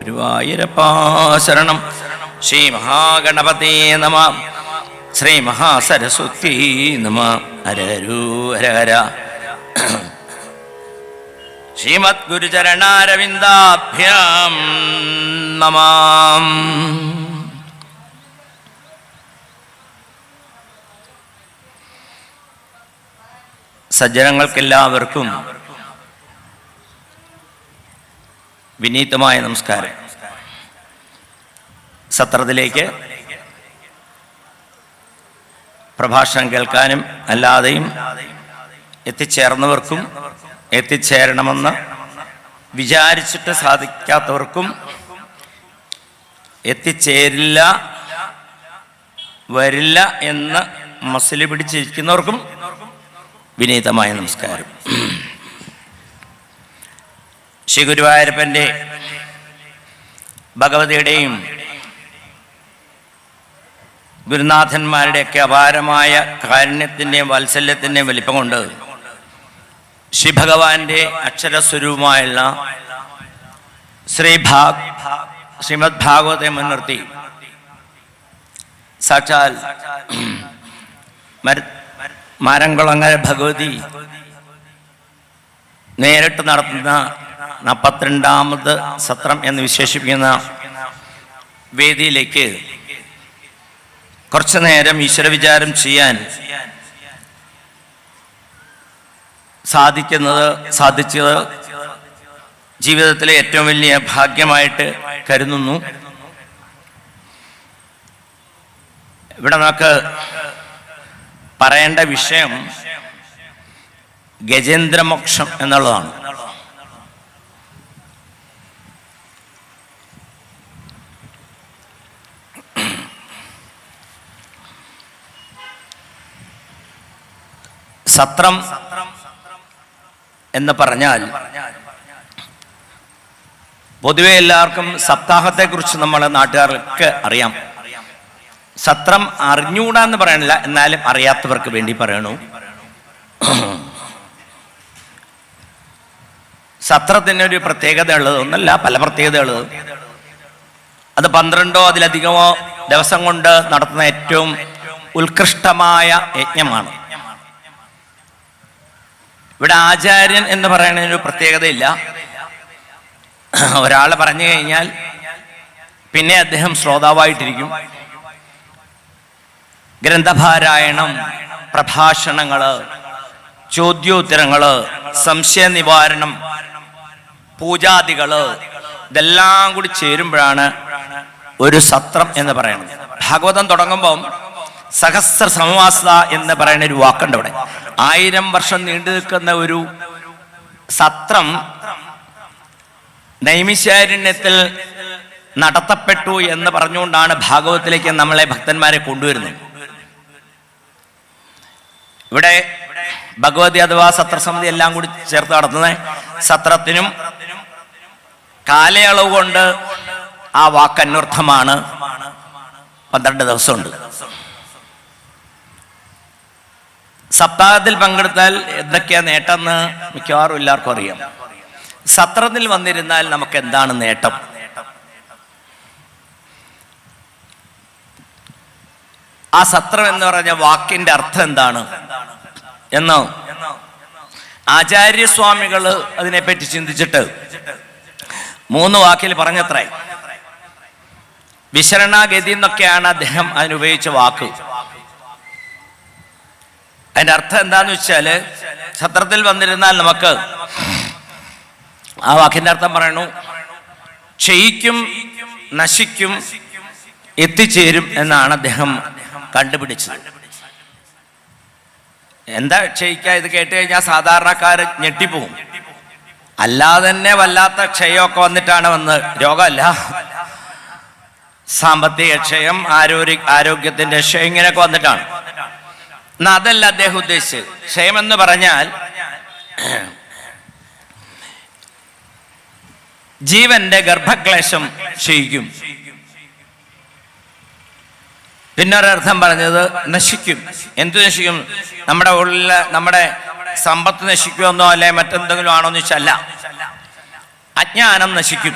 ഗുരുവായൂരപ്പാ ശരണം. ശ്രീ മഹാഗണപതേ നമ. ശ്രീ മഹാസരസ്വതി നമ. ഹരഹരു ഹരഹര. ശ്രീമദ് ഗുരുചരണാരവിന്ദാഭ്യാം നമ. സജ്ജനങ്ങൾക്കെല്ലാവർക്കും വിനീതമായ നമസ്കാരം. സത്രത്തിലേക്ക് പ്രഭാഷണം കേൾക്കാനും അല്ലാതെയും എത്തിച്ചേർന്നവർക്കും എത്തിച്ചേരണമെന്ന് വിചാരിച്ചിട്ട് സാധിക്കാത്തവർക്കും എത്തിച്ചേരില്ല വരില്ല എന്ന് മസിൽ പിടിച്ചിരിക്കുന്നവർക്കും വിനീതമായ നമസ്കാരം. ശ്രീ ഗുരുവായൂരപ്പൻ്റെ ഭഗവതിയുടെയും ഗുരുനാഥന്മാരുടെയൊക്കെ അപാരമായ കാരുണ്യത്തിൻ്റെയും വാത്സല്യത്തിൻ്റെയും വലിപ്പം കൊണ്ട് ശ്രീ ഭഗവാന്റെ അക്ഷരസ്വരൂപമായുള്ള ശ്രീമദ് ഭാഗവത്തെ മുൻനിർത്തി സാക്ഷാൽ മാരംകുളങ്ങര ഭഗവതി നേരിട്ട് നടത്തുന്ന 42ാമത് സത്രം എന്ന് വിശേഷിപ്പിക്കുന്ന വേദിയിലേക്ക് കുറച്ചു നേരം ഈശ്വരവിചാരം ചെയ്യാൻ സാധിച്ചത് ജീവിതത്തിലെ ഏറ്റവും വലിയ ഭാഗ്യമായിട്ട് കരുതുന്നു. ഇവിടെ നമുക്ക് പറയേണ്ട വിഷയം ഗജേന്ദ്രമോക്ഷം എന്നുള്ളതാണ്. സത്രം എന്ന് പറഞ്ഞാൽ പൊതുവെ എല്ലാവർക്കും സപ്താഹത്തെക്കുറിച്ച് നമ്മളെ നാട്ടുകാർക്ക് അറിയാം. സത്രം അറിഞ്ഞുകൂടാന്ന് പറയണില്ല, എന്നാലും അറിയാത്തവർക്ക് വേണ്ടി പറയണു. സത്രത്തിനൊരു പ്രത്യേകത ഉള്ളത് ഒന്നല്ല, പല പ്രത്യേകതയുള്ളത്. അത് 12ഓ അതിലധികമോ ദിവസം കൊണ്ട് നടത്തുന്ന ഏറ്റവും ഉത്കൃഷ്ടമായ യജ്ഞമാണ്. ഇവിടെ ആചാര്യൻ എന്ന് പറയുന്നതിനൊരു പ്രത്യേകതയില്ല. ഒരാൾ പറഞ്ഞു കഴിഞ്ഞാൽ പിന്നെ അദ്ദേഹം ശ്രോതാവായിട്ടിരിക്കും. ഗ്രന്ഥപാരായണം, പ്രഭാഷണങ്ങള്, ചോദ്യോത്തരങ്ങള്, സംശയ നിവാരണം, പൂജാദികള്, ഇതെല്ലാം കൂടി ചേരുമ്പോഴാണ് ഒരു സത്രം എന്ന് പറയുന്നത്. ഭാഗവതം തുടങ്ങുമ്പം സഹസ്ര സമവാസ എന്ന് പറയുന്ന ഒരു വാക്കുണ്ട്. ഇവിടെ 1000 വർഷം നീണ്ടു നിൽക്കുന്ന ഒരു സത്രം നൈമിശാരണ്യത്തിൽ നടത്തപ്പെട്ടു എന്ന് പറഞ്ഞുകൊണ്ടാണ് ഭാഗവതത്തിലേക്ക് നമ്മളെ ഭക്തന്മാരെ കൊണ്ടുവരുന്നത്. ഇവിടെ ഭഗവതി അഥവാ സത്രസമിതി എല്ലാം കൂടി ചേർത്ത് നടത്തുന്ന സത്രത്തിനും കാലയളവ് കൊണ്ട് ആ വാക്ക് അന്വർത്ഥമാണ്. 12 ദിവസമുണ്ട്. സപ്താഹത്തിൽ പങ്കെടുത്താൽ എന്തൊക്കെയാ നേട്ടമെന്ന് മിക്കവാറും എല്ലാവർക്കും അറിയാം. സത്രത്തിൽ വന്നിരുന്നാൽ നമുക്ക് എന്താണ് നേട്ടം? ആ സത്രം എന്ന് പറഞ്ഞ വാക്കിന്റെ അർത്ഥം എന്താണ് എന്ന് ആചാര്യസ്വാമികൾ അതിനെപ്പറ്റി ചിന്തിച്ചിട്ട് 3 വാക്കിൽ പറഞ്ഞത്രേ. വിശരണാഗതി എന്നൊക്കെയാണ് അദ്ദേഹം അതിനുപയോഗിച്ച വാക്ക്. അതിന്റെ അർത്ഥം എന്താന്ന് വെച്ചാല്, സത്രത്തിൽ വന്നിരുന്നാൽ നമുക്ക് ആ വാക്കിന്റെ അർത്ഥം പറയണു, ക്ഷയിക്കും, നശിക്കും, എത്തിച്ചേരും എന്നാണ് അദ്ദേഹം കണ്ടുപിടിച്ചത്. എന്താ ക്ഷയിക്കുക? ഇത് കേട്ട് കഴിഞ്ഞാൽ സാധാരണക്കാര് ഞെട്ടിപ്പോവും. അല്ലാതെ തന്നെ വല്ലാത്ത ക്ഷയമൊക്കെ വന്നിട്ടാണ് രോഗമല്ല, സാമ്പത്തിക ക്ഷയം, ആരോഗ്യത്തിന്റെ ക്ഷയം, ഇങ്ങനെയൊക്കെ വന്നിട്ടാണ്. എന്നാ അതല്ല അദ്ദേഹം ഉദ്ദേശിച്ചത്. ക്ഷയമെന്ന് പറഞ്ഞാൽ ജീവന്റെ ഗർഭക്ലേശം ക്ഷയിക്കും. പിന്നൊരർത്ഥം പറഞ്ഞത് നശിക്കും. എന്തു നശിക്കും? നമ്മുടെ ഉള്ളിൽ നമ്മുടെ സമ്പത്ത് നശിക്കുമെന്നോ അല്ലെ മറ്റെന്തെങ്കിലും ആണോന്ന് വെച്ചല്ല. അജ്ഞാനം നശിക്കും.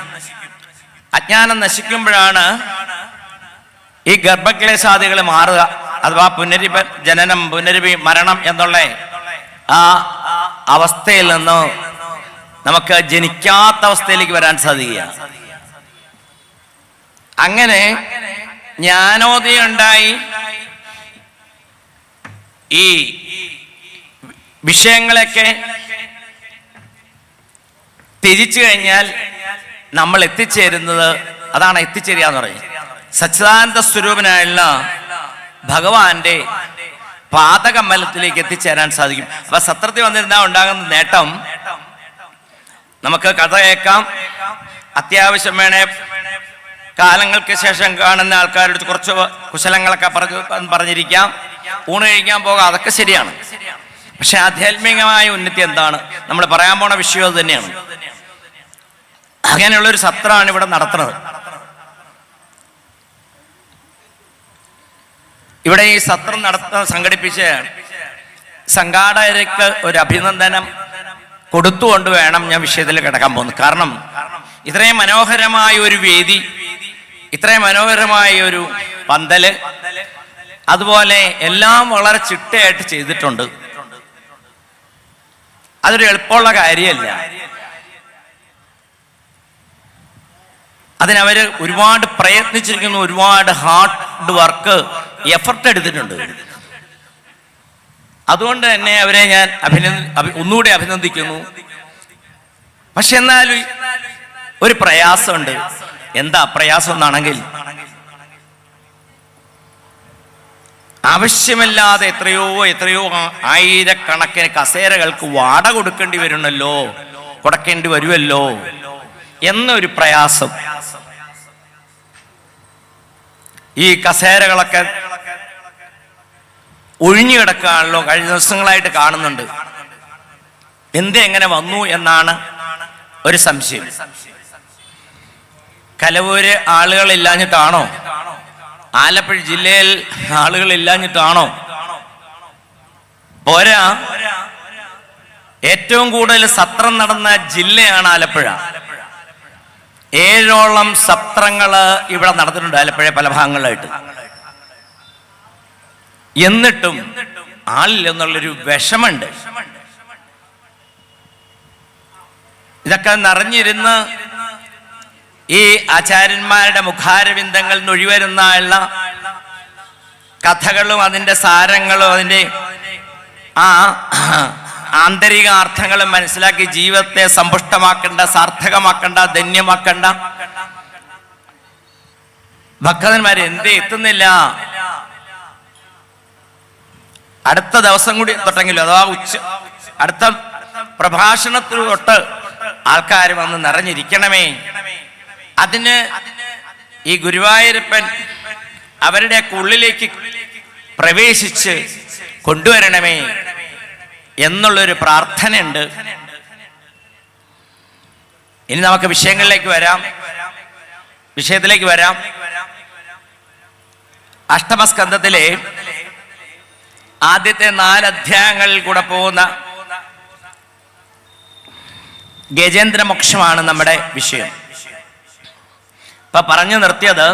അജ്ഞാനം നശിക്കുമ്പോഴാണ് ഈ ഗർഭക്ലേശാദികൾ മാറുക, അഥവാ ജനനം മരണം എന്നുള്ള ആ അവസ്ഥയിൽ നിന്ന് നമുക്ക് ജനിക്കാത്ത അവസ്ഥയിലേക്ക് വരാൻ സാധിക്കുക. അങ്ങനെ ജ്ഞാനോദയം ഉണ്ടായി ഈ വിഷയങ്ങളൊക്കെ തിരിച്ചു കഴിഞ്ഞാൽ നമ്മൾ എത്തിച്ചേരുന്നത്, അതാണ് എത്തിച്ചേരുക എന്ന് പറയുന്നത്, സച്ചിദാനന്ദ സ്വരൂപനായുള്ള ഭഗവാന്റെ പാദകമലത്തിലേക്ക് എത്തിച്ചേരാൻ സാധിക്കും. അപ്പൊ സത്രത്തിൽ വന്നിരുന്നാൽ ഉണ്ടാകുന്ന നേട്ടം, നമുക്ക് കഥ കേൾക്കാം, അത്യാവശ്യം വേണേ കാലങ്ങൾക്ക് ശേഷം കാണുന്ന ആൾക്കാരുടെ കുറച്ച് കുശലങ്ങളൊക്കെ പറഞ്ഞിരിക്കാം, ഊണ് കഴിക്കാൻ പോകാം, അതൊക്കെ ശരിയാണ്. പക്ഷെ ആധ്യാത്മികമായ ഉന്നതി എന്താണ്, നമ്മൾ പറയാൻ പോണ വിഷയം അത് തന്നെയാണ്. അങ്ങനെയുള്ളൊരു സത്രമാണ് ഇവിടെ നടത്തുന്നത്. ഇവിടെ ഈ സത്രം സംഘടിപ്പിച്ച് സംഘാടകർക്ക് ഒരു അഭിനന്ദനം കൊടുത്തുകൊണ്ട് വേണം ഞാൻ വിഷയത്തിൽ കിടക്കാൻ പോകുന്നത്. കാരണം ഇത്രയും മനോഹരമായ ഒരു വേദി, ഇത്രയും മനോഹരമായ ഒരു പന്തല്, അതുപോലെ എല്ലാം വളരെ ചിട്ടയായിട്ട് ചെയ്തിട്ടുണ്ട്. അതൊരു എളുപ്പമുള്ള കാര്യമല്ല. അതിനവര് ഒരുപാട് പ്രയത്നിച്ചിരിക്കുന്നു, ഒരുപാട് ഹാർഡ് വർക്ക്, എഫർട്ട് എടുത്തിട്ടുണ്ട്. അതുകൊണ്ട് തന്നെ അവരെ ഞാൻ ഒന്നുകൂടി അഭിനന്ദിക്കുന്നു. പക്ഷെ എന്നാലും ഒരു പ്രയാസമുണ്ട്. എന്താ പ്രയാസം എന്നാണെങ്കിൽ, ആവശ്യമില്ലാതെ എത്രയോ ആയിരക്കണക്കിന് കസേരകൾക്ക് വാടക കൊടുക്കേണ്ടി വരുമല്ലോ എന്നൊരു പ്രയാസം. ഈ കസേരകളൊക്കെ ഒഴിഞ്ഞു കിടക്കാണല്ലോ കഴിഞ്ഞ ദിവസങ്ങളായിട്ട് കാണുന്നുണ്ട്. എങ്ങനെ വന്നു എന്നാണ് ഒരു സംശയം. കലവൂര് ആളുകളില്ലാഞ്ഞിട്ടാണോ? ആലപ്പുഴ ജില്ലയിൽ ആളുകളില്ലാഞ്ഞിട്ടാണോ? പോരാ, ഏറ്റവും കൂടുതൽ സത്രം നടന്ന ജില്ലയാണ് ആലപ്പുഴ. 7ഓളം സത്രങ്ങള് ഇവിടെ നടന്നിട്ടുണ്ട് ആലപ്പുഴ പല ഭാഗങ്ങളിലായിട്ട്. എന്നിട്ടും ആളില്ലെന്നുള്ളൊരു വിഷമുണ്ട്. ഇതൊക്കെ നിറഞ്ഞിരുന്ന് ഈ ആചാര്യന്മാരുടെ മുഖാരവിന്ദങ്ങളിൽ നിന്ന് ഒഴിവരുന്ന കഥകളും അതിൻ്റെ സാരങ്ങളും അതിൻ്റെ ആ ആന്തരിക അർത്ഥങ്ങളും മനസ്സിലാക്കി ജീവിതത്തെ സമ്പുഷ്ടമാക്കേണ്ട, സാർത്ഥകമാക്കേണ്ട, ധന്യമാക്കേണ്ട ഭക്തന്മാർ എത്തുന്നില്ല. അടുത്ത ദിവസം കൂടി തൊട്ടെങ്കിലും, അഥവാ അടുത്ത പ്രഭാഷണത്തിൽ തൊട്ട് ആൾക്കാർ വന്ന് നിറഞ്ഞിരിക്കണമേ. അതിന് ഈ ഗുരുവായൂരപ്പൻ അവരുടെ ഉള്ളിലേക്ക് പ്രവേശിച്ച് കൊണ്ടുവരണമേ എന്നുള്ളൊരു പ്രാർത്ഥനയുണ്ട്. ഇനി നമുക്ക് വിഷയത്തിലേക്ക് വരാം. അഷ്ടമസ്കന്ധത്തിലെ ആദ്യത്തെ 4 അധ്യായങ്ങളിൽ കൂടെ പോകുന്ന ഗജേന്ദ്രമോക്ഷമാണ് നമ്മുടെ വിഷയം. ഇപ്പൊ പറഞ്ഞു നിർത്തിയത്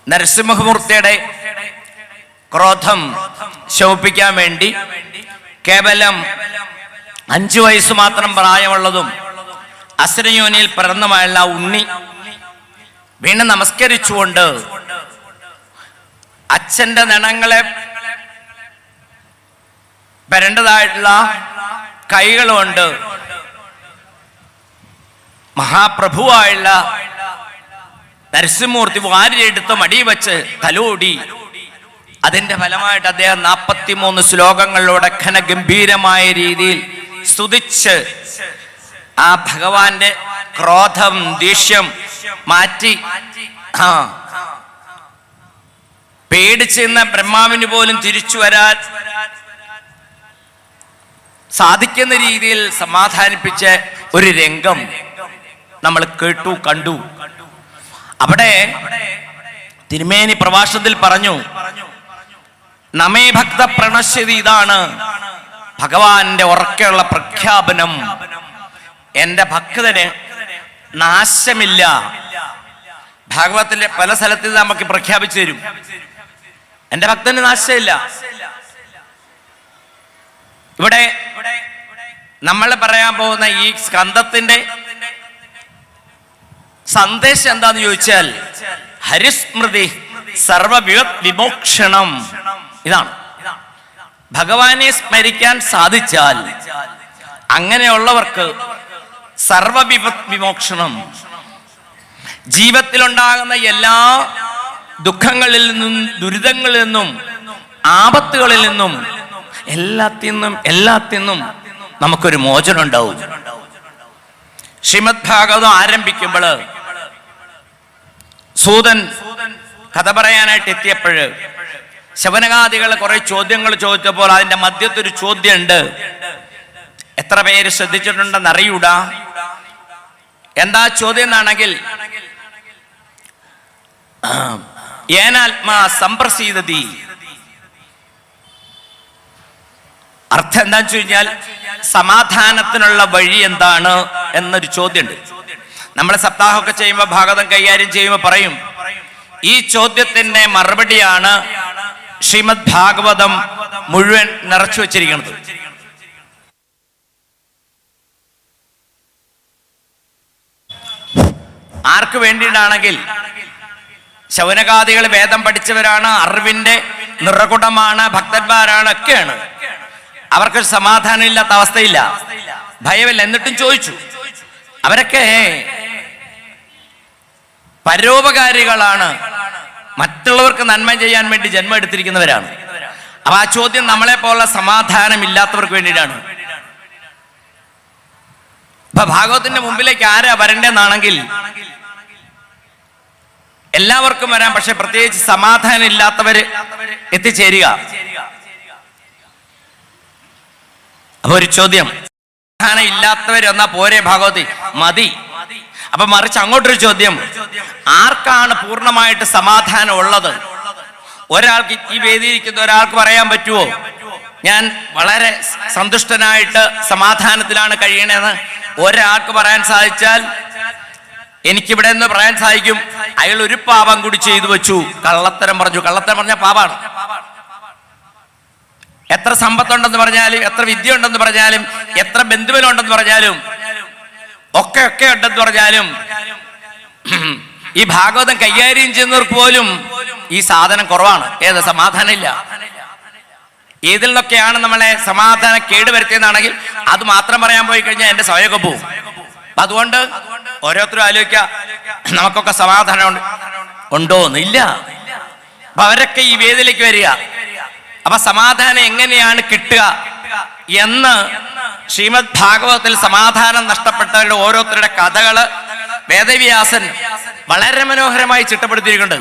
നരസിംഹമൂർത്തിയുടെ ക്രോധം ശമിപ്പിക്കാൻ വേണ്ടി കേവലം 5 വയസ്സ് മാത്രം പ്രായമുള്ളതും അസുരയോനിയിൽ പിറന്നുമായുള്ള ഉണ്ണി വീണ്ടും നമസ്കരിച്ചുകൊണ്ട് അച്ഛന്റെ നണങ്ങളെ വരേണ്ടതായിട്ടുള്ള കൈകളുകൊണ്ട് മഹാപ്രഭുവായുള്ള നരസിംഹമൂർത്തി വാരിയെടുത്ത് മടി വെച്ച് തലോടി. അതിന്റെ ഫലമായിട്ട് അദ്ദേഹം 43 ശ്ലോകങ്ങളിലൂടെ ഘനഗംഭീരമായ രീതിയിൽ സ്തുതിച്ച് ആ ഭഗവാന്റെ ക്രോധം, ദേഷ്യം മാറ്റി പേടിച്ചെന്ന ബ്രഹ്മാവിന് പോലും തിരിച്ചു വരാൻ സാധിക്കുന്ന രീതിയിൽ സമാധാനിപ്പിച്ച ഒരു രംഗം നമ്മൾ കണ്ടു. അവിടെ തിരുമേനി പ്രഭാഷണത്തിൽ പറഞ്ഞു, നമേ ഭക്ത പ്രണശ്യതി, ഇതാണ് ഭഗവാന്റെ ഉറക്കെയുള്ള പ്രഖ്യാപനം. എൻ്റെ ഭക്തന് നാശമില്ല. ഭാഗവതത്തിലെ പല സ്ഥലത്ത് നമുക്ക് പ്രഖ്യാപിച്ചു തരും, എൻ്റെ ഭക്തന് നാശമില്ല. ഇവിടെ നമ്മൾ പറയാൻ പോകുന്ന ഈ സ്കന്ധത്തിന്റെ സന്ദേശം എന്താന്ന് ചോദിച്ചാൽ ഹരിസ്മൃതി സർവവിമോക്ഷണം. ഇതാണ്, ഭഗവാനെ സ്മരിക്കാൻ സാധിച്ചാൽ അങ്ങനെയുള്ളവർക്ക് സർവവിമോക്ഷണം, ജീവിതത്തിലുണ്ടാകുന്ന എല്ലാ ദുഃഖങ്ങളിൽ നിന്നും ദുരിതങ്ങളിൽ നിന്നും ആപത്തുകളിൽ നിന്നും എല്ലാത്തിനും നമുക്കൊരു മോചനം ഉണ്ടാവും. ശ്രീമദ് ഭാഗവതം ആരംഭിക്കുമ്പോൾ സൂതൻ കഥ പറയാനായിട്ട് എത്തിയപ്പോഴ് ശവനകാദികൾ കുറെ ചോദ്യങ്ങൾ ചോദിച്ചപ്പോൾ അതിന്റെ മധ്യത്തൊരു ചോദ്യമുണ്ട്. എത്ര പേര് ശ്രദ്ധിച്ചിട്ടുണ്ടെന്ന് അറിയൂടാ. എന്താ ചോദ്യം എന്നാണെങ്കിൽ, ഏനാത്മാ സംപ്രസീദതി. അർത്ഥം എന്താന്ന് വെച്ച് കഴിഞ്ഞാൽ സമാധാനത്തിനുള്ള വഴി എന്താണ് എന്നൊരു ചോദ്യമുണ്ട്. നമ്മൾ സപ്താഹമൊക്കെ ചെയ്യുമ്പോൾ ഭാഗവതം കൈകാര്യം ചെയ്യുമ്പോൾ പറയും, ഈ ചോദ്യത്തിന്റെ മറുപടിയാണ് ശ്രീമദ് ഭാഗവതം മുഴുവൻ നിറച്ചു വച്ചിരിക്കുന്നത്. ആർക്ക് വേണ്ടിയിട്ടാണെങ്കിൽ ശൗനകാദികൾ വേദം പഠിച്ചവരാണ്, അറിവിന്റെ നിറകുടമാണ്, ഭക്തന്മാരാണ്, ഒക്കെയാണ്. അവർക്ക് സമാധാനം ഇല്ലാത്ത അവസ്ഥയില്ല, ഭയമില്ല. എന്നിട്ടും ചോദിച്ചു. അവരൊക്കെ പരോപകാരികളാണ്, മറ്റുള്ളവർക്ക് നന്മ ചെയ്യാൻ വേണ്ടി ജന്മം എടുത്തിരിക്കുന്നവരാണ്. അപ്പൊ ആ ചോദ്യം നമ്മളെ പോലുള്ള സമാധാനം ഇല്ലാത്തവർക്ക് വേണ്ടിയിട്ടാണ്. അപ്പൊ ഭാഗവതത്തിന്റെ മുമ്പിലേക്ക് ആരാ വരണ്ടെന്നാണെങ്കിൽ എല്ലാവർക്കും വരാം, പക്ഷെ പ്രത്യേകിച്ച് സമാധാനം ഇല്ലാത്തവര് എത്തിച്ചേരുക. അപ്പൊ ഒരു ചോദ്യം, സമാധാനം ഇല്ലാത്തവർ എന്നാ പോരെ ഭാഗവതി, മതി. അപ്പൊ മറിച്ച് അങ്ങോട്ടൊരു ചോദ്യം, ആർക്കാണ് പൂർണ്ണമായിട്ട് സമാധാനം ഉള്ളത്? ഒരാൾക്ക്, ഈ വേദിയിരിക്കുന്ന ഒരാൾക്ക് പറയാൻ പറ്റുമോ ഞാൻ വളരെ സന്തുഷ്ടനായിട്ട് സമാധാനത്തിലാണ് കഴിയണേന്ന്? ഒരാൾക്ക് പറയാൻ സാധിച്ചാൽ എനിക്കിവിടെ നിന്ന് പറയാൻ സാധിക്കും, അയാൾ ഒരു പാപം കൂടി ചെയ്തു വെച്ചു, കള്ളത്തരം പറഞ്ഞു. കള്ളത്തരം പറഞ്ഞ പാപാണ്. എത്ര സമ്പത്തുണ്ടെന്ന് പറഞ്ഞാലും, എത്ര വിദ്യ ഉണ്ടെന്ന് പറഞ്ഞാലും, എത്ര ബന്ധുവിനുണ്ടെന്ന് പറഞ്ഞാലും, ഒക്കെ ഉണ്ടെന്ന് പറഞ്ഞാലും, ഈ ഭാഗവതം കൈകാര്യം ചെയ്യുന്നവർക്ക് പോലും ഈ സാധനം കുറവാണ്. ഏത് സമാധാനം ഇല്ല. ഏതിൽ നിന്നൊക്കെയാണ് നമ്മളെ സമാധാനം കേടുവരുത്തിയെന്നാണെങ്കിൽ അത് മാത്രം പറയാൻ പോയി കഴിഞ്ഞാൽ എന്റെ സമയമൊക്കെ പോവും. അതുകൊണ്ട് ഓരോരുത്തരും ആലോചിക്കുക, നമുക്കൊക്കെ സമാധാനം ഉണ്ടോന്ന്. ഇല്ല. അപ്പൊ അവരൊക്കെ ഈ വേദിയിലേക്ക് വരിക. അപ്പൊ സമാധാനം എങ്ങനെയാണ് കിട്ടുക എന്ന് ശ്രീമദ് ഭാഗവതത്തിൽ സമാധാനം നഷ്ടപ്പെട്ടവരുടെ ഓരോരുത്തരുടെ കഥകള് വേദവ്യാസൻ വളരെ മനോഹരമായി ചിട്ടപ്പെടുത്തിയിട്ടുണ്ട്.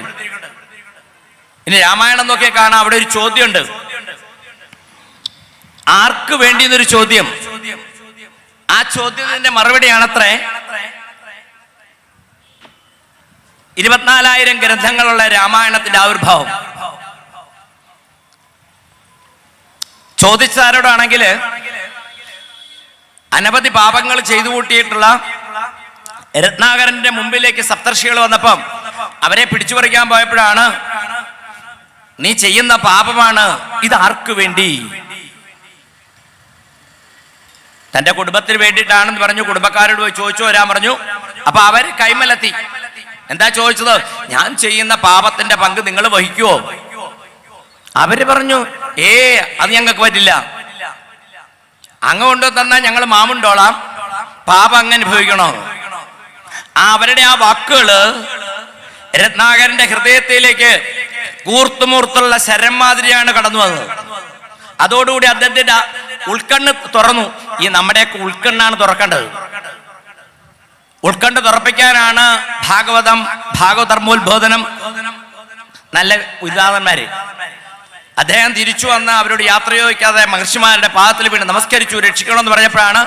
ഇനി രാമായണം നോക്കിയാൽ കാണാം, അവിടെ ഒരു ചോദ്യമുണ്ട്. ആർക്ക് വേണ്ടി എന്നൊരു ചോദ്യം. ആ ചോദ്യത്തിന്റെ മറുപടിയാണത്രേ 24,000 ഗ്രന്ഥങ്ങളുള്ള രാമായണത്തിന്റെ ആവിർഭാവം. ചോദിച്ചാരോടാണെങ്കിൽ അനവധി പാപങ്ങൾ ചെയ്തു കൂട്ടിയിട്ടുള്ള രത്നാകരന്റെ മുമ്പിലേക്ക് സപ്തർഷികൾ വന്നപ്പം അവരെ പിടിച്ചു പറിക്കാൻ പോയപ്പോഴാണ്, നീ ചെയ്യുന്ന പാപമാണ്, ഇത് ആർക്ക് വേണ്ടി? തന്റെ കുടുംബത്തിന് വേണ്ടിയിട്ടാണെന്ന് പറഞ്ഞു. കുടുംബക്കാരോട് പോയി ചോദിച്ചു വരാൻ പറഞ്ഞു. അപ്പൊ അവര് കൈമലത്തി. എന്താ ചോദിച്ചത്? ഞാൻ ചെയ്യുന്ന പാപത്തിന്റെ പങ്ക് നിങ്ങൾ വഹിക്കുവോ? അവര് പറഞ്ഞു, അത് ഞങ്ങൾക്ക് പറ്റില്ല. അങ്ങ് കൊണ്ടു തന്നാൽ ഞങ്ങൾ മാമുണ്ടോളാം, പാപം അങ്ങ് അനുഭവിക്കണോ? അവരുടെ ആ വാക്കുകള് രത്നാകരന്റെ ഹൃദയത്തിലേക്ക് കൂർത്തുമൂർത്തുള്ള ശരം മാതിരിയാണ് കടന്നു വന്നത്. അതോടുകൂടി അദ്ദേഹത്തിന്റെ ഉൾക്കണ്ണ് തുറന്നു. ഈ നമ്മുടെയൊക്കെ ഉൾക്കണ്ണാണ് തുറക്കേണ്ടത്. ഉൾക്കണ്ണ് തുറപ്പിക്കാനാണ് ഭാഗവതർമ്മോത്ബോധനം നല്ല ഉദാഹരണന്മാര്. അദ്ദേഹം തിരിച്ചു വന്ന് അവരോട് യാത്ര ചോദിക്കാതെ മഹർഷിമാരുടെ പാദത്തിൽ വീണ് നമസ്കരിച്ചു, രക്ഷിക്കണമെന്ന് പറഞ്ഞപ്പോഴാണ്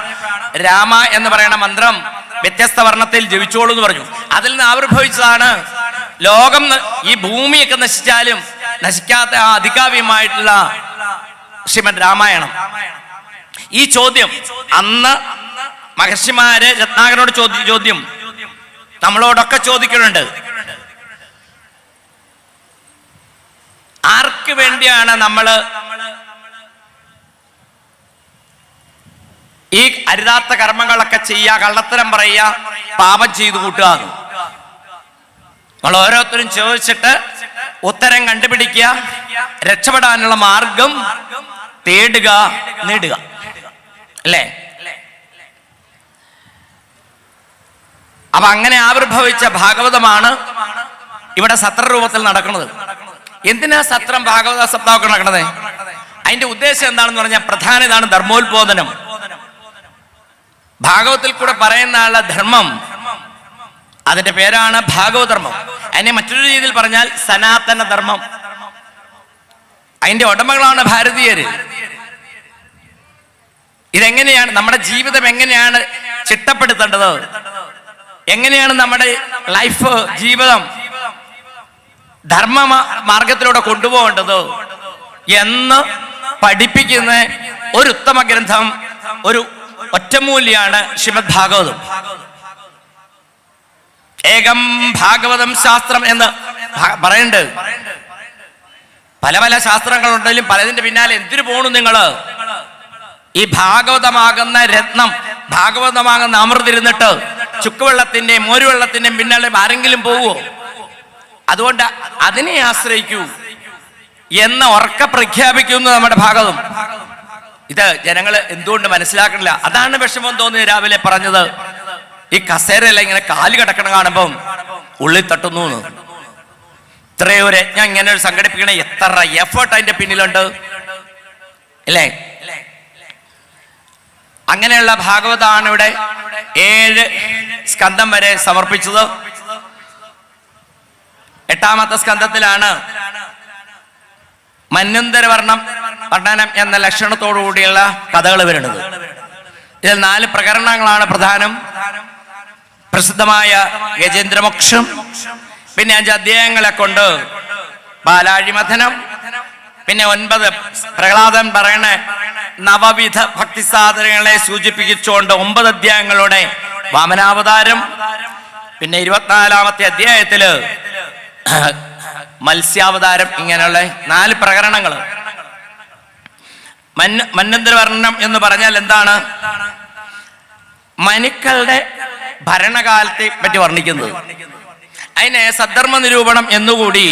രാമ എന്ന് പറയുന്ന മന്ത്രം വ്യത്യസ്ത വർണ്ണത്തിൽ ജപിച്ചോളൂ എന്ന് പറഞ്ഞു. അതിൽ നിന്ന് ആവിർഭവിച്ചതാണ് ലോകം, ഈ ഭൂമിയൊക്കെ നശിച്ചാലും നശിക്കാത്ത ആ അധികാവ്യമായിട്ടുള്ള ശ്രീമദ് രാമായണം. ഈ ചോദ്യം അന്ന് മഹർഷിമാര് രത്നാകരനോട് ചോദ്യം നമ്മളോടൊക്കെ ചോദിക്കുന്നുണ്ട്. ആർക്ക് വേണ്ടിയാണ് നമ്മള് ഈ അരുതാത്ത കർമ്മങ്ങളൊക്കെ ചെയ്യുക, കള്ളത്തരം പറയുക, പാപം ചെയ്തു കൂട്ടുക? നമ്മൾ ഓരോരുത്തരും ചോദിച്ചിട്ട് ഉത്തരം കണ്ടുപിടിക്കുക, രക്ഷപ്പെടാനുള്ള മാർഗം തേടുക, നേടുക, അല്ലേ? അപ്പൊ അങ്ങനെ ആവിർഭവിച്ച ഭാഗവതമാണ് ഇവിടെ സത്രരൂപത്തിൽ നടക്കുന്നത്. എന്തിനാ സത്രം ഭാഗവത സപ്താഹമൊക്കെ നടക്കുന്നത്? അതിന്റെ ഉദ്ദേശം എന്താണെന്ന് പറഞ്ഞാൽ പ്രധാന ഇതാണ്, ധർമ്മോത്ബോധനം. ഭാഗവത്തിൽ കൂടെ പറയുന്ന ആളുടെ ധർമ്മം, അതിന്റെ പേരാണ് ഭാഗവധർമ്മം. അതിനെ മറ്റൊരു രീതിയിൽ പറഞ്ഞാൽ സനാതന ധർമ്മം. അതിന്റെ ഉടമകളാണ് ഭാരതീയര്. ഇതെങ്ങനെയാണ് നമ്മുടെ ജീവിതം എങ്ങനെയാണ് ചിട്ടപ്പെടുത്തേണ്ടത്, എങ്ങനെയാണ് നമ്മുടെ ലൈഫ് ജീവിതം ധർമ്മ മാർഗത്തിലൂടെ കൊണ്ടുപോകേണ്ടത് എന്ന് പഠിപ്പിക്കുന്ന ഒരു ഉത്തമ ഗ്രന്ഥം, ഒരു ഒറ്റമൂല്യാണ് ശ്രീമദ് ഭാഗവതം. ഏകം ഭാഗവതം ശാസ്ത്രം എന്ന് പറയുന്നുണ്ട്. പല പല ശാസ്ത്രങ്ങളുണ്ടെങ്കിലും പലതിന്റെ പിന്നാലെ എന്തിനു പോണു നിങ്ങള്? ഈ ഭാഗവതമാകുന്ന രത്നം, ഭാഗവതമാകുന്ന അമൃതിരുന്നിട്ട് ചുക്കുവെള്ളത്തിന്റെയും മോരുവെള്ളത്തിന്റെയും പിന്നാലെ ആരെങ്കിലും പോവോ? അതുകൊണ്ട് അതിനെ ആശ്രയിക്കൂ എന്ന് ഉറക്കെ പ്രഖ്യാപിക്കുന്നു നമ്മുടെ ഭാഗവതം. ഇത് ജനങ്ങൾ എന്തുകൊണ്ട് മനസ്സിലാക്കണില്ല? അതാണ് വിഷമം തോന്നിയത്. രാവിലെ പറഞ്ഞത് ഈ കസേരയല്ല ഇങ്ങനെ കാല് കിടക്കണ കാണുമ്പം ഉള്ളിൽ തട്ടുന്നു. ഇത്രയോ രജ്ഞം ഇങ്ങനെ ഒരു സംഘടിപ്പിക്കണ എത്ര എഫേർട്ട് അതിന്റെ പിന്നിലുണ്ട്, അല്ലേ? അങ്ങനെയുള്ള ഭാഗവതാണ് ഇവിടെ 7 സ്കന്ധം വരെ സമർപ്പിച്ചത്. 8ാമത്തെ സ്കന്ധത്തിലാണ് മന്വന്തര വർണ്ണനം എന്ന ലക്ഷണത്തോടു കൂടിയുള്ള കഥകൾ വരുന്നത്. ഇതിൽ 4 പ്രകരണങ്ങളാണ് പ്രധാനം. പ്രസിദ്ധമായ ഗജേന്ദ്രമോക്ഷം, പിന്നെ 5 അധ്യായങ്ങളെ കൊണ്ട് ബാലാഴിമഥനം, പിന്നെ 9 പ്രഹ്ലാദൻ പറയണ നവവിധ ഭക്തിസാധനങ്ങളെ സൂചിപ്പിച്ചുകൊണ്ട് 9 അധ്യായങ്ങളുടെ വാമനാവതാരം, പിന്നെ 24ാമത്തെ അധ്യായത്തില് മത്സ്യാവതാരം. ഇങ്ങനെയുള്ള 4 പ്രകരണങ്ങൾ. മന്വന്തര വർണ്ണം എന്ന് പറഞ്ഞാൽ എന്താണ്? മനുക്കളുടെ ഭരണകാലത്തെ പറ്റി വർണ്ണിക്കുന്നത്. അതിനെ സദ്ധർമ്മ നിരൂപണം എന്നുകൂടി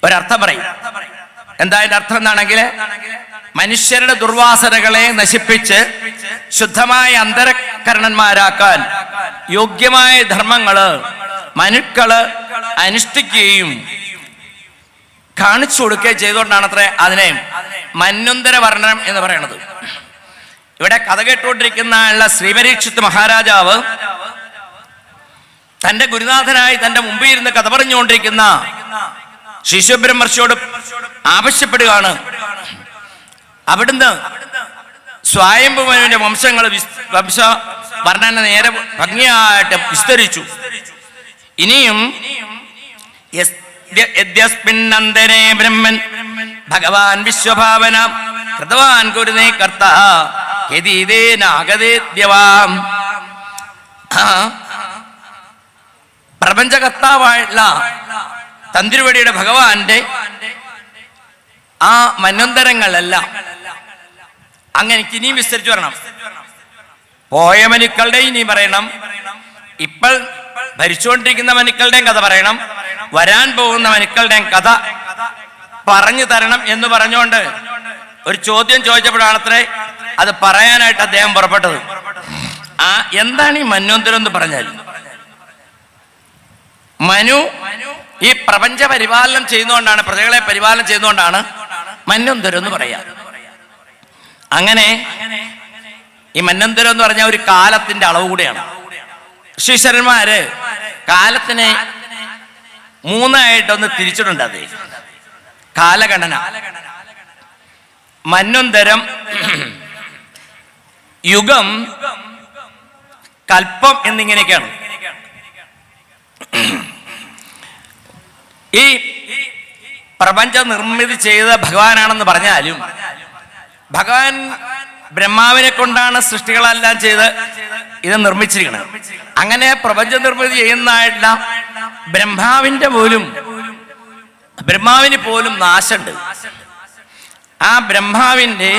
ഒരർത്ഥം പറയും. എന്താ അതിന്റെ അർത്ഥം എന്നാണെങ്കിൽ, മനുഷ്യരുടെ ദുർവാസനകളെ നശിപ്പിച്ച് ശുദ്ധമായ അന്തരകരണന്മാരാക്കാൻ യോഗ്യമായ ധർമ്മങ്ങള് മനുക്കള് അനുഷ്ഠിക്കുകയും കാണിച്ചു കൊടുക്കുകയും ചെയ്തുകൊണ്ടാണ് അത്ര അതിനെ മന്വന്തര വർണ്ണനം എന്ന് പറയുന്നത്. ഇവിടെ കഥ കേട്ടുകൊണ്ടിരിക്കുന്ന ശ്രീപരീക്ഷിത് മഹാരാജാവ് തന്റെ ഗുരുനാഥനായി തന്റെ മുമ്പിൽ ഇരുന്ന് കഥ പറഞ്ഞുകൊണ്ടിരിക്കുന്ന ശിശുബ്രഹ്മർഷിയോട് ആവശ്യപ്പെടുകയാണ്. അവിടുന്ന് സ്വയംഭുവിന്റെ വംശ വർണ്ണന നേരെ ഭംഗിയായിട്ട് വിസ്തരിച്ചു. ഇനിയും യദ്യസ്മിന്നന്തരേ ബ്രഹ്മൻ ഭഗവാൻ വിശ്വഭാവന കൃതവാൻ കുരുനേ കർത്ത യതീതേനാഗതേദ്യവാം. പ്രപഞ്ചകർത്താവായുള്ള തന്ത്രിവടിയുടെ ഭഗവാന്റെ ആ മന്വന്തരങ്ങളെല്ലാം അങ്ങനെ ഇനിയും വിസ്തരിച്ചു വരണം. പോയ മനുക്കളുടെ ഇനി പറയണം, ഇപ്പോൾ ഭരിച്ചുകൊണ്ടിരിക്കുന്ന മനുക്കളുടെയും കഥ പറയണം, വരാൻ പോകുന്ന മനുക്കളുടെയും കഥ പറഞ്ഞു തരണം എന്ന് പറഞ്ഞുകൊണ്ട് ഒരു ചോദ്യം ചോദിച്ചപ്പോഴാണത്രേ അത് പറയാനായിട്ട് അദ്ദേഹം പുറപ്പെട്ടത്. എന്താണ് ഈ മന്വന്തരം എന്ന് പറഞ്ഞാൽ? മനു ഈ പ്രപഞ്ച പരിപാലനം ചെയ്യുന്നതുകൊണ്ടാണ്, പ്രജകളെ പരിപാലനം ചെയ്യുന്നതുകൊണ്ടാണ് മന്വന്തരം എന്ന് പറയാ. അങ്ങനെ ഈ മന്വന്തരം എന്ന് പറഞ്ഞാൽ ഒരു കാലത്തിന്റെ അളവ് കൂടെയാണ്. ശിഷ്യന്മാര് കാലത്തിനെ 3 തിരിച്ചിട്ടുണ്ട്. അത് കാലഗണന, മന്വന്തരം, യുഗം, കൽപ്പം എന്നിങ്ങനെയൊക്കെയാണ്. ഈ പ്രപഞ്ച നിർമ്മിതി ചെയ്ത ഭഗവാനാണെന്ന് പറഞ്ഞാലും ഭഗവാൻ ബ്രഹ്മാവിനെ കൊണ്ടാണ് സൃഷ്ടികളെല്ലാം ചെയ്ത് ഇത് നിർമ്മിച്ചിരിക്കുന്നത്. അങ്ങനെ പ്രപഞ്ച നിർമ്മിതി ചെയ്യുന്നതായിട്ടുള്ള ബ്രഹ്മാവിന് പോലും നാശമുണ്ട്. ആ ബ്രഹ്മാവിന്റെ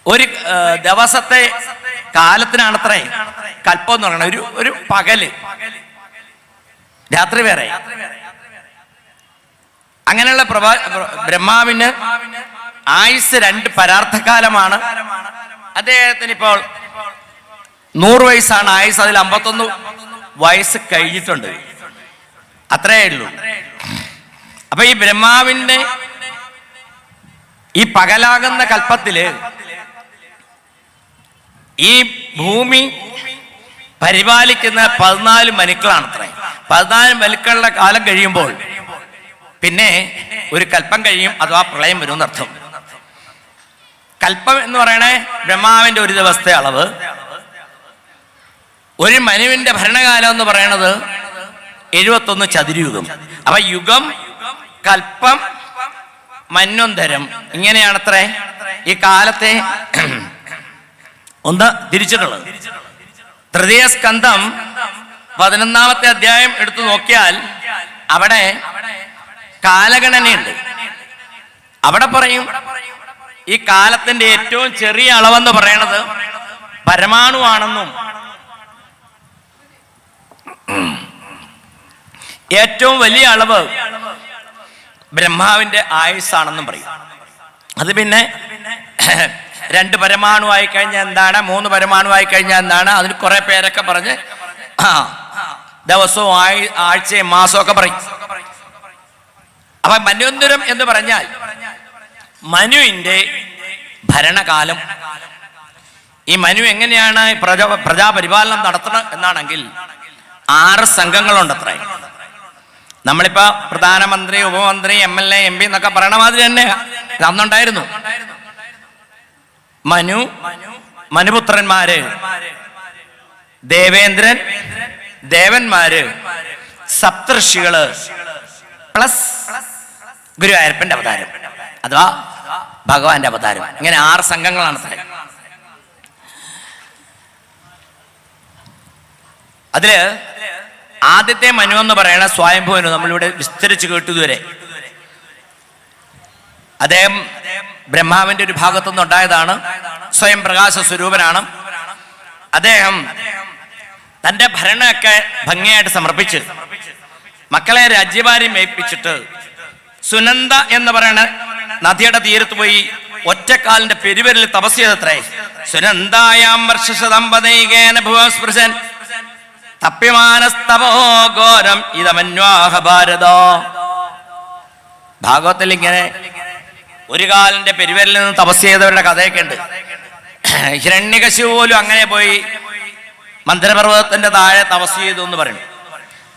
ഒരു ദിവസത്തെ കാലത്തിനാണത്രേ കൽപ്പം എന്ന് പറയുന്നത്. ഒരു പകല്, രാത്രി വേറെ. അങ്ങനെയുള്ള ബ്രഹ്മാവിന് ആയുസ് 2 പരാർത്ഥകാലമാണ്. അദ്ദേഹത്തിന് ഇപ്പോൾ 100 വയസ്സാണ് ആയുസ്. അതിൽ 51 വയസ്സ് കഴിഞ്ഞിട്ടുണ്ട്. അത്രേ ഉള്ളൂ. അപ്പൊ ഈ ബ്രഹ്മാവിന്റെ ഈ പകലാകുന്ന കൽപ്പത്തില് ഈ ഭൂമി പരിപാലിക്കുന്ന 14 മനുക്കളാണ്. അത്രേ 14 മനുക്കളുടെ കാലം കഴിയുമ്പോൾ പിന്നെ ഒരു കൽപ്പം കഴിയും, അഥവാ പ്രളയം വരും എന്നർത്ഥം. കൽപ്പം എന്ന് പറയണേ ബ്രഹ്മാവിന്റെ ഒരു ദിവസത്തെ അളവ്. ഒരു മനുവിന്റെ ഭരണകാലം എന്ന് പറയണത് 71 ചതുരയുഗം. അപ്പൊ യുഗം, കൽപ്പം, മന്വന്തരം, ഇങ്ങനെയാണത്രേ ഈ കാലത്തെ ഒന്ന് തിരിച്ചിട്ടുള്ളത്. തൃതീയ സ്കന്ധം 11-ാമത്തെ അധ്യായം എടുത്തു നോക്കിയാൽ അവിടെ കാലഗണനയുണ്ട്. അവിടെ പറയും ഈ കാലത്തിന്റെ ഏറ്റവും ചെറിയ അളവെന്ന് പറയണത് പരമാണുവാണെന്നും ഏറ്റവും വലിയ അളവ് ബ്രഹ്മാവിന്റെ ആയുസ്സാണെന്നും പറയും. അത് പിന്നെ 2 പരമാണു ആയി കഴിഞ്ഞാൽ എന്താണ്, 3 പരമാണു ആയി കഴിഞ്ഞാൽ എന്താണ്, അതിന് കുറെ പേരൊക്കെ പറഞ്ഞ് ദിവസവും ആഴ്ചയും മാസമൊക്കെ പറയും. അപ്പൊ മന്വന്തരം എന്ന് പറഞ്ഞാൽ മനുവിന്റെ ഭരണകാലം. ഈ മനു എങ്ങനെയാണ് പ്രജാപരിപാലനം നടത്തണം എന്നാണെങ്കിൽ 6 സംഘങ്ങളുണ്ട്. അത്ര നമ്മളിപ്പോ പ്രധാനമന്ത്രി, ഉപമന്ത്രി, MLA, MP എന്നൊക്കെ പറയണ മാതിരി തന്നെ അന്നുണ്ടായിരുന്നു. മനുപുത്രന്മാര്, ദേവേന്ദ്രൻ, ദേവന്മാര്, സപ്തർഷികള് പ്ലസ് ഗുരുവായൂരപ്പന്റെ അവതാരം അഥവാ ഭഗവാന്റെ അവതാരം. ഇങ്ങനെ 6 സംഘങ്ങളാണ്. അതില് ആദ്യത്തെ മനു എന്ന് പറയുന്ന സ്വയംഭുവനു നമ്മളിവിടെ വിസ്തരിച്ച് കേട്ടു ഇതുവരെ. അദ്ദേഹം ബ്രഹ്മാവിന്റെ ഒരു ഭാഗത്തുനിന്ന് ഉണ്ടായതാണ്. സ്വയം പ്രകാശ സ്വരൂപനാണ്. അദ്ദേഹം തന്റെ ഭരണമൊക്കെ ഭംഗിയായിട്ട് സമർപ്പിച്ച് മക്കളെ രാജ്യഭാരം ഏൽപ്പിച്ചിട്ട് സുനന്ദ എന്ന് പറയുന്ന നദിയുടെ തീരത്ത് പോയി ഒറ്റക്കാലിന്റെ പെരുവരിൽ തപസ് ചെയ്തത്രേ. സുനന്ദായാം വർഷശതമ്പതൈകേന ഭുവസ്പൃശൻ തപ്യമാനസ്തപോ ഘോരം ഇതമന്വാഹ ഭാരതോ. ഭാഗവത്തിൽ ഇങ്ങനെ ഒരു കാലിന്റെ പെരുവരിൽ നിന്ന് തപസ് ചെയ്തവരുടെ കഥയൊക്കെ ഉണ്ട്. ഹിരണ്യകശിപു പോലും അങ്ങനെ പോയി മന്ദരപർവ്വതത്തിന്റെ താഴെ തപസ് ചെയ്തു എന്ന് പറയുന്നു.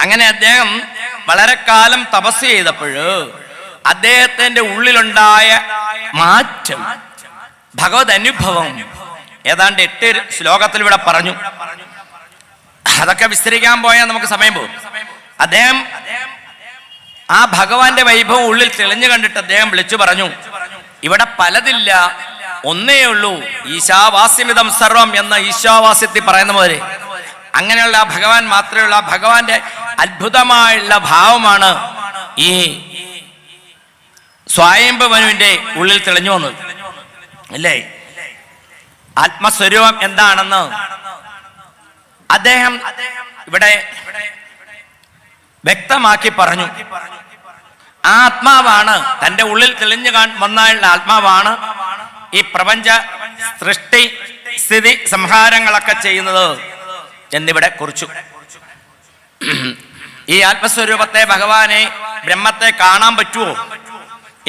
അങ്ങനെ അദ്ദേഹം വളരെ കാലം തപസ് ചെയ്തപ്പോഴ് അദ്ദേഹത്തിന്റെ ഉള്ളിലുണ്ടായ മാറ്റം, ഭഗവത് അനുഭവം ഏതാണ്ട് 8 ശ്ലോകത്തിൽ ഇവിടെ പറഞ്ഞു. അതൊക്കെ വിസ്തരിക്കാൻ പോയാൽ നമുക്ക് സമയം പോകും. അദ്ദേഹം ആ ഭഗവാന്റെ വൈഭവം ഉള്ളിൽ തെളിഞ്ഞു കണ്ടിട്ട് അദ്ദേഹം വിളിച്ചു പറഞ്ഞു, ഇവിടെ പലതില്ല, ഒന്നേ ഉള്ളൂ, ഈശാവാസ്യമിതം സർവം എന്ന ഈശാവാസ്യത്തിൽ പറയുന്ന പോലെ അങ്ങനെയുള്ള ഭഗവാൻ മാത്രമേയുള്ള ഭഗവാന്റെ അത്ഭുതമായുള്ള ഭാവമാണ് ഈ സ്വയംഭുവനുവിന്റെ ഉള്ളിൽ തെളിഞ്ഞു വന്നത് അല്ലേ. ആത്മസ്വരൂപം എന്താണെന്ന് അദ്ദേഹം ഇവിടെ വ്യക്തമാക്കി പറഞ്ഞു. ആ ആത്മാവാണ്, തന്റെ ഉള്ളിൽ തെളിഞ്ഞു വന്നുള്ള ആത്മാവാണ് ഈ പ്രപഞ്ച സൃഷ്ടി സ്ഥിതി സംഹാരങ്ങളൊക്കെ ചെയ്യുന്നത് എന്നിവിടെ കുറിച്ചു. ഈ ആത്മസ്വരൂപത്തെ, ഭഗവാനെ, ബ്രഹ്മത്തെ കാണാൻ പറ്റുമോ,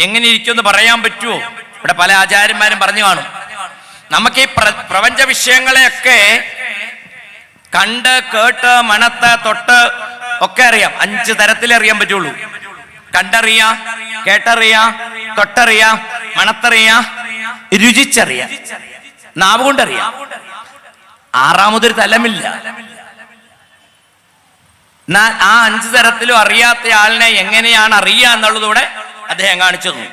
എങ്ങനെ ഇരിക്കുമെന്ന് പറയാൻ പറ്റുമോ? ഇവിടെ പല ആചാര്യന്മാരും പറഞ്ഞു കാണും. നമുക്ക് ഈ പ്രപഞ്ച വിഷയങ്ങളെയൊക്കെ കണ്ട്, കേട്ട്, മണത്ത്, തൊട്ട് ഒക്കെ അറിയാം. 5 തരത്തിലറിയാൻ പറ്റുള്ളൂ. കണ്ടറിയാം, കേട്ടറിയാം, തൊട്ടറിയാം, മണത്തറിയാം, രുചിച്ചറിയാം, നാവ് കൊണ്ടറിയാം. 6ാമതൊരു തലമില്ല. എന്നാൽ ആ 5 തരത്തിലും അറിയാത്ത ആളിനെ എങ്ങനെയാണ് അറിയുക എന്നുള്ളതൂടെ അദ്ദേഹം കാണിച്ചു തന്നു.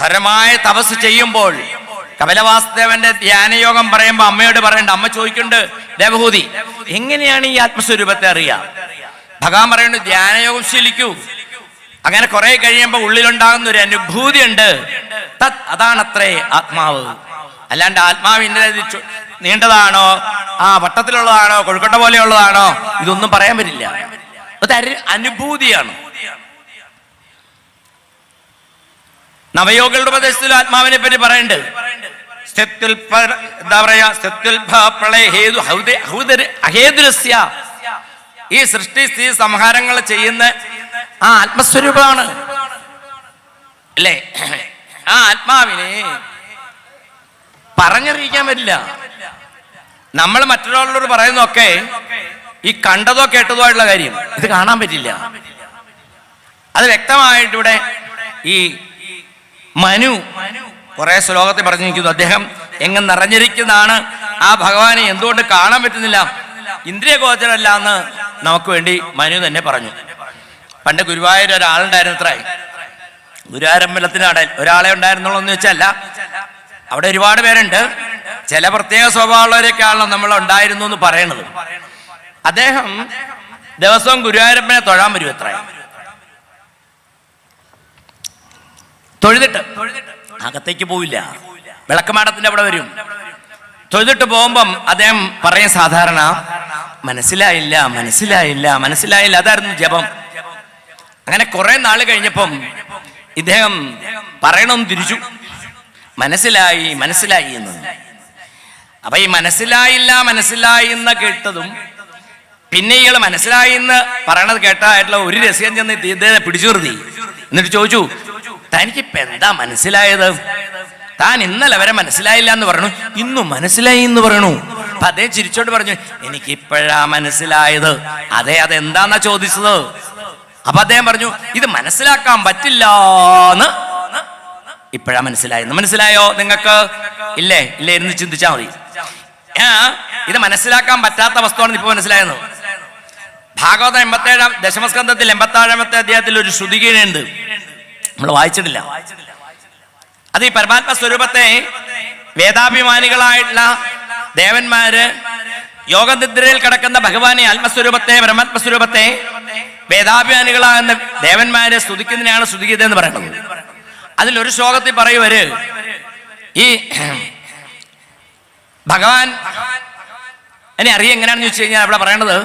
ഘോരമായ തപസ് ചെയ്യുമ്പോൾ കപിലവാസുദേവന്റെ ധ്യാനയോഗം പറയുമ്പോൾ അമ്മയോട് പറയണ്ട, അമ്മ ചോദിക്കുന്നുണ്ട്, ദേവഹൂതി എങ്ങനെയാണ് ഈ ആത്മസ്വരൂപത്തെ അറിയാം? ഭഗവാൻ പറയുന്നുണ്ട്, ധ്യാനയോഗം ശീലിക്കൂ. അങ്ങനെ കുറെ കഴിയുമ്പോൾ ഉള്ളിലുണ്ടാകുന്ന ഒരു അനുഭൂതി ഉണ്ട്, അതാണത്രേ ആത്മാവ്. അല്ലാണ്ട് ആത്മാവിന്റെ നീണ്ടതാണോ, വട്ടത്തിലുള്ളതാണോ, കൊഴുക്കട്ട പോലെയുള്ളതാണോ, ഇതൊന്നും പറയാൻ പറ്റില്ല. അത് അനുഭൂതിയാണ്. നവയോഗികളുടെ ഉപദേശത്തിൽ ആത്മാവിനെ പറ്റി പറയുന്നുണ്ട്. എന്താ പറയാ, ഈ സൃഷ്ടി സ്ഥിതി സംഹാരങ്ങൾ ചെയ്യുന്ന ആത്മസ്വരൂപമാണ് അല്ലേ? ആ ആത്മാവിനെ പറഞ്ഞറിയിക്കാൻ പറ്റില്ല. നമ്മൾ മറ്റൊരാളോട് പറയുന്നതൊക്കെ ഈ കണ്ടതോ കേട്ടതോ ആയിട്ടുള്ള കാര്യം, ഇത് കാണാൻ പറ്റില്ല. അത് വ്യക്തമായിട്ട് ഇവിടെ ഈ മനു കുറെ ശ്ലോകത്തിൽ പറഞ്ഞിരിക്കുന്നു. അദ്ദേഹം എങ്ങനെ നിറഞ്ഞിരിക്കുന്നതാണ് ആ ഭഗവാനെ എന്തുകൊണ്ട് കാണാൻ പറ്റുന്നില്ല, ഇന്ദ്രിയ ഗോചരമല്ല എന്ന് നമുക്ക് വേണ്ടി മനു തന്നെ പറഞ്ഞു. പണ്ട് ഗുരുവായൂർ ഒരാളുണ്ടായിരുന്നു, അത്ര ഗുരുവായൂരമ്പലത്തിന് ഒരാളെ ഉണ്ടായിരുന്നുള്ളൂ എന്ന് വെച്ചല്ല, അവിടെ ഒരുപാട് പേരുണ്ട്. ചില പ്രത്യേക സ്വഭാവമുള്ളവരൊക്കെയാണല്ലോ നമ്മൾ ഉണ്ടായിരുന്നു എന്ന് പറയണത്. അദ്ദേഹം ദിവസവും ഗുരുവായൂരപ്പനെ തൊഴാൻ വരും. എത്ര തൊഴുതിട്ട് അകത്തേക്ക് പോവില്ല, വിളക്കുമാടത്തിന്റെ അവിടെ വരും. തൊഴുതിട്ട് പോകുമ്പം അദ്ദേഹം പറയും, സാധാരണ മനസ്സിലായില്ല മനസ്സിലായില്ല മനസ്സിലായില്ല, അതായിരുന്നു ജപം. അങ്ങനെ കുറെ നാൾ കഴിഞ്ഞപ്പം ഇദ്ദേഹം പറയണമെന്ന് തിരിച്ചു, മനസ്സിലായി മനസ്സിലായി എന്ന്. അപ്പൊ ഈ മനസ്സിലായില്ല മനസ്സിലായി എന്ന് കേട്ടതും പിന്നെ ഇയാൾ മനസ്സിലായി എന്ന് പറയണത് കേട്ടായിട്ടുള്ള ഒരു രഹസ്യം ചെന്ന് ഇദ്ദേഹത്തെ പിടിച്ചു നിർത്തി. എന്നിട്ട് ചോദിച്ചു, തനിക്കിപ്പ എന്താ മനസ്സിലായത്? താൻ ഇന്നലെ വരെ മനസ്സിലായില്ല എന്ന് പറഞ്ഞു, ഇന്നും മനസ്സിലായി എന്ന് പറയണു. അപ്പൊ അദ്ദേഹം ചിരിച്ചോണ്ട് പറഞ്ഞു, എനിക്കിപ്പോഴാ മനസ്സിലായത്. അതെന്താന്നാ ചോദിച്ചത്? അപ്പൊ അദ്ദേഹം പറഞ്ഞു, ഇത് മനസ്സിലാക്കാൻ പറ്റില്ല എന്ന് ഇപ്പോഴാ മനസ്സിലായെന്ന്. മനസ്സിലായോ നിങ്ങൾക്ക്? ഇല്ലേ? ഇല്ലേ എന്ന് ചിന്തിച്ചാ മതി. ഇത് മനസ്സിലാക്കാൻ പറ്റാത്ത വസ്തുവാണ് ഇപ്പൊ മനസ്സിലായെന്ന്. ഭാഗവതം 87 ദശമസ്കന്ധത്തിൽ 87 അധ്യായത്തിൽ ഒരു ശ്രുതികീഴുണ്ട്, നമ്മൾ വായിച്ചിട്ടില്ല. അത് ഈ പരമാത്മ സ്വരൂപത്തെ വേദാഭിമാനികളായിട്ടുള്ള ദേവന്മാര് യോഗനിദ്രയിൽ കിടക്കുന്ന ഭഗവാനെ, ആത്മസ്വരൂപത്തെ, പരമാത്മസ്വരൂപത്തെ വേദാഭിമാനികളാകുന്ന ദേവന്മാരെ സ്തുതിക്കുന്നതിനാണ് സ്തുതിഗീത എന്ന് പറയുന്നത്. അതിലൊരു ശ്ലോകത്തിൽ പറയുവര്, ഈ ഭഗവാൻ എന്നെ അറിയാൻ എങ്ങനെയാണെന്ന് ചോദിച്ചു കഴിഞ്ഞാൽ അവിടെ പറയണത്,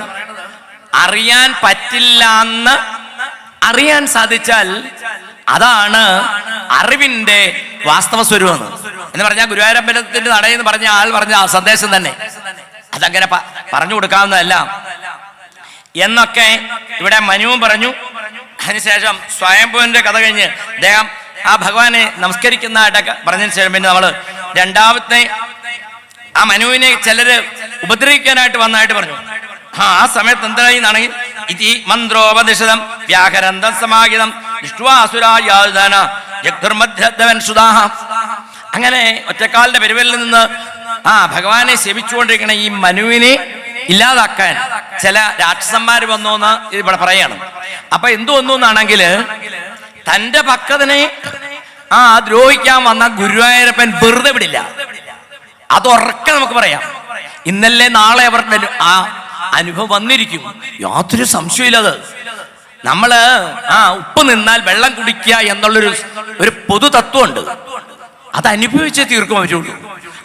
അറിയാൻ പറ്റില്ല എന്ന് അറിയാൻ സാധിച്ചാൽ അതാണ് അറിവിന്റെ വാസ്തവ സ്വരൂപം എന്ന് പറഞ്ഞാൽ ഗുരുവായൂരമ്പലത്തിന്റെ നടയെന്ന് പറഞ്ഞ ആൾ പറഞ്ഞ സന്ദേശം തന്നെ അതങ്ങനെ പറഞ്ഞു കൊടുക്കാവുന്നതല്ല എന്നൊക്കെ ഇവിടെ മനുവും പറഞ്ഞു. അതിനുശേഷം സ്വയംഭുവിന്റെ കഥ കഴിഞ്ഞ് അദ്ദേഹം ആ ഭഗവാനെ നമസ്കരിക്കുന്നതായിട്ടൊക്കെ പറഞ്ഞതിന് ശേഷം പിന്നെ നമ്മള് രണ്ടാമത്തെ ആ മനുവിനെ ചിലര് ഉപദ്രവിക്കാനായിട്ട് വന്നതായിട്ട് പറഞ്ഞു. ആ സമയത്ത് എന്തായി എന്നാണെങ്കിൽ ഇതി മന്ത്രോപനിഷദം വ്യാകരന്തം സമാഹിതം അങ്ങനെ ഒറ്റക്കാലിന്റെ പെരുവലിൽ നിന്ന് ഭഗവാനെ സേവിച്ചുകൊണ്ടിരിക്കണ ഈ മനുവിനെ ഇല്ലാതാക്കാൻ ചില രാക്ഷസന്മാര് വന്നു എന്ന് ഇവിടെ പറയാണ്. അപ്പൊ എന്തു വന്നു എന്നാണെങ്കിൽ തന്റെ ഭക്തനെ ദ്രോഹിക്കാൻ വന്ന ഗുരുവായൂരപ്പൻ വെറുതെ വിടില്ല. അതൊറക്കെ നമുക്ക് പറയാം. ഇന്നലെ നാളെ അവരുടെ ആ അനുഭവം വന്നിരിക്കും, യാതൊരു സംശയമില്ലത്. നമ്മള് ഉപ്പ് നിന്നാൽ വെള്ളം കുടിക്കുക എന്നുള്ളൊരു പൊതു തത്വമുണ്ട്. അത് അനുഭവിച്ചേ തീർക്കാൻ പറ്റുള്ളൂ,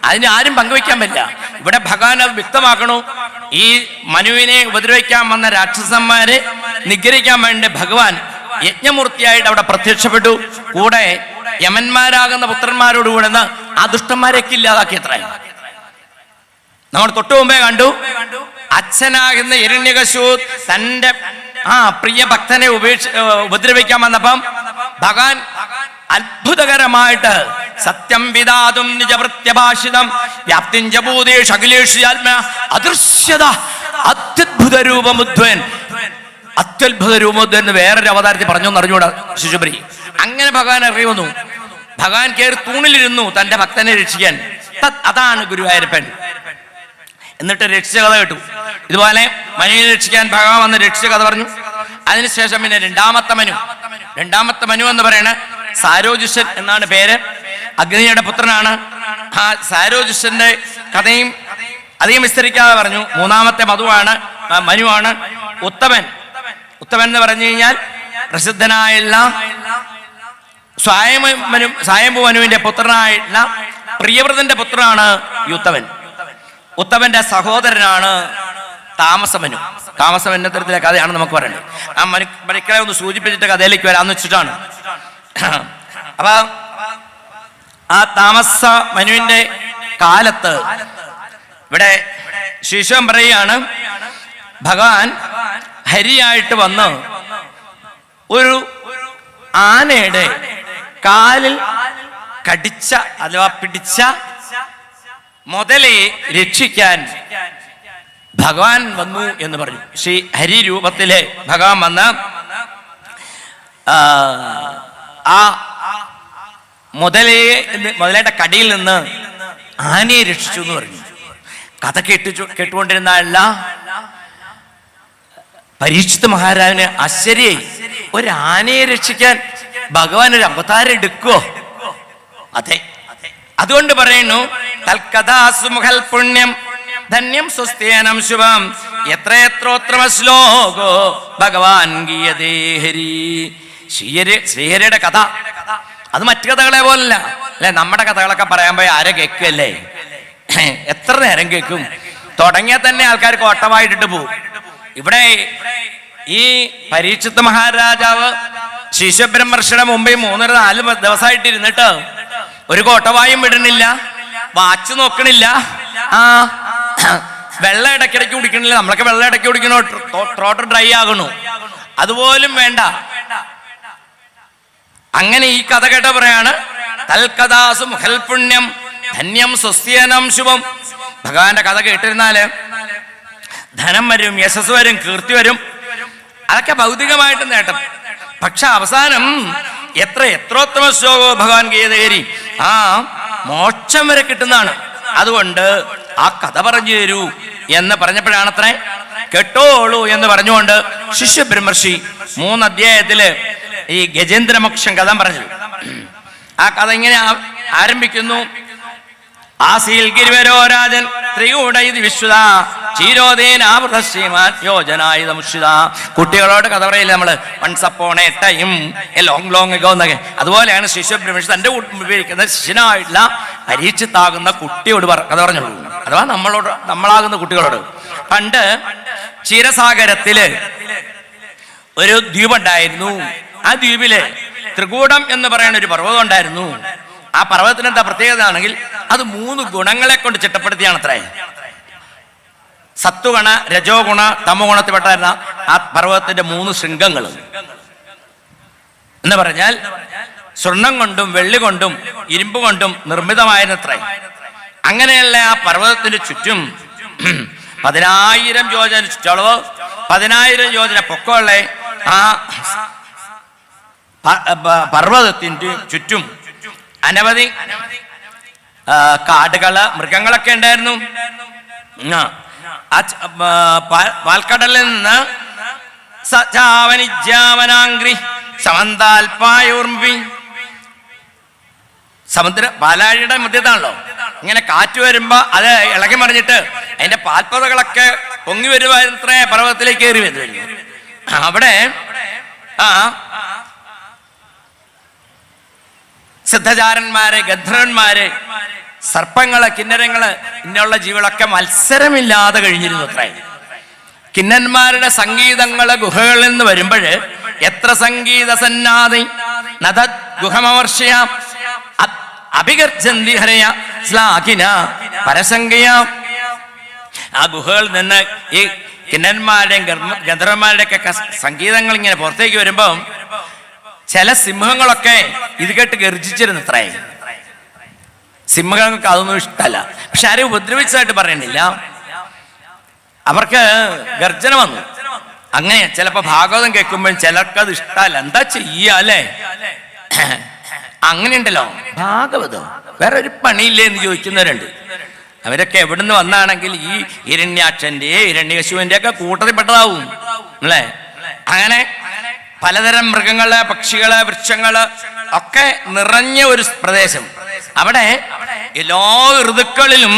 അതിന് ആരും പങ്കുവെക്കാൻ പറ്റില്ല. ഇവിടെ ഭഗവാൻ അത് വ്യക്തമാക്കണു. ഈ മനുവിനെ ഉപദ്രവിക്കാൻ വന്ന രാക്ഷസന്മാരെ നിഗ്രഹിക്കാൻ വേണ്ടി ഭഗവാൻ യജ്ഞമൂർത്തിയായിട്ട് അവിടെ പ്രത്യക്ഷപ്പെട്ടു. കൂടെ യമന്മാരാകുന്ന പുത്രന്മാരോടുകൂടെ ആ ദുഷ്ടന്മാരെയൊക്കെ ഇല്ലാതാക്കി. എത്ര നമ്മൾ തൊട്ടു മുമ്പേ കണ്ടു, അച്ഛനാകുന്ന ഹിരണ്യകശിപു തന്റെ പ്രിയ ഭക്തനെ ഉപദ്രവിക്കാൻ വന്നപ്പം ഭഗവാൻ അത്ഭുതകരമായിട്ട് സത്യം വിദാതും നിജവൃത്യഭാഷിതം വ്യാപ്തിഞ്ചഭൂതേഷു അഖിലേഷു ആത്മ അദൃശ്യത അത്യത്ഭുത രൂപമുദ്വൻ. അത്യത്ഭുത രൂപമുദ്വൻ എന്ന് വേറൊരു അവതാരത്തിൽ പറഞ്ഞു എന്നറിഞ്ഞൂടാ ശിശുപരി. അങ്ങനെ ഭഗവാൻ ഇറങ്ങി വന്നു. ഭഗവാൻ കയറി തൂണിലിരുന്നു തന്റെ ഭക്തനെ രക്ഷിക്കാൻ. അതാണ് ഗുരുവായൂരപ്പൻ. എന്നിട്ട് രക്ഷിച്ച കഥ കേട്ടു. ഇതുപോലെ മനുവിനെ രക്ഷിക്കാൻ ഭഗവാൻ വന്ന് രക്ഷിച്ച കഥ പറഞ്ഞു. അതിനുശേഷം പിന്നെ രണ്ടാമത്തെ മനു എന്ന് പറയണ സാരോജിഷൻ എന്നാണ് പേര്. അഗ്നിയുടെ പുത്രനാണ്. ആ സാരോജിഷന്റെ കഥയും അധികം വിസ്തരിക്കാതെ പറഞ്ഞു. മൂന്നാമത്തെ മനുവാണ്. ഉത്തമൻ എന്ന് പറഞ്ഞു കഴിഞ്ഞാൽ പ്രസിദ്ധനായുള്ള സ്വയംഭു മനുവിന്റെ പുത്രനായിട്ടുള്ള പ്രിയവ്രതന്റെ പുത്രനാണ് ഉത്തമന്റെ സഹോദരനാണ് താമസമനു. താമസമന്റെ തരത്തിലെ കഥയാണ് നമുക്ക് പറയേണ്ടത്. ആ മനുക്കളെ ഒന്ന് സൂചിപ്പിച്ചിട്ട് കഥയിലേക്ക് വരാന്ന് വെച്ചിട്ടാണ്. അപ്പൊ ആ താമസ മനുവിന്റെ കാലത്ത് ഇവിടെ ശിശുവൻ പറയുകയാണ്, ഭഗവാൻ ഹരിയായിട്ട് വന്ന് ഒരു ആനയുടെ കാലിൽ കടിച്ച അഥവാ പിടിച്ച മുതലെ രക്ഷിക്കാൻ ഭഗവാൻ വന്നു എന്ന് പറഞ്ഞു. ശ്രീ ഹരി രൂപത്തിലെ ഭഗവാൻ വന്ന് ആ മുതലയുടെ കടിയിൽ നിന്ന് ആനയെ രക്ഷിച്ചു എന്ന് പറഞ്ഞു. കഥ കേട്ടുകൊണ്ടിരുന്ന പരീക്ഷിത് മഹാരാജന് ആശ്ചര്യായി. ഒരു ആനയെ രക്ഷിക്കാൻ ഭഗവാൻ ഒരു അവതാരം എടുക്കുവോ? അതെ. അതുകൊണ്ട് പറയുന്നു, തൽക്കഥാസുമുഖൽ പുണ്യം ധന്യം സ്വസ്തേനം ശുഭം എത്രയെത്രോത്രമ ശ്ലോകോ ഭഗവാൻ ഗീയതേ ഹരി. ശ്രീഹരിയുടെ കഥ അത് മറ്റു കഥകളെ പോലല്ല അല്ലെ. നമ്മുടെ കഥകളൊക്കെ പറയാൻ പോയി ആരെ കേൾക്കല്ലേ? എത്ര നേരം കേൾക്കും? തുടങ്ങിയാൽ തന്നെ ആൾക്കാർ കോട്ടമായിട്ടിട്ട് പോകും. ഇവിടെ ഈ പരീക്ഷിത് മഹാരാജാവ് ശിശുബ്രഹ്മർഷിയുടെ മുമ്പേ 3-4 ദിവസമായിട്ട് ഇരുന്നിട്ട് ഒരു കോട്ടവായും വിടണില്ല, വാച്ച് നോക്കണില്ല, വെള്ളം ഇടയ്ക്കിടയ്ക്ക് കുടിക്കണില്ല. നമ്മളൊക്കെ വെള്ളം ഇടയ്ക്ക് കുടിക്കണോ? ട്രോട്ട് ഡ്രൈ ആകണു, അതുപോലും വേണ്ട. അങ്ങനെ ഈ കഥ കേട്ട പറയാണ്, തൽക്കഥാസു മുഖൽ പുണ്യം ധന്യം സ്വസ്തിയനം ശുഭം. ഭഗവാന്റെ കഥ കേട്ടിരുന്നാല് ധനം വരും, യശസ് വരും, കീർത്തി വരും, അതൊക്കെ ഭൗതികമായിട്ട് നേട്ടം. പക്ഷെ അവസാനം എത്രോത്തമ ശ്ലോകോ ഭഗവാൻ ഗീതേരി, ആ മോക്ഷം വരെ കിട്ടുന്നതാണ്. അതുകൊണ്ട് ആ കഥ പറഞ്ഞു തരൂ എന്ന് പറഞ്ഞപ്പോഴാണത്രേ കേട്ടോളൂ എന്ന് പറഞ്ഞുകൊണ്ട് ശിശുബ്രഹ്മർഷി 3 അധ്യായത്തില് ഈ ഗജേന്ദ്രമോക്ഷം കഥ പറഞ്ഞു. ആ കഥ ഇങ്ങനെ ആരംഭിക്കുന്നു. ആസീൽ ഗിരിവരോ രാജൻ ത്രികൂടൈതി വിശ്വത ചീരോദേനാവൃത ശ്രീമാൻ യോജനായുധമുഷിത. കുട്ടികളോട് കഥ പറയില്ല നമ്മള്, once upon a time a long ago എന്നൊക്കെ. അതുപോലെയാണ് ശിശുബ്രഹ്മർഷി തന്റെ ഉപയോഗിക്കുന്ന ശിഷ്യനായിട്ടുള്ള പരീക്ഷിത്താകുന്ന കുട്ടിയോട് കഥ പറഞ്ഞോളൂ. അഥവാ നമ്മളാകുന്ന കുട്ടികളോട്. പണ്ട് ക്ഷീരസാഗരത്തില് ഒരു ദ്വീപുണ്ടായിരുന്നു. ആ ദ്വീപില് ത്രികൂടം എന്ന് പറയുന്ന ഒരു പർവ്വതം ഉണ്ടായിരുന്നു. ആ പർവ്വതത്തിന് എന്താ പ്രത്യേകത ആണെങ്കിൽ അത് 3 ഗുണങ്ങളെ കൊണ്ട് ചിട്ടപ്പെടുത്തിയാണ് അത്രേ. സത്വഗുണ, രജോ ഗുണ, തമോ ഗുണത്തിൽപ്പെട്ടായിരുന്ന ആ പർവ്വതത്തിന്റെ 3 ശൃംഗങ്ങൾ എന്ന് പറഞ്ഞാൽ സ്വർണം കൊണ്ടും വെള്ളി കൊണ്ടും ഇരുമ്പ് കൊണ്ടും നിർമ്മിതമായിരുന്നത്രേ. അങ്ങനെയുള്ള ആ പർവ്വതത്തിന് ചുറ്റും 10,000 യോജന ചുറ്റളവ്, 10,000 യോജന പൊക്കമുള്ള ആ പർവ്വതത്തിന്റെ ചുറ്റും അനവധി കാടുകള്, മൃഗങ്ങളൊക്കെ ഉണ്ടായിരുന്നു. പാൽക്കടലിൽ നിന്ന് പാലാഴിയുടെ മധ്യത്താണല്ലോ. ഇങ്ങനെ കാറ്റ് വരുമ്പോ അത് ഇളകി മറിഞ്ഞിട്ട് അതിന്റെ പാൽപ്പതകളൊക്കെ പൊങ്ങി വരുവായിരുന്നത്രേ പർവ്വതത്തിലേക്ക് കയറി വരുന്നു. അവിടെ സിദ്ധചാരന്മാര്, ഗന്ധർവന്മാര്, സർപ്പങ്ങള്, കിന്നരങ്ങള്, ഇങ്ങനെയുള്ള ജീവികളൊക്കെ മത്സരമില്ലാതെ കഴിഞ്ഞിരുന്നു അത്രേ. കിന്നന്മാരുടെ സംഗീതങ്ങള് ഗുഹകളിൽ നിന്ന് വരുമ്പോഴ് എത്ര സംഗീത സന്നാദി നദത് ഗുഹമവർഷയ അഭിഗർജന്തി ഹരയ ശ്ലാഘിന പരസംഗയ. ആ ഗുഹകളിൽ നിന്ന് ഈ കിന്നന്മാരുടെയും ഗന്ധർവന്മാരുടെ ഒക്കെ സംഗീതങ്ങൾ ഇങ്ങനെ പുറത്തേക്ക് വരുമ്പോ ചില സിംഹങ്ങളൊക്കെ ഇത് കേട്ട് ഗർജിച്ചിരുന്നു അത്രേ. സിംഹങ്ങൾക്ക് അതൊന്നും ഇഷ്ടമല്ല. പക്ഷെ ആരെയും ഉപദ്രവിച്ചതായിട്ട് പറയണില്ല, അവർക്ക് ഗർജന വന്നു. അങ്ങനെ ചിലപ്പോ ഭാഗവതം കേൾക്കുമ്പോൾ ചിലർക്കത് ഇഷ്ടമല്ല. എന്താ ചെയ്യാല്ലേ? അങ്ങനെയുണ്ടല്ലോ. ഭാഗവതം വേറെ ഒരു പണിയില്ലേ എന്ന് ചോദിക്കുന്നവരുണ്ട്. അവരൊക്കെ എവിടുന്ന് വന്നാണെങ്കിൽ ഈ ഹിരണ്യാക്ഷന്റെ, ഹിരണ്യകശുവിന്റെ ഒക്കെ കൂട്ടത്തിൽപ്പെട്ടതാവും അല്ലേ. അങ്ങനെ പലതരം മൃഗങ്ങള്, പക്ഷികള്, വൃക്ഷങ്ങള്, ഒക്കെ നിറഞ്ഞ ഒരു പ്രദേശം. അവിടെ എല്ലാ ഋതുക്കളിലും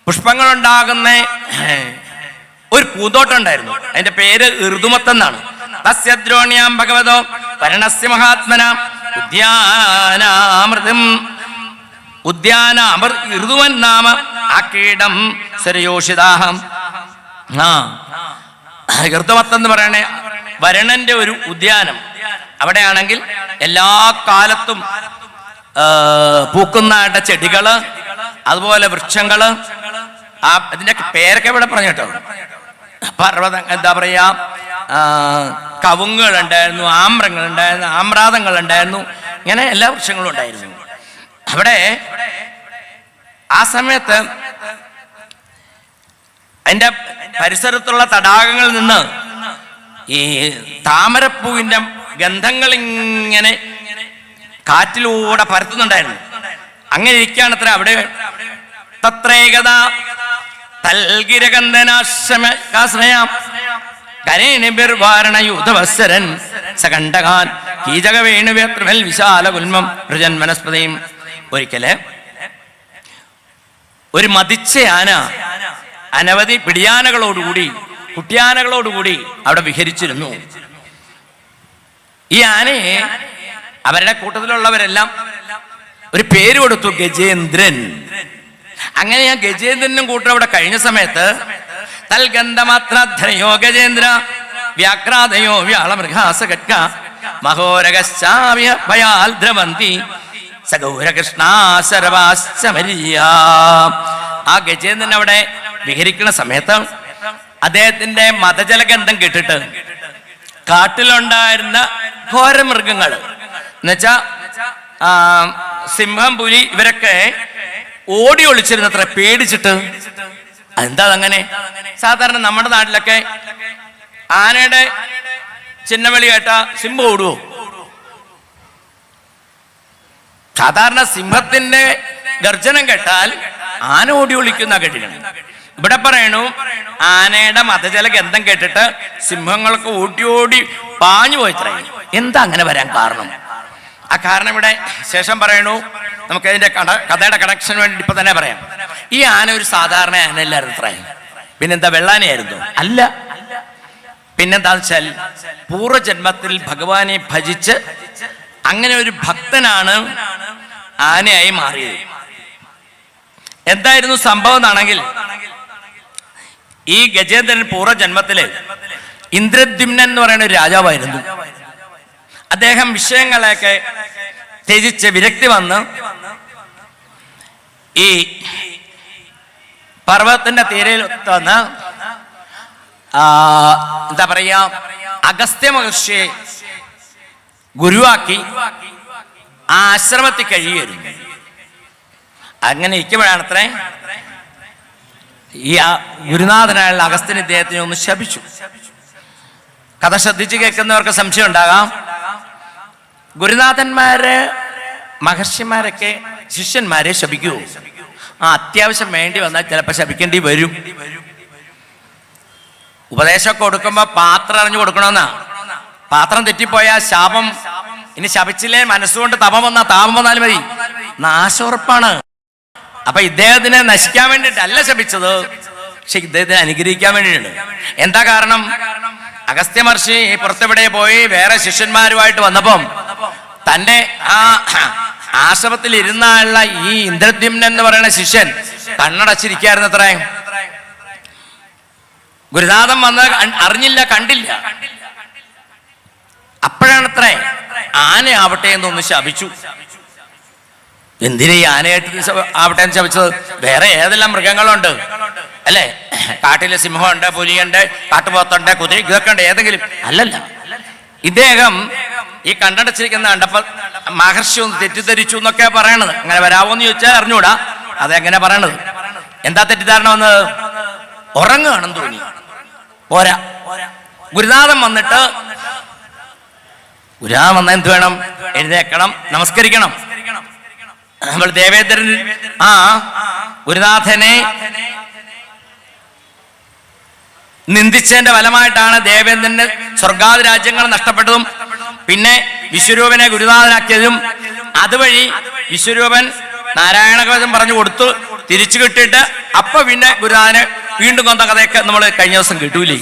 പുഷ്പങ്ങളുണ്ടാകുന്ന ഒരു പൂന്തോട്ടം ഉണ്ടായിരുന്നു. അതിന്റെ പേര് ഋതുമത്തെന്നാണ്. തസ്യദ്രോണ്യാം ഭഗവതോ വരണസ്യ മഹാത്മന ഉദ്യാനാമൃതം ഋതുവൻ നാമ ആക്കീടം സരയോഷിതാഹം. ഋതുമത്തെന്ന് പറയണേ വരണന്റെ ഒരു ഉദ്യാനം. അവിടെയാണെങ്കിൽ എല്ലാ കാലത്തും പൂക്കുന്ന ചെടികള്, അതുപോലെ വൃക്ഷങ്ങള്, അതിന്റെ പേരൊക്കെ ഇവിടെ പറഞ്ഞു കേട്ടോ. പർവ്വത എന്താ പറയാ, കവുങ്ങുകൾ ഉണ്ടായിരുന്നു, ആമ്രങ്ങൾ ഉണ്ടായിരുന്നു, ആമ്രാതങ്ങൾ ഉണ്ടായിരുന്നു, ഇങ്ങനെ എല്ലാ വൃക്ഷങ്ങളും ഉണ്ടായിരുന്നു അവിടെ. ആ സമയത്ത് അതിന്റെ പരിസരത്തുള്ള തടാകങ്ങളിൽ നിന്ന് ഈ താമരപ്പൂവിന്റെ ഗന്ധങ്ങൾ ഇങ്ങനെ കാറ്റിലൂടെ പരത്തുന്നുണ്ടായിരുന്നു. അങ്ങനെ ഇരിക്കുകയാണ് അത്ര അവിടെ. തത്രേകത തൽഗിരകന്ധനാശ്രയാം കരേണിർവാരണയൂതവത്സരൻ സകണ്ഠകാൻ കീചകവേണുവ്യത്രൽ വിശാല ഗുൽമം ഋജൻ വനസ്പതിയും. ഒരിക്കല് ഒരു മതിച്ച ആന അനവധി പിടിയാനകളോടുകൂടി, കുട്ടിയാനകളോടുകൂടി അവിടെ വിഹരിച്ചിരുന്നു. ഈ ആനയെ അവരുടെ കൂട്ടത്തിലുള്ളവരെല്ലാം ഒരു പേര് കൊടുത്തു, ഗജേന്ദ്രൻ. അങ്ങനെ ആ ഗജേന്ദ്രനും കൂട്ടം അവിടെ കഴിഞ്ഞ സമയത്ത് തൽഗന്ധമാത്രയോ ഗജേന്ദ്ര വ്യാഘ്രാതയോ വ്യാളമൃഗാസകറ്റ മഹോരഗശ്ചാവ്യ ഭയാൽ ദ്രവന്തി സഗൗരകൃഷ്ണാശരവാശ്ചമരിയ. ആ ഗജേന്ദ്രൻ അവിടെ വിഹരിക്കുന്ന സമയത്ത് അദ്ദേഹത്തിന്റെ മതജലഗന്ധം കേട്ടിട്ട് കാട്ടിലുണ്ടായിരുന്ന ഘോരമൃഗങ്ങൾ എന്നുവെച്ചാ സിംഹം, പുലി ഇവരൊക്കെ ഓടി ഒളിച്ചിരുന്നത്ര പേടിച്ചിട്ട്. എന്താ അങ്ങനെ? സാധാരണ നമ്മുടെ നാട്ടിലൊക്കെ ആനയുടെ ചിഹ്നവിളി കേട്ട സിംഹം ഓടുവോ? സാധാരണ സിംഹത്തിന്റെ ഗർജനം കേട്ടാൽ ആന ഓടി ഒളിക്കുന്ന കേട്ടിട്ടുണ്ട്. ഇവിടെ പറയണു ആനയുടെ മതജല ഗന്ധം കേട്ടിട്ട് സിംഹങ്ങൾക്ക് ഓടി ഓടി പാഞ്ഞു പോയിത്രേ. എന്താ അങ്ങനെ വരാൻ കാരണം? ആ കാരണം ഇവിടെ ശേഷം പറയണു. നമുക്ക് അതിന്റെ കഥയുടെ കണക്ഷൻ വേണ്ടി ഇപ്പൊ തന്നെ പറയാം. ഈ ആന ഒരു സാധാരണ ആനയല്ലായിരുന്നു അത്രേ. പിന്നെന്താ, വെള്ളാനയായിരുന്നു? അല്ല. പിന്നെന്താന്ന് വെച്ചാൽ പൂർവ്വജന്മത്തിൽ ഭഗവാനെ ഭജിച്ച് അങ്ങനെ ഒരു ഭക്തനാണ് ആനയായി മാറിയത്. എന്തായിരുന്നു സംഭവം എന്നാണെങ്കിൽ, ഈ ഗജേന്ദ്രൻ പൂർവ്വജന്മത്തില് ഇന്ദ്രദ്യുമ്നൻ എന്ന് പറയുന്ന ഒരു രാജാവായിരുന്നു. അദ്ദേഹം വിഷയങ്ങളെയൊക്കെ ത്യജിച്ച് വിരക്തി വന്ന് ഈ പർവ്വതത്തിന്റെ തീരയിൽ വന്ന് എന്താ പറയാ, അഗസ്ത്യ മഹർഷിയെ ഗുരുവാക്കി ആ ആശ്രമത്തിൽ കഴിയുമായിരുന്നു. അങ്ങനെ ഇരിക്കുമ്പോഴാണത്രേ ഈ ഗുരുനാഥനായുള്ള അഗസ്ത്യൻ ഇദ്ദേഹത്തിനെ ഒന്ന് ശപിച്ചു. കഥ ശ്രദ്ധിച്ച് കേൾക്കുന്നവർക്ക് സംശയം ഉണ്ടാകാം. ഗുരുനാഥന്മാര് മഹർഷിമാരൊക്കെ ശിഷ്യന്മാരെ ശപിക്കുമോ? അത്യാവശ്യം വേണ്ടി വന്നാൽ ചിലപ്പോൾ ശപിക്കേണ്ടി വരും. ഉപദേശമൊക്കെ കൊടുക്കുമ്പോ പാത്രം അറിഞ്ഞു കൊടുക്കണമെന്നാ. പാത്രം തെറ്റിപ്പോയാൽ ശാപം. ഇനി ശപിച്ചില്ലേ മനസ്സുകൊണ്ട് തപം വന്നാ താപം വന്നാലും മതി, നാശോറപ്പാണ്. അപ്പൊ ഇദ്ദേഹത്തിനെ നശിക്കാൻ വേണ്ടിയിട്ടല്ല ശപിച്ചത്, പക്ഷെ ഇദ്ദേഹത്തിനെ അനുഗ്രഹിക്കാൻ വേണ്ടിയിട്ടുണ്ട്. എന്താ കാരണം? അഗസ്ത്യ മഹർഷി പുറത്തെവിടെ പോയി വേറെ ശിഷ്യന്മാരുമായിട്ട് വന്നപ്പം തന്റെ ആ ആശ്രമത്തിൽ ഇരുന്നുള്ള ഈ ഇന്ദ്രദ്യുമ്നൻ എന്ന് പറയുന്ന ശിഷ്യൻ കണ്ണടച്ചിരിക്കായിരുന്നു അത്രേ. ഗുരുനാഥൻ വന്ന് അറിഞ്ഞില്ല, കണ്ടില്ല. അപ്പോഴാണത്രേ ആന ആവട്ടെ എന്നൊന്ന് ശപിച്ചു. എന്തിനാ ഈ ആനയായിട്ട് ആവട്ടെ എന്ന് ശപിച്ചത്? വേറെ ഏതെല്ലാം മൃഗങ്ങളുണ്ട് അല്ലേ? കാട്ടിലെ സിംഹമുണ്ട്, പുലിയുണ്ട്, കാട്ടുപോത്തുണ്ട്, കുതിര, ഇതൊക്കെ ഉണ്ട്. ഏതെങ്കിലും അല്ലല്ല. ഇദ്ദേഹം ഈ കണ്ടടച്ചിരിക്കുന്ന കണ്ടപ്പോ മഹർഷി ഒന്ന് തെറ്റിദ്ധരിച്ചു എന്നൊക്കെ പറയണത്. അങ്ങനെ വരാവോന്ന് ചോദിച്ചാൽ അറിഞ്ഞൂടാ. അതെങ്ങനെ പറയണത്? എന്താ തെറ്റിദ്ധാരണ വന്നത്? ഉറങ്ങുകയാണെന്ന് തോന്നി. പോരാ, ഗുരുനാഥൻ വന്നിട്ട്, ഗുരുനാഥൻ വന്നാൽ എന്ത് വേണം? എഴുന്നേക്കണം, നമസ്കരിക്കണം. നമ്മൾ ദേവേന്ദ്രൻ ഗുരുനാഥനെ നിന്ദിച്ചതിന്റെ ഫലമായിട്ടാണ് ദേവേന്ദ്രന്റെ സ്വർഗാദി രാജ്യങ്ങൾ നഷ്ടപ്പെട്ടതും പിന്നെ വിശ്വരൂപനെ ഗുരുനാഥനാക്കിയതും അതുവഴി വിശ്വരൂപൻ നാരായണകവചം പറഞ്ഞു കൊടുത്തു തിരിച്ചു കിട്ടിയിട്ട് അപ്പൊ പിന്നെ ഗുരുനാഥനെ വീണ്ടും കൊന്ന കഥയൊക്കെ നമ്മൾ കഴിഞ്ഞ ദിവസം കിട്ടൂലേ,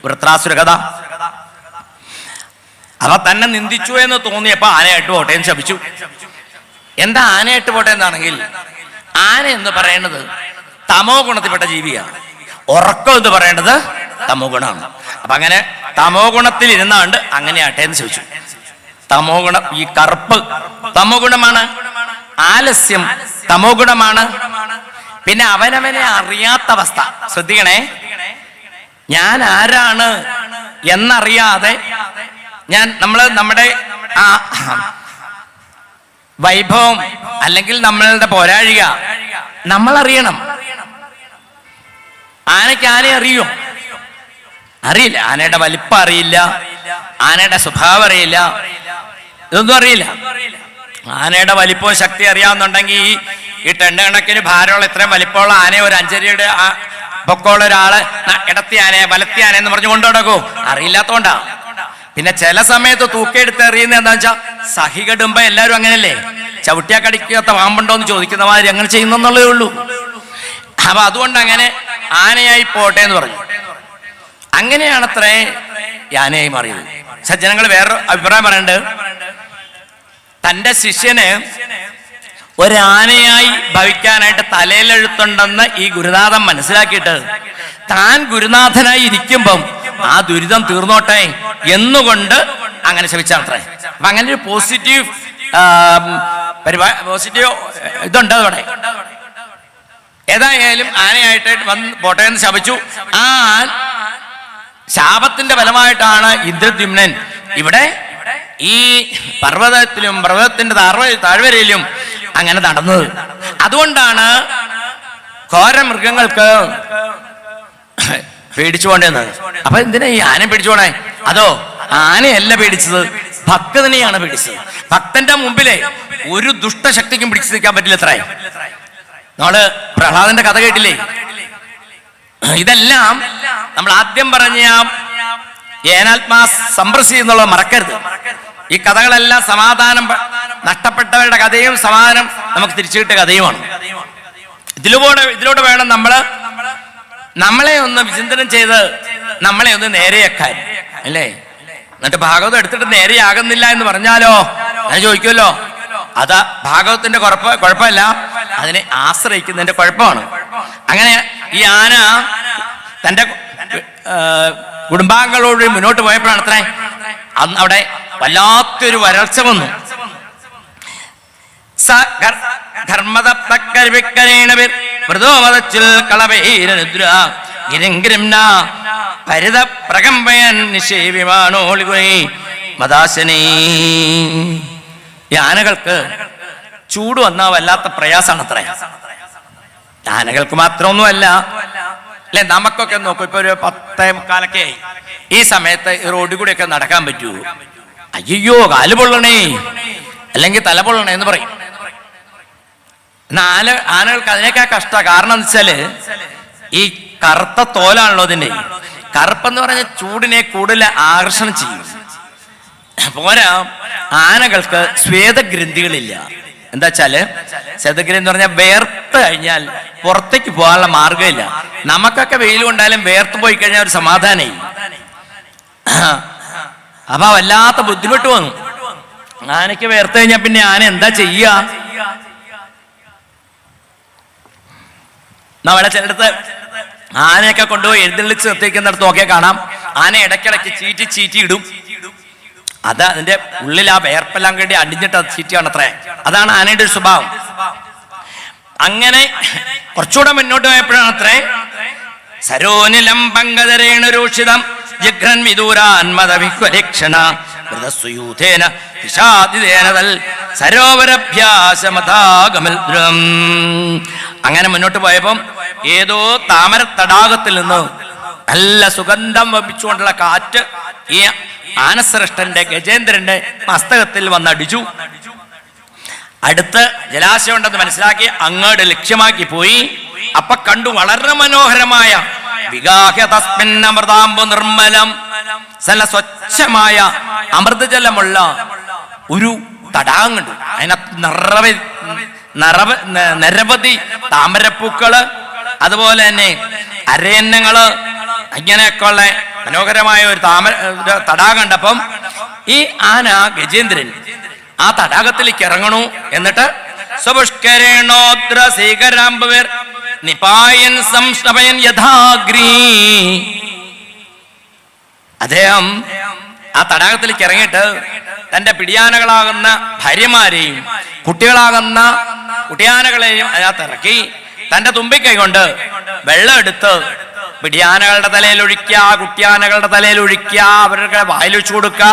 വൃത്രാസുര കഥ. അവ തന്നെ നിന്ദിച്ചു എന്ന് തോന്നിയപ്പോ ആനയായിട്ട് പോട്ടെ എന്ന് ശപിച്ചു. എന്താ ആനയായിട്ട് പോട്ടെ എന്നാണെങ്കിൽ, ആന എന്ന് പറയുന്നത് തമോ ഗുണത്തിൽപ്പെട്ട ജീവിയാണ്. ഉറക്കം എന്ന് പറയേണ്ടത് തമോ ഗുണമാണ്. അപ്പൊ അങ്ങനെ തമോ ഗുണത്തിൽ ഇരുന്നാണ്ട് അങ്ങനെയാട്ടെ എന്ന് ചോദിച്ചു. തമോ ഗുണം, ഈ കറുപ്പ് തമോ ഗുണമാണ്, ആലസ്യം തമോ ഗുണമാണ്. പിന്നെ അവനവനെ അറിയാത്ത അവസ്ഥ. ശ്രദ്ധിക്കണേ, ഞാൻ ആരാണ് എന്നറിയാതെ നമ്മുടെ ആ വൈഭവം അല്ലെങ്കിൽ നമ്മളുടെ പോരാഴിക നമ്മൾ അറിയണം. ആനയ്ക്ക് ആനയെ അറിയും? അറിയില്ല. ആനയുടെ വലിപ്പം അറിയില്ല, ആനയുടെ സ്വഭാവം അറിയില്ല, ഇതൊന്നും അറിയില്ല. ആനയുടെ വലിപ്പവും ശക്തി അറിയാവുന്നുണ്ടെങ്കിൽ ഈ ടെണ്ട് കണക്കിന് ഭാരമുള്ള ഇത്രയും വലിപ്പമുള്ള ആനയെ ഒരു അഞ്ചരിയുടെ പൊക്കമുള്ള ഒരാള് ഇടത്തി ആനയെ വലത്തി ആന എന്ന് പറഞ്ഞു കൊണ്ടുനടക്കൂ? അറിയില്ലാത്തോണ്ടാ. പിന്നെ ചില സമയത്ത് തൂക്കെടുത്ത് എറിയുന്നത് എന്താ വെച്ചാൽ സഹികെടുമ്പോ എല്ലാവരും അങ്ങനെയല്ലേ, ചവിട്ടിയാ കടിക്കാത്ത പാമ്പുണ്ടോ എന്ന് ചോദിക്കുന്ന മാതിരി അങ്ങനെ ചെയ്യുന്നുള്ളേ ഉള്ളൂ. അപ്പൊ അതുകൊണ്ട് അങ്ങനെ ആനയായി പോട്ടെ എന്ന് പറഞ്ഞു. അങ്ങനെയാണത്രേ ആനയായി മാറിയത്. സജ്ജനങ്ങൾ വേറൊരു അഭിപ്രായം പറയുന്നുണ്ട്. തന്റെ ശിഷ്യന് ഒരാനയായി ഭവിക്കാനായിട്ട് തലയിലെഴുത്തുണ്ടെന്ന് ഈ ഗുരുനാഥൻ മനസ്സിലാക്കിയിട്ട് താൻ ഗുരുനാഥനായി ഇരിക്കുമ്പം ആ ദുരിതം തീർന്നോട്ടെ എന്നുകൊണ്ട് അങ്ങനെ ശപിച്ചാത്രേ. അപ്പൊ അങ്ങനെ ഒരു പോസിറ്റീവ് ഇതുണ്ട് അവിടെ. ഏതായാലും ആനയായിട്ട് വന്ന് പോട്ടെ എന്ന് ശപിച്ചു. ആ ശാപത്തിന്റെ ഫലമായിട്ടാണ് ഇന്ദ്രദ്യുമ്നൻ ഇവിടെ ഈ പർവ്വതത്തിന്റെ താഴ്വരയിലും അങ്ങനെ നടന്നത്. അതുകൊണ്ടാണ് ഘോര മൃഗങ്ങൾക്ക് പേടിച്ചു പോണ്ടേന്ന്. അപ്പൊ എന്തിനാ ഈ ആന പേടിച്ചോണേ? അതോ ആനയല്ല പേടിച്ചത്, ഭക്തനെയാണ് പേടിച്ചത്. ഭക്തന്റെ മുമ്പിലെ ഒരു ദുഷ്ടശക്തിക്കും പിടിച്ചു നിൽക്കാൻ പറ്റില്ല. എത്ര നമ്മള് പ്രഹ്ലാദന്റെ കഥ കേട്ടില്ലേ? ഇതെല്ലാം നമ്മൾ ആദ്യം പറഞ്ഞ ഏനാത്മാ സംപ്രസി എന്നുള്ളത് മറക്കരുത്. ഈ കഥകളെല്ലാം സമാധാനം നഷ്ടപ്പെട്ടവരുടെ കഥയും സമാധാനം നമുക്ക് തിരിച്ചു കിട്ടിയ കഥയുമാണ്. ഇതിലൂടെ വേണം നമ്മളെ ഒന്ന് വിചിന്തനം ചെയ്ത് നമ്മളെ ഒന്ന് നേരെയാക്കാൻ, അല്ലേ? എന്നിട്ട് ഭാഗവതം എടുത്തിട്ട് നേരെയാകുന്നില്ല എന്ന് പറഞ്ഞാലോ ഞാൻ ചോദിക്കുമല്ലോ, അത് ഭാഗവത്തിന്റെ കുഴപ്പമല്ല, അതിനെ ആശ്രയിക്കുന്നതിന്റെ കുഴപ്പമാണ്. അങ്ങനെ ഈ ആന തന്റെ കുടുംബാംഗങ്ങളോട് മുന്നോട്ട് പോയപ്പോഴാണ് അത്രേ അന്ന് അവിടെ വല്ലാത്തൊരു വരൾച്ച വന്നു. ഈ ആനകൾക്ക് ചൂട് വന്നാ വല്ലാത്ത പ്രയാസാണ് അത്ര. ആനകൾക്ക് മാത്രമൊന്നുമല്ല, അല്ലെ? നമുക്കൊക്കെ നോക്കും, ഇപ്പൊ ഒരു 10:45 ആയി. ഈ സമയത്ത് ഈ റോഡിൽ കൂടെയൊക്കെ നടക്കാൻ പറ്റുമോ? അയ്യോ, കാല് പൊള്ളണേ അല്ലെങ്കിൽ തല പൊള്ളണേ എന്ന് പറയും. ആനകൾക്ക് അതിനേക്കാൾ കഷ്ട. കാരണം എന്ന് വെച്ചാല് ഈ കറുത്ത തോലാണല്ലോ അതിന്റെ. കറുപ്പെന്ന് പറഞ്ഞ ചൂടിനെ കൂടുതൽ ആകർഷണം ചെയ്യും. പോരാ, ആനകൾക്ക് സ്വേദഗ്രന്ഥികളില്ല. എന്താ വെച്ചാല് സ്വേദഗ്രന്ഥി എന്ന് പറഞ്ഞാൽ വേർത്ത് കഴിഞ്ഞാൽ പുറത്തേക്ക് പോകാനുള്ള മാർഗമില്ല. നമുക്കൊക്കെ വെയിൽ കൊണ്ടാലും വേർത്ത് പോയി കഴിഞ്ഞാൽ ഒരു സമാധാനമായി. അപ്പൊ വല്ലാത്ത ബുദ്ധിമുട്ട് വന്നു. ആനയ്ക്ക് വേർത്ത് കഴിഞ്ഞാൽ പിന്നെ ആന എന്താ ചെയ്യുക? നമ്മളെ ചിലടത്ത് ആനയൊക്കെ കൊണ്ടുപോയി എഴുന്നള്ളിച്ച് നിർത്തിക്കുന്നിടത്ത് നോക്കിയാൽ കാണാം, ആന ഇടയ്ക്കിടയ്ക്ക് ചീറ്റി ഇടും. അത് അതിന്റെ ഉള്ളിൽ ആ വേർപ്പെല്ലാം വേണ്ടി അടിഞ്ഞിട്ട് അത് ചീറ്റിയാണ് അത്രേ. അതാണ് ആനയുടെ ഒരു സ്വഭാവം. അങ്ങനെ കുറച്ചുകൂടെ മുന്നോട്ട് പോയപ്പോഴാണ് അത്രേ സരോനിലം പങ്കജരേണുരൂഷിതം ജിഘ്രൻ വിദൂരാന്മദവിഹ്വലക്ഷണ മൃതസ്വയൂഥേന വിഷാദിതേനതൽ സരോവരഭ്യാസമതാഗമൽദ്രം. അങ്ങനെ മുന്നോട്ട് പോയപ്പം ഏതോ താമര തടാകത്തിൽ നിന്ന് നല്ല സുഗന്ധം വമിച്ചുകൊണ്ടുള്ള കാറ്റ് ഈ ആനശ്രേഷ്ഠന്റെ ഗജേന്ദ്രന്റെ മസ്തകത്തിൽ വന്നടിച്ചു. അടുത്ത് ജലാശയം ഉണ്ടെന്ന് മനസ്സിലാക്കി അങ്ങോട്ട് ലക്ഷ്യമാക്കി പോയി. അപ്പൊ കണ്ടു വളരെ മനോഹരമായ വിഗാഹ്യതസ്മിന്നമൃതാംബു നിർമ്മലം, നല്ല സ്വച്ഛമായ അമൃതജലമുള്ള ഒരു തടാകമുണ്ട്. അതിനകത്ത് നിരവധി താമരപ്പൂക്കള്, അതുപോലെ തന്നെ അരയന്നങ്ങള്, ഇങ്ങനെയൊക്കെ ഉള്ള മനോഹരമായ ഒരു തടാകം ഉണ്ട്. അപ്പം ഈ ആന ഗജേന്ദ്രൻ ആ തടാകത്തിലേക്ക് ഇറങ്ങണു. എന്നിട്ട് സ്വപുഷ്കരേണോത്ര സീകരാംബവർ നിപായൻ സംസ്തപയൻ യഥാഗ്രീ, അദ്ദേഹം ആ തടാകത്തിലേക്ക് ഇറങ്ങിയിട്ട് തന്റെ പിടിയാനകളാകുന്ന ഭാര്യമാരെയും കുട്ടികളാകുന്ന കുട്ടിയാനകളെയും അതിനകത്ത് ഇറക്കി തന്റെ തുമ്പിക്കൈ കൊണ്ട് വെള്ളം എടുത്ത് പിടിയാനകളുടെ തലയിൽ ഒഴിക്കുക, കുട്ടിയാനകളുടെ തലയിൽ ഒഴിക്കുക, അവരുടെ വായിൽ വെച്ച് കൊടുക്കുക,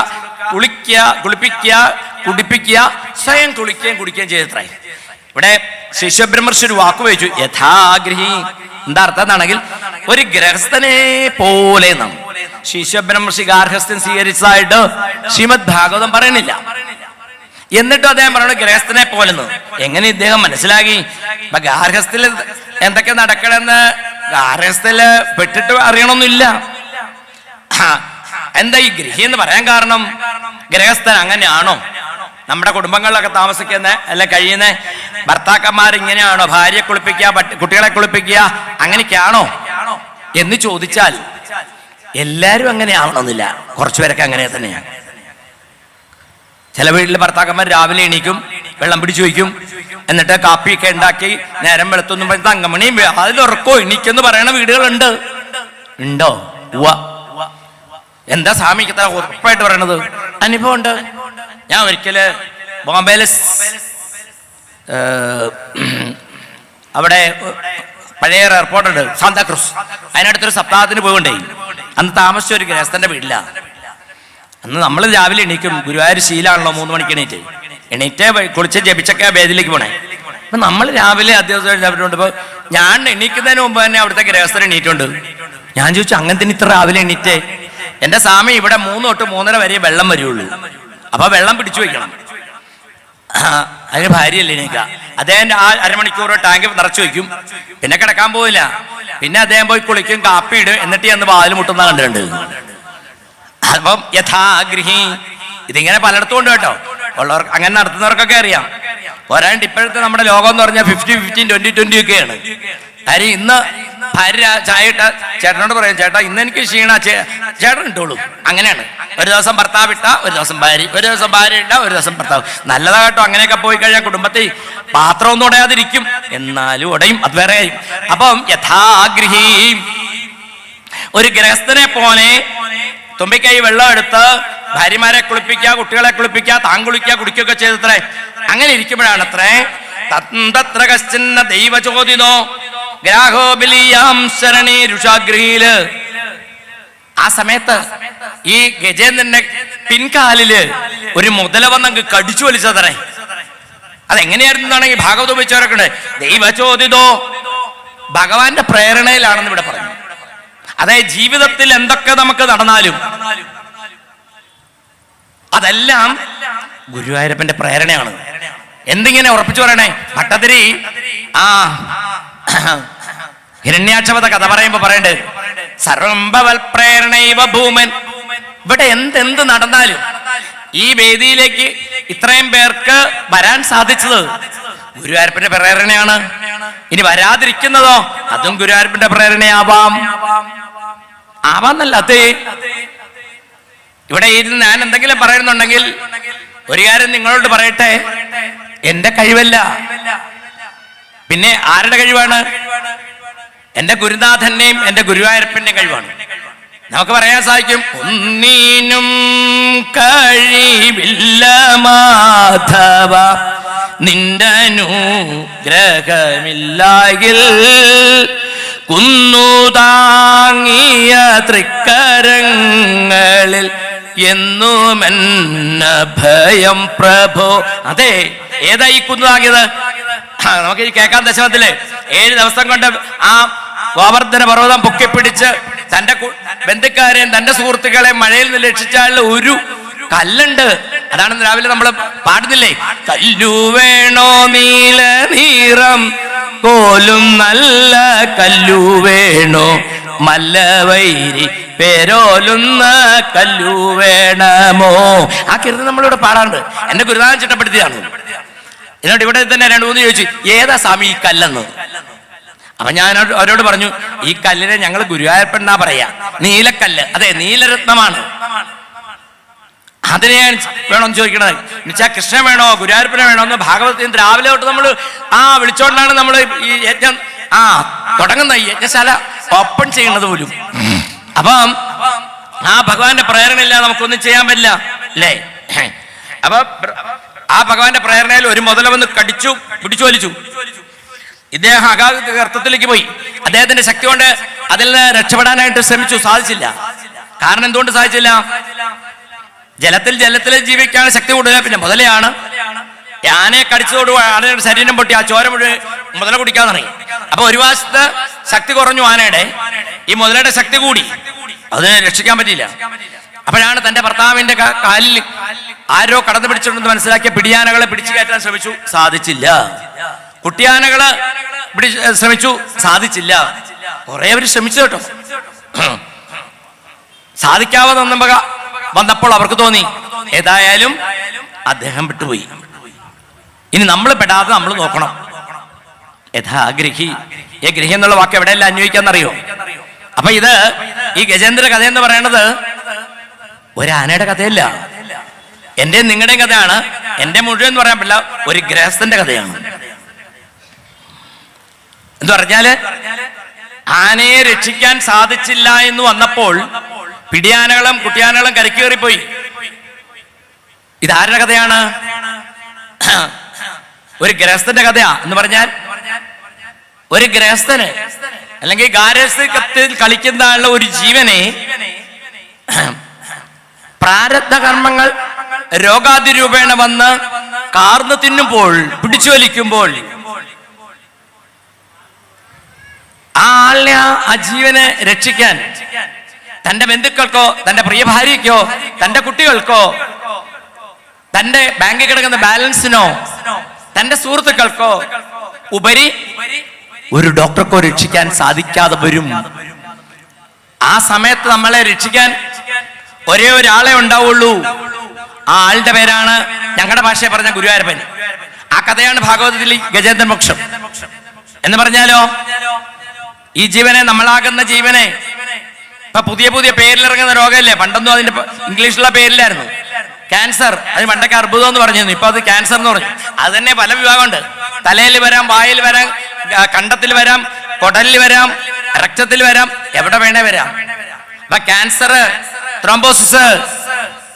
കുളിപ്പിക്കുക, കുടിപ്പിക്കുക, സ്വയം കുളിക്കുകയും കുടിക്കുകയും ചെയ്തത്രേ. ഇവിടെ ശിശുബ്രഹ്മർഷി ഒരു വാക്ക് വെച്ചു, യഥാഗ്രഹി. എന്താ അർത്ഥം എന്നാണെങ്കിൽ ഒരു ഗൃഹസ്ഥനെ പോലെ നാം. ശിശുബ്രഹ്മർഷി ഗാർഹസ്ഥൻ സ്വീകരിച്ചതായിട്ട് ശ്രീമദ് ഭാഗവതം പറയണില്ല. എന്നിട്ടും അദ്ദേഹം പറയുന്നത് ഗൃഹസ്ഥനെ പോലെന്ന്. എങ്ങനെ ഇദ്ദേഹം മനസ്സിലാക്കി? ഗാർഹസ്ഥിൽ എന്തൊക്കെ നടക്കണമെന്ന് ഗാർഹസ്ഥയില് പെട്ടിട്ട് അറിയണമെന്നില്ല. എന്താ ഈ ഗൃഹി എന്ന് പറയാൻ കാരണം? ഗൃഹസ്ഥൻ അങ്ങനെയാണോ? നമ്മുടെ കുടുംബങ്ങളിലൊക്കെ താമസിക്കുന്ന അല്ല കഴിയുന്ന ഭർത്താക്കന്മാർ ഇങ്ങനെയാണോ? ഭാര്യയെ കുളിപ്പിക്കുക, കുട്ടികളെ കുളിപ്പിക്കുക, അങ്ങനെയൊക്കെയാണോ എന്ന് ചോദിച്ചാൽ എല്ലാരും അങ്ങനെ ആവണമെന്നില്ല. കുറച്ചുപേരൊക്കെ അങ്ങനെ തന്നെയാണ്. ചില വീട്ടിൽ ഭർത്താക്കന്മാർ രാവിലെ എണീക്കും, വെള്ളം പിടിച്ചു വയ്ക്കും, എന്നിട്ട് കാപ്പിയൊക്കെ ഉണ്ടാക്കി നേരം വെളുത്തൊന്നും പറഞ്ഞ് തങ്കമണിയും അതിലുറക്കോ എണീക്കെന്ന് പറയണ വീടുകളുണ്ട്. ഉണ്ടോ? എന്താ സ്വാമിക്ക് ഇത്ര ഉറപ്പായിട്ട് പറയണത്? അനുഭവം ഉണ്ട്. ഞാൻ ഒരിക്കല് ബോംബെയില് അവിടെ പഴയ എയർപോർട്ടുണ്ട് സാന്താക്രൂസ്, അതിനടുത്തൊരു സപ്താഹത്തിന് പോകണ്ടേ. അന്ന് താമസിച്ച ഒരു ഗൃഹസ്ഥന്റെ വീട്ടില. അന്ന് നമ്മൾ രാവിലെ എണീക്കും, ഗുരുവായൂർ ശീലാണല്ലോ 3 മണിക്ക് എണീറ്റ് കുളിച്ച് ജപിച്ചൊക്കെ വേദിയിലേക്ക് പോണേ. അപ്പൊ നമ്മൾ രാവിലെ അത്യാവശ്യം ഇപ്പൊ ഞാൻ എണീക്കുന്നതിന് മുമ്പ് തന്നെ അവിടുത്തെ ഗൃഹസ്ഥൻ എണീറ്റുണ്ട്. ഞാൻ ചോദിച്ചു, അങ്ങനത്തെ ഇത്ര രാവിലെ എണീറ്റേ? എന്റെ സ്വാമി ഇവിടെ 3 തൊട്ട് 3:30 വരെ വെള്ളം വരുള്ളൂ, അപ്പൊ വെള്ളം പിടിച്ചു വെക്കണം. അതിന് ഭാര്യയല്ലേ എണീക്കുക. അദ്ദേഹം ആ അരമണിക്കൂർ ടാങ്ക് നിറച്ചു വയ്ക്കും, പിന്നെ കിടക്കാൻ പോവില്ല. പിന്നെ അദ്ദേഹം പോയി കുളിക്കും, കാപ്പി ഇടും, എന്നിട്ട് അന്ന് വാതിൽ മുട്ടുന്ന കണ്ടിട്ടുണ്ട്. അപ്പം യഥാഗ്രഹി ഇതിങ്ങനെ പലയിടത്തും ഉണ്ട് കേട്ടോ. ഉള്ളവർക്ക് അങ്ങനെ നടത്തുന്നവർക്കൊക്കെ അറിയാം. പോരാണ്ട് ഇപ്പോഴത്തെ നമ്മുടെ ലോകം എന്ന് പറഞ്ഞാൽ 50-50, 20-20 ഒക്കെയാണ്. കാര്യം ഇന്ന് ഭാര്യ ചായ ഇട്ട ചേട്ടനോട് പറയും, ചേട്ടാ ഇന്ന് എനിക്ക് ക്ഷീണ, ചേട്ടൻ ഇട്ടോളൂ. അങ്ങനെയാണ്. ഒരു ദിവസം ഭർത്താവ് ഇട്ട, ഒരു ദിവസം ഭാര്യ, ഒരു ദിവസം ഭാര്യ ഇട്ട, ഒരു ദിവസം ഭർത്താവ്. നല്ലതാ കേട്ടോ. അങ്ങനെയൊക്കെ പോയി കഴിഞ്ഞാൽ കുടുംബത്തിൽ പാത്രം ഒന്നും ഉടയാതിരിക്കും, എന്നാലും ഉടയും, അത് വേറെ കാര്യം. അപ്പം യഥാഗ്രഹി ഒരു ഗൃഹസ്ഥനെ പോലെ തുമ്പിക്കൈ വെള്ളം എടുത്ത് ഭാര്യമാരെ കുളിപ്പിക്കുക, കുട്ടികളെ കുളിപ്പിക്കുക, താൻ കുളിക്കുക, കുടിക്കുകയൊക്കെ ചെയ്തത്രേ. അങ്ങനെ ഇരിക്കുമ്പോഴാണ് അത്രേ തത്ര കശ്ചിന്ന ദൈവചോദിതോ ഗ്രാഹോ ബലിയാം ശരണി രുഷാഗ്രഹിയില്. ആ സമയത്ത് ഈ ഗജേന്ദ്രന്റെ പിൻകാലില് ഒരു മുതല വന്നങ്ങ് കടിച്ചു വലിച്ചതറേ. അതെങ്ങനെയായിരുന്നാണെങ്കിൽ ഭാഗവതം വെച്ചവരൊക്കെ ദൈവചോദിതോ, ഭഗവാന്റെ പ്രേരണയിലാണെന്ന് ഇവിടെ പറഞ്ഞു. അതായത് ജീവിതത്തിൽ എന്തൊക്കെ നമുക്ക് നടന്നാലും അതെല്ലാം ഗുരുവായൂരപ്പന്റെ പ്രേരണയാണ്. എന്തിങ്ങനെ ഉറപ്പിച്ചു പറയണേ? ഭട്ടതിരി ആ ഹിരണ്യാക്ഷവത കഥ പറയുമ്പോ പറയണ്ട്, സർവംഭവൽ പ്രേരണൈവ ഭൂമൻ. ഇവിടെ എന്ത് നടന്നാലും ഈ വേദിയിലേക്ക് ഇത്രയും പേർക്ക് വരാൻ സാധിച്ചത് ഗുരുവായൂരപ്പന്റെ പ്രേരണയാണ്. ഇനി വരാതിരിക്കുന്നതോ അതും ഗുരുവായൂരപ്പന്റെ പ്രേരണയാവാം. ആവാന്നല്ല, അതേ ഇവിടെ ഇരുന്ന് ഞാൻ എന്തെങ്കിലും പറയുന്നുണ്ടെങ്കിൽ ഒരു കാര്യം നിങ്ങളോട് പറയട്ടെ, എന്റെ കഴിവല്ല, പിന്നെ ആരുടെ കഴിവാണ്? എന്റെ ഗുരുനാഥന്റെയും എന്റെ ഗുരുവായൂരപ്പന്റെയും കഴിവാണ്. നമുക്ക് പറയാൻ സാധിക്കും, ഒന്നിനും കഴിവില്ല മാധവ നിന്റെ അനുഗ്രഹമില്ലെങ്കിൽ കുന്നു താങ്ങിയ തൃക്കരങ്ങളിൽ എന്നുമെന്ന ഭയം പ്രഭോ. അതെ, ഏതായി കുന്നു താങ്ങിയത്? നമുക്ക് ഈ കേൾക്കാൻ ദശമത്തില് 7 ദിവസം കൊണ്ട് ആ ഗോവർദ്ധന പർവ്വതം പൊക്കിപ്പിടിച്ച് തന്റെ ബന്ധുക്കാരെയും തന്റെ സുഹൃത്തുക്കളെയും മഴയിൽ നിന്ന് രക്ഷിച്ചാൽ ഒരു കല്ലുണ്ട്. അതാണ് രാവിലെ നമ്മൾ പാടുന്നില്ലേ, കല്ലു വേണോ നീല നീറം കോലും നല്ല കല്ലു വേണോ മല്ലവൈരി പേരോലുന്ന കല്ലു വേണമോ. ആ കീർത്തനം നമ്മളിവിടെ പാടാറുണ്ട്. എന്റെ ഗുരുനാഥൻ ചിട്ടപ്പെടുത്തിയതാണ്. എന്നിട്ട് ഇവിടെ തന്നെ 2-3 ചോദിച്ചു, ഏതാ സ്വാമി ഈ കല്ലെന്ന്. അപ്പൊ ഞാൻ അവരോട് പറഞ്ഞു, ഈ കല്ലിനെ ഞങ്ങൾ ഗുരുവായൂരപ്പനാ പറയാ, നീലക്കല്ല്. അതെ, നീലരത്നമാണ്. അതിനെ വേണമെന്ന് ചോദിക്കണത് എന്നുവെച്ചാൽ കൃഷ്ണൻ വേണോ ഗുരുവായൂരപ്പനെ വേണോ എന്ന് ഭാഗവതത്തിന് രാവിലെ തൊട്ട് നമ്മൾ വിളിച്ചോണ്ടാണ് നമ്മൾ ഈ യജ്ഞം തുടങ്ങുന്ന ഈ യജ്ഞശാല ഓപ്പൺ ചെയ്യുന്നത് പോലും. അപ്പം ആ ഭഗവാന്റെ പ്രേരണയില്ലാതെ നമുക്കൊന്നും ചെയ്യാൻ പറ്റില്ല അല്ലേ. അപ്പൊ ആ ഭഗവാന്റെ പ്രേരണയിൽ ഒരു മുതല വന്ന് കടിച്ചു പിടിച്ചു വലിച്ചു. ഇദ്ദേഹം അഗാധത്തിലേക്ക് പോയി. അദ്ദേഹത്തിന്റെ ശക്തി കൊണ്ട് അതിൽ നിന്ന് രക്ഷപ്പെടാനായിട്ട് ശ്രമിച്ചു, സാധിച്ചില്ല. കാരണം എന്തുകൊണ്ട് സാധിച്ചില്ല? ജലത്തിൽ ജീവിക്കാൻ ശക്തി കൂടുതൽ. പിന്നെ മുതലയാണ്. ആനയെ കടിച്ചതോട് ആനയുടെ ശരീരം പൊട്ടി ആ ചോര മുഴുവൻ മുതല കുടിക്കാൻ തുടങ്ങി. അപ്പൊ ഒരു വശത്ത് ശക്തി കുറഞ്ഞു ആനയുടെ, ഈ മുതലയുടെ ശക്തി കൂടി, അതിനെ രക്ഷിക്കാൻ പറ്റിയില്ല. അപ്പോഴാണ് തന്റെ ഭർത്താവിന്റെ കാലിൽ ആരോ കടന്നു പിടിച്ചിട്ടുണ്ടെന്ന് മനസ്സിലാക്കിയ പിടിയാനകളെ പിടിച്ചു കയറ്റാൻ ശ്രമിച്ചു, സാധിച്ചില്ല. കുട്ടിയാനകള് ശ്രമിച്ചു, സാധിച്ചില്ല. കുറെ അവർ ശ്രമിച്ചു കേട്ടോ. സാധിക്കാതെ വന്നപ്പോൾ അവർക്ക് തോന്നി ഏതായാലും അദ്ദേഹം വിട്ടുപോയി, ഇനി നമ്മൾ പെടാതെ നമ്മൾ നോക്കണം. യഥാഗ്രഹി, ഈ ഗ്രഹി എന്നുള്ള വാക്ക് എവിടെയെല്ലാം അന്വയിക്കാന്നറിയോ? അപ്പൊ ഇത് ഈ ഗജേന്ദ്ര കഥ എന്ന് പറയുന്നത് ഒരു ആനയുടെ കഥയല്ല, എന്റെയും നിങ്ങളുടെയും കഥയാണ്. എന്റെ മുഴുവൻ എന്ന് പറയാൻ പറ്റില്ല, ഒരു ഗൃഹസ്ഥന്റെ കഥയാണ്. എന്ന് പറഞ്ഞാല് ആനയെ രക്ഷിക്കാൻ സാധിച്ചില്ല എന്ന് വന്നപ്പോൾ പിടിയാനകളും കുട്ടിയാനകളും കരക്കേറിപ്പോയി. ഇതാരുടെ കഥയാണ്? ഒരു ഗൃഹസ്ഥന്റെ കഥയാ. എന്ന് പറഞ്ഞാൽ ഒരു ഗൃഹസ്ഥന് അല്ലെങ്കിൽ ഗാരസ്ഥത്തിൽ കളിക്കുന്ന ഒരു ജീവനെ പ്രാരബ്ധ കർമ്മങ്ങൾ രോഗാതിരൂപേണ വന്ന് കാർന്നു തിന്നുമ്പോൾ, പിടിച്ചു വലിക്കുമ്പോൾ ആ ആളിനെ, ആ ജീവനെ രക്ഷിക്കാൻ തന്റെ ബന്ധുക്കൾക്കോ തന്റെ പ്രിയ ഭാര്യയ്ക്കോ തന്റെ കുട്ടികൾക്കോ തന്റെ ബാങ്കിൽ കിടക്കുന്ന ബാലൻസിനോ തന്റെ സുഹൃത്തുക്കൾക്കോ ഉപരി ഒരു ഡോക്ടർക്കോ രക്ഷിക്കാൻ സാധിക്കാതെ വരും. ആ സമയത്ത് നമ്മളെ രക്ഷിക്കാൻ ഒരേ ഒരാളെ ഉണ്ടാവുള്ളൂ. ആ ആളുടെ പേരാണ് ഞങ്ങളുടെ ഭാഷയെ പറഞ്ഞ ഗുരുവായൂരപ്പൻ. ആ കഥയാണ് ഭാഗവതത്തിൽ ഗജേന്ദ്ര മോക്ഷം എന്ന് പറഞ്ഞാലോ. ഈ ജീവനെ, നമ്മളാകുന്ന ജീവനെ, ഇപ്പൊ പുതിയ പുതിയ പേരിലിറങ്ങുന്ന രോഗമല്ലേ. പണ്ടൊന്നും അതിന്റെ ഇംഗ്ലീഷിലുള്ള പേരിലായിരുന്നു. ക്യാൻസർ, അതിന് പണ്ടൊക്കെ അർബുദം എന്ന് പറഞ്ഞിരുന്നു, ഇപ്പൊ അത് ക്യാൻസർ എന്ന് പറഞ്ഞു. അത് തന്നെ പല വിഭാഗമുണ്ട്. തലയിൽ വരാം, വായിൽ വരാം, കണ്ടത്തിൽ വരാം, കൊടലിൽ വരാം, രക്തത്തിൽ വരാം, എവിടെ വേണേ വരാം. അപ്പൊ ക്യാൻസർ, ത്രോംബോസിസ്,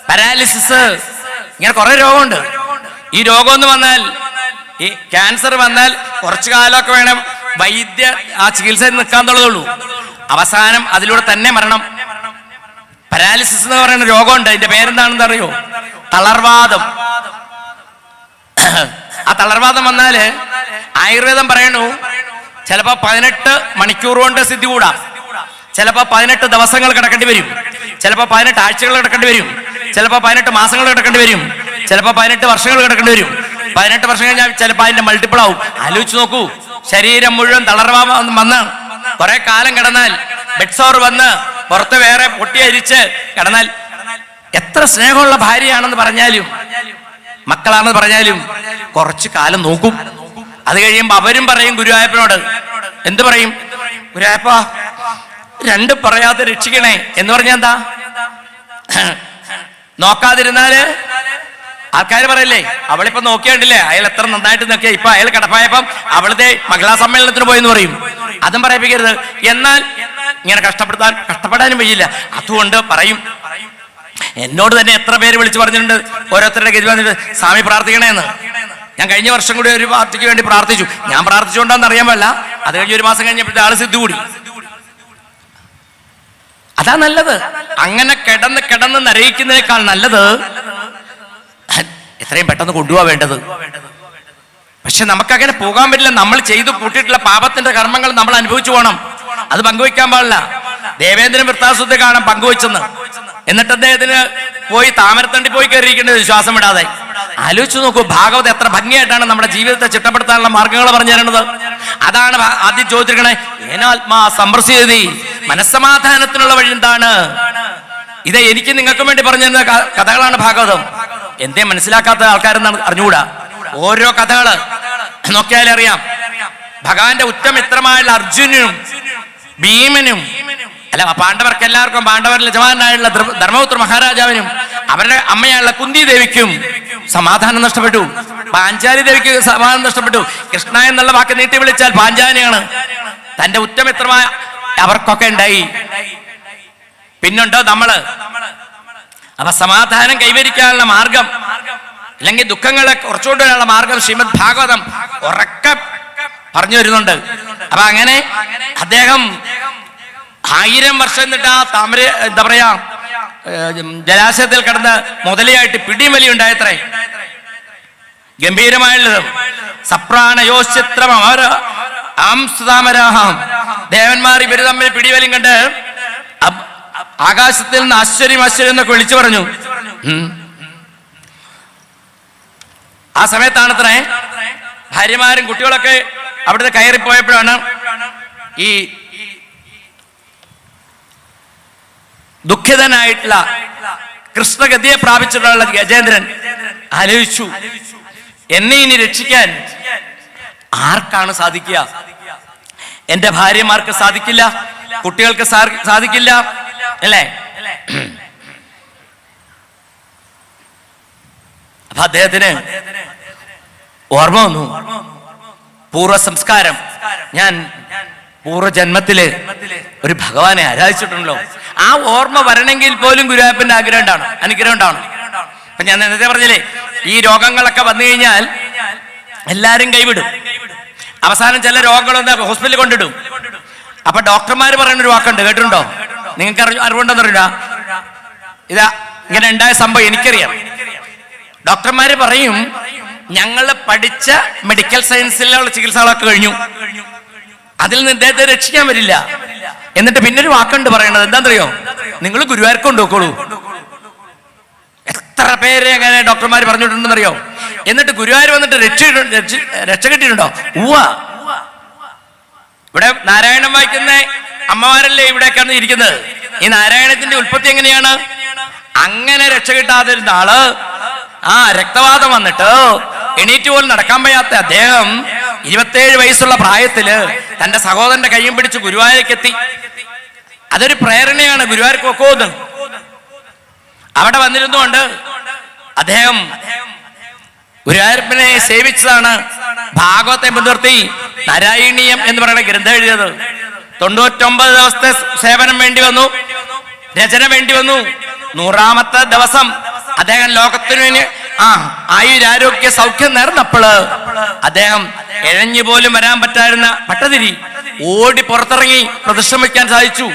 പാരാലിസിസ്, ഇങ്ങനെ കുറെ രോഗമുണ്ട്. ഈ രോഗം എന്ന് വന്നാൽ, ഈ ക്യാൻസർ വന്നാൽ കുറച്ചു കാലമൊക്കെ വേണം വൈദ്യ ആ ചികിത്സയിൽ നിൽക്കാൻ തുള്ളതുള്ളൂ. അവസാനം അതിലൂടെ തന്നെ മരണം. പാരാലിസിസ് എന്ന് പറയുന്ന രോഗമുണ്ട്. അതിന്റെ പേരെന്താണെന്ന് അറിയോ? തളർവാദം. ആ തളർവാദം വന്നാല് ആയുർവേദം പറയണു ചിലപ്പോ 18 മണിക്കൂർ കൊണ്ട് സിദ്ധി കൂടാം, ചിലപ്പോ 18 ദിവസങ്ങൾ കിടക്കേണ്ടി വരും, ചിലപ്പോ 18 ആഴ്ചകൾ കിടക്കേണ്ടി വരും, ചിലപ്പോ 18 മാസങ്ങൾ കിടക്കേണ്ടി വരും, ചിലപ്പോ 18 വർഷങ്ങൾ കിടക്കേണ്ടി വരും. 18 വർഷം കഴിഞ്ഞാൽ ചിലപ്പോൾ അതിന്റെ മൾട്ടിപ്പിൾ ആവും. ആലോചിച്ച് നോക്കൂ, ശരീരം മുഴുവൻ തളർവാദം വന്ന് കുറെ കാലം കിടന്നാൽ, ബെഡ് സോർ വന്ന് പുറത്ത് വേറെ പൊട്ടിയരിച്ച് കിടന്നാൽ, എത്ര സ്നേഹമുള്ള ഭാര്യയാണെന്ന് പറഞ്ഞാലും മക്കളാണെന്ന് പറഞ്ഞാലും കുറച്ചു കാലം നോക്കും. അത് കഴിയുമ്പോ അവരും പറയും ഗുരുവായൂരപ്പനോട്, എന്ത് പറയും? ഗുരുവായൂരപ്പ, 2 പറയാതെ രക്ഷിക്കണേ എന്ന് പറഞ്ഞാ എന്താ? നോക്കാതിരുന്നാല് ആൾക്കാർ പറയില്ലേ, അവളിപ്പോ നോക്കിയാണ്ടില്ലേ അയാൾ എത്ര നന്നായിട്ട് നോക്കിയ, ഇപ്പൊ അയാൾ കിടപ്പായപ്പം അവളുടെ മഹിളാ സമ്മേളനത്തിന് പോയെന്ന് പറയും. അതും പറയിപ്പിക്കരുത്. എന്നാൽ ഇങ്ങനെ കഷ്ടപ്പെടാനും വയ്യില്ല. അതുകൊണ്ട് പറയും. എന്നോട് തന്നെ എത്ര പേര് വിളിച്ചു പറഞ്ഞിട്ടുണ്ട്, ഓരോരുത്തരുടെ ഗതി വന്നിട്ട് സ്വാമി പ്രാർത്ഥിക്കണേന്ന്. ഞാൻ കഴിഞ്ഞ വർഷം കൂടി ഒരു പാർട്ടിക്ക് വേണ്ടി പ്രാർത്ഥിച്ചു. ഞാൻ പ്രാർത്ഥിച്ചുകൊണ്ടാന്ന് അറിയാൻ പാടില്ല. അത് കഴിഞ്ഞ് 1 മാസം കഴിഞ്ഞപ്പോഴത്തെ ആള് സിദ്ധു കൂടി. അതാ നല്ലത്. അങ്ങനെ കിടന്ന് നരയിക്കുന്നതിനേക്കാൾ നല്ലത് എത്രയും പെട്ടെന്ന് കൊണ്ടുപോകാൻ വേണ്ടത്. പക്ഷെ നമുക്കങ്ങനെ പോകാൻ പറ്റില്ല. നമ്മൾ ചെയ്തു കൂട്ടിയിട്ടുള്ള പാപത്തിന്റെ കർമ്മങ്ങൾ നമ്മൾ അനുഭവിച്ചു പോകണം. അത് പങ്കുവയ്ക്കാൻ പാടില്ല. ദേവേന്ദ്രൻ വൃത്താസുദ്ധ കാണാൻ പങ്കുവെച്ചെന്ന്, എന്നിട്ട് അദ്ദേഹത്തിന് പോയി താമരത്തണ്ടി പോയി കയറിയിരിക്കേണ്ടത് വിശ്വാസം വിടാതെ. ആലോചിച്ചു നോക്കൂ, ഭാഗവത് എത്ര ഭംഗിയായിട്ടാണ് നമ്മുടെ ജീവിതത്തെ ചിട്ടപ്പെടുത്താനുള്ള മാർഗങ്ങൾ പറഞ്ഞു തരുന്നത്. അതാണ് ആദ്യം ചോദിച്ചിരിക്കണേ, ഏനാത്മാ സംപ്രസിദ്ധി മനസ്സമാധാനത്തിനുള്ള വഴി എന്താണ്? ഇത് എനിക്ക് നിങ്ങൾക്കും വേണ്ടി പറഞ്ഞു തരുന്ന കഥകളാണ് ഭാഗവതം. എന്തേ മനസ്സിലാക്കാത്ത ആൾക്കാരെന്നാണ് അറിഞ്ഞുകൂടാ. ഓരോ കഥകള് നോക്കിയാലേ അറിയാം. ഭഗവാന്റെ ഉറ്റമിത്രമായുള്ള അർജുനും ഭീമനും, അല്ല പാണ്ഡവർക്ക് എല്ലാവർക്കും, പാണ്ഡവരിൽ യജമാനായുള്ള ധർമ്മപുത്ര മഹാരാജാവിനും അവരുടെ അമ്മയായുള്ള കുന്തി ദേവിക്കും സമാധാനം നഷ്ടപ്പെട്ടു. പാഞ്ചാലി ദേവിക്ക് സമാധാനം നഷ്ടപ്പെട്ടു. കൃഷ്ണ എന്നുള്ള വാക്ക് നീട്ടി വിളിച്ചാൽ പാഞ്ചാലിയാണ്. തന്റെ ഉറ്റമിത്രമായ അവർക്കൊക്കെ ഉണ്ടായി. പിന്നുണ്ടോ നമ്മള്? അപ്പൊ സമാധാനം കൈവരിക്കാനുള്ള മാർഗം, അല്ലെങ്കിൽ ദുഃഖങ്ങളെ കുറച്ചുകൊണ്ടുവരാനുള്ള മാർഗം ശ്രീമദ് ഭാഗവതം ഉറക്കെ പറഞ്ഞു വരുന്നുണ്ട്. അപ്പൊ അങ്ങനെ അദ്ദേഹം 1000 വർഷം എന്നിട്ട് ആ താമര എന്താ പറയാ ജലാശയത്തിൽ കിടന്ന് മുതലയായിട്ട് പിടിയും വലിയ ഉണ്ടായത്രേ. ഗംഭീരമായുള്ളത്. സപ്രാണയോശ്ചിത്രമാരാഹം ദേവന്മാർ ഇവര് തമ്മിൽ പിടിവലിയും കണ്ട് ആകാശത്തിൽ നിന്ന് ആശ്ചര്യം എന്നൊക്കെ വിളിച്ചു പറഞ്ഞു. ആ സമയത്താണത്രേ ഭാര്യമാരും കുട്ടികളൊക്കെ അവിടുത്തെ കയറിപ്പോയപ്പോഴാണ് ഈ ദുഃഖിതനായിട്ടുള്ള കൃഷ്ണഗതിയെ പ്രാപിച്ചിട്ടുള്ള ഗജേന്ദ്രൻ ആലോചിച്ചു, എന്നെ ഇനി രക്ഷിക്കാൻ ആർക്കാണ് സാധിക്കുക? എന്റെ ഭാര്യമാർക്ക് സാധിക്കില്ല, കുട്ടികൾക്ക് സാധിക്കില്ല, അല്ലേ? അപ്പൊ അദ്ദേഹത്തിന് ഓർമ്മ വന്നു, പൂർവ്വ സംസ്കാരം. ഞാൻ പൂർവ്വജന്മത്തില് ഒരു ഭഗവാനെ ആരാധിച്ചിട്ടുണ്ടല്ലോ. ആ ഓർമ്മ വരണമെങ്കിൽ പോലും ഗുരുവായൂരപ്പന്റെ അനുഗ്രഹം ഉണ്ടാവണം. അപ്പൊ ഞാൻ നേരത്തെ പറഞ്ഞില്ലേ, ഈ രോഗങ്ങളൊക്കെ വന്നു കഴിഞ്ഞാൽ എല്ലാരും കൈവിടും. അവസാനം ചില രോഗങ്ങളൊന്ന് ഹോസ്പിറ്റലിൽ കൊണ്ടിടും. അപ്പൊ ഡോക്ടർമാർ പറയുന്ന ഒരു വാക്കുണ്ട്, കേട്ടിട്ടുണ്ടോ? നിങ്ങൾക്ക് അറിവുണ്ടെന്ന് അറിയില്ല. ഇതാ ഇങ്ങനെ ഉണ്ടായ സംഭവം എനിക്കറിയാം. ഡോക്ടർമാര് പറയും, ഞങ്ങൾ പഠിച്ച മെഡിക്കൽ സയൻസിലുള്ള ചികിത്സകളൊക്കെ കഴിഞ്ഞു, അതിൽ നിന്ന് ഇദ്ദേഹത്തെ രക്ഷിക്കാൻ വരില്ല. എന്നിട്ട് പിന്നൊരു വാക്കുണ്ട് പറയണത്, എന്താണെന്നറിയോ? നിങ്ങൾ ഗുരുവായൂർക്ക് കൊണ്ടുപോയിക്കോളൂ. എത്ര പേരെ അങ്ങനെ ഡോക്ടർമാർ പറഞ്ഞിട്ടുണ്ടെന്നറിയോ? എന്നിട്ട് ഗുരുവായൂർ വന്നിട്ട് രക്ഷ കിട്ടിയിട്ടുണ്ടോ? ഇവിടെ നാരായണം വായിക്കുന്ന അമ്മമാരല്ലേ ഇവിടെയൊക്കെയാണ് ഇരിക്കുന്നത്. ഈ നാരായണത്തിന്റെ ഉൽപ്പത്തി എങ്ങനെയാണ്? അങ്ങനെ രക്ഷ കിട്ടാതിരുന്ന ആള്, രക്തവാതം വന്നിട്ട് എണീറ്റ് പോലും നടക്കാൻ വയ്യാത്ത അദ്ദേഹം 27 വയസ്സുള്ള പ്രായത്തില് തന്റെ സഹോദരന്റെ കൈയും പിടിച്ച് ഗുരുവായൂരേക്ക് എത്തി. അതൊരു പ്രേരണയാണ്. ഗുരുവായൂർക്ക് വെക്കോന്ന് അവിടെ വന്നിരുന്നുകൊണ്ട് അദ്ദേഹം ഗുരുവായൂരപ്പനെ സേവിച്ചതാണ്. ഭാഗവത്തെ മുൻനിർത്തി നാരായണീയം എന്ന് പറയുന്ന ഗ്രന്ഥം എഴുതിയത്. 99 ദിവസത്തെ സേവനം വേണ്ടി വന്നു, രചന വേണ്ടി വന്നു. 100ാമത്തെ ദിവസം അദ്ദേഹം ലോകത്തിന് ആയുരാരോഗ്യ സൗഖ്യം നേർന്നപ്പോൾ അദ്ദേഹം എഴഞ്ഞു പോലും വരാൻ പറ്റായിരുന്ന പട്ടതിരി ഓടി പുറത്തിറങ്ങി പ്രതിഷ്ഠ വയ്ക്കാൻ സാധിച്ചു.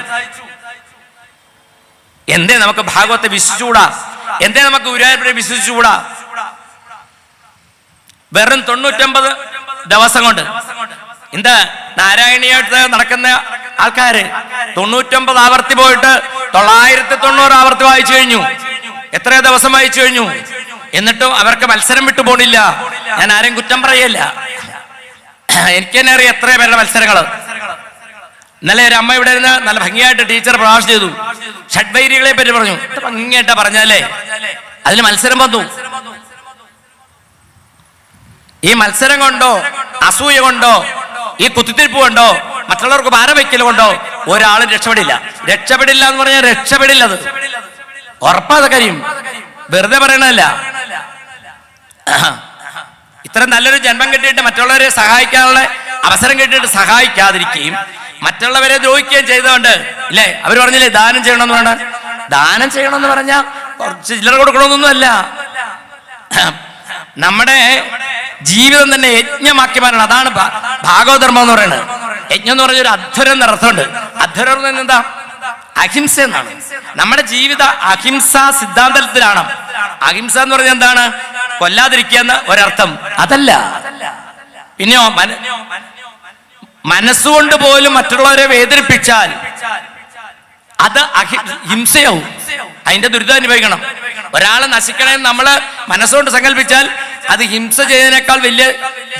എന്തേ നമുക്ക് ഭാഗവത്തെ വിശ്വസിച്ചുകൂടാ? എന്തേ നമുക്ക് ഗുരുവായൂരപ്പനെ വിശ്വസിച്ചുകൂടാ? വെറും 99 ദിവസം കൊണ്ട് എന്താ നാരായണീയത്ത് നടക്കുന്ന ആൾക്കാര് 99 ആവർത്തി പോയിട്ട് 990 ആവർത്തി വായിച്ചു കഴിഞ്ഞു. എത്രയോ ദിവസം വായിച്ചു കഴിഞ്ഞു. എന്നിട്ടും അവർക്ക് മത്സരം വിട്ടു പോണില്ല. ഞാൻ ആരെയും കുറ്റം പറയല്ല, എനിക്ക് തന്നെ അറിയാം എത്ര പേരുടെ മത്സരങ്ങള്. ഇന്നലെ ഒരു അമ്മ ഇവിടെ ഇരുന്ന് നല്ല ഭംഗിയായിട്ട് ടീച്ചർ പ്രഭാഷണം ചെയ്തു. ഷഡ്വൈരികളെ പറ്റി പറഞ്ഞു. ഭംഗിയായിട്ടാ പറഞ്ഞാലേ അതിന് മത്സരം വന്നു. ഈ മത്സരം കൊണ്ടോ അസൂയ കൊണ്ടോ ഈ കുത്തിത്തിരിപ്പ് കൊണ്ടോ മറ്റുള്ളവർക്ക് ഭാരം വയ്ക്കൽ കൊണ്ടോ ഒരാളും രക്ഷപ്പെടില്ല. രക്ഷപ്പെടില്ല എന്ന് പറഞ്ഞാൽ രക്ഷപ്പെടില്ല. അത് ഉറപ്പാത കാര്യം, വെറുതെ പറയണല്ല. ഇത്ര നല്ലൊരു ജന്മം കിട്ടിയിട്ട് മറ്റുള്ളവരെ സഹായിക്കാനുള്ള അവസരം കിട്ടിയിട്ട് സഹായിക്കാതിരിക്കുകയും മറ്റുള്ളവരെ ദ്രോഹിക്കുകയും ചെയ്തുകൊണ്ട് ഇല്ലേ? അവർ പറഞ്ഞില്ലേ ദാനം ചെയ്യണമെന്ന് പറഞ്ഞ, ദാനം ചെയ്യണമെന്ന് പറഞ്ഞാൽ കുറച്ച് ചില്ലറ കൊടുക്കണമെന്നൊന്നും അല്ല. നമ്മുടെ ജീവിതം തന്നെ യജ്ഞമാക്കി മാറണം. അതാണ് ഭാഗവധർമ്മം എന്ന് പറയുന്നത്. യജ്ഞം എന്ന് പറഞ്ഞൊരു അധ്വരം എന്ന അർത്ഥമുണ്ട്. അധ്വരം എന്ന് പറഞ്ഞാൽ എന്താ? അഹിംസ എന്നാണ്. നമ്മുടെ ജീവിത അഹിംസാ സിദ്ധാന്തത്തിലാണ്. അഹിംസ എന്ന് പറഞ്ഞാൽ എന്താണ്? കൊല്ലാതിരിക്കുക എന്ന ഒരർത്ഥം അതല്ല. പിന്നെയോ മനസ്സുകൊണ്ട് പോലും മറ്റുള്ളവരെ വേദനിപ്പിച്ചാൽ അത് ഹിംസയാവും. അതിന്റെ ദുരിതം അനുഭവിക്കണം. ഒരാളെ നശിക്കണമെന്ന് നമ്മള് മനസ്സുകൊണ്ട് സങ്കല്പിച്ചാൽ അത് ഹിംസ ചെയ്തതിനേക്കാൾ വലിയ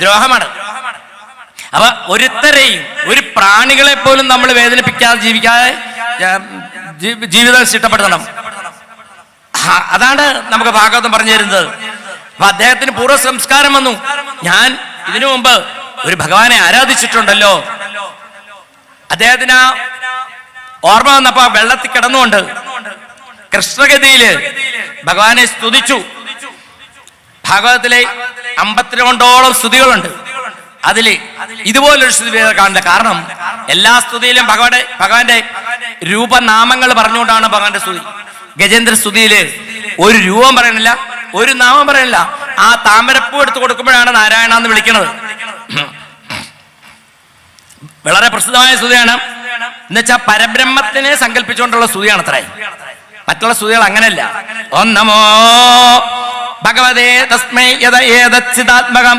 ദ്രോഹമാണ്. അപ്പൊ ഒരുത്തരെയും ഒരു പ്രാണികളെ പോലും നമ്മൾ വേദനിപ്പിക്കാതെ ജീവിക്കാതെ ജീവിതം ഇഷ്ടപ്പെടുത്തണം. അതാണ് നമുക്ക് ഭാഗവതം പറഞ്ഞു തരുന്നത്. അപ്പൊ അദ്ദേഹത്തിന് പൂർവ്വ സംസ്കാരം വന്നു. ഞാൻ ഇതിനു മുമ്പ് ഒരു ഭഗവാനെ ആരാധിച്ചിട്ടുണ്ടല്ലോ. അദ്ദേഹത്തിന് ആ ഓർമ്മ വന്നപ്പോ വെള്ളത്തിൽ കിടന്നുകൊണ്ട് കൃഷ്ണഗതിയില് ഭഗവാനെ സ്തുതിച്ചു. ഭാഗവതത്തിലെ 52ഓളം സ്തുതികളുണ്ട്. അതില് ഇതുപോലൊരു സ്തുതി കാണില്ല. കാരണം എല്ലാ സ്തുതിയിലും ഭഗവാന്റെ രൂപനാമങ്ങൾ പറഞ്ഞുകൊണ്ടാണ് ഭഗവാന്റെ സ്തുതി. ഗജേന്ദ്ര സ്തുതിയില് ഒരു രൂപം പറയണില്ല, ഒരു നാമം പറയണില്ല. ആ താമരപ്പൂ എടുത്ത് കൊടുക്കുമ്പോഴാണ് നാരായണ എന്ന് വിളിക്കുന്നത്. വളരെ പ്രസിദ്ധമായ സ്തുതിയാണ്. എന്നുവെച്ചാൽ പരബ്രഹ്മത്തിനെ സങ്കല്പിച്ചുകൊണ്ടുള്ള സ്തുതിയാണ് അത്രേ. മറ്റുള്ള സ്തുതികൾ അങ്ങനെയല്ല. ഓം നമോ ഭഗവതേ തസ്മൈ യദച്ഛിതാത്മകം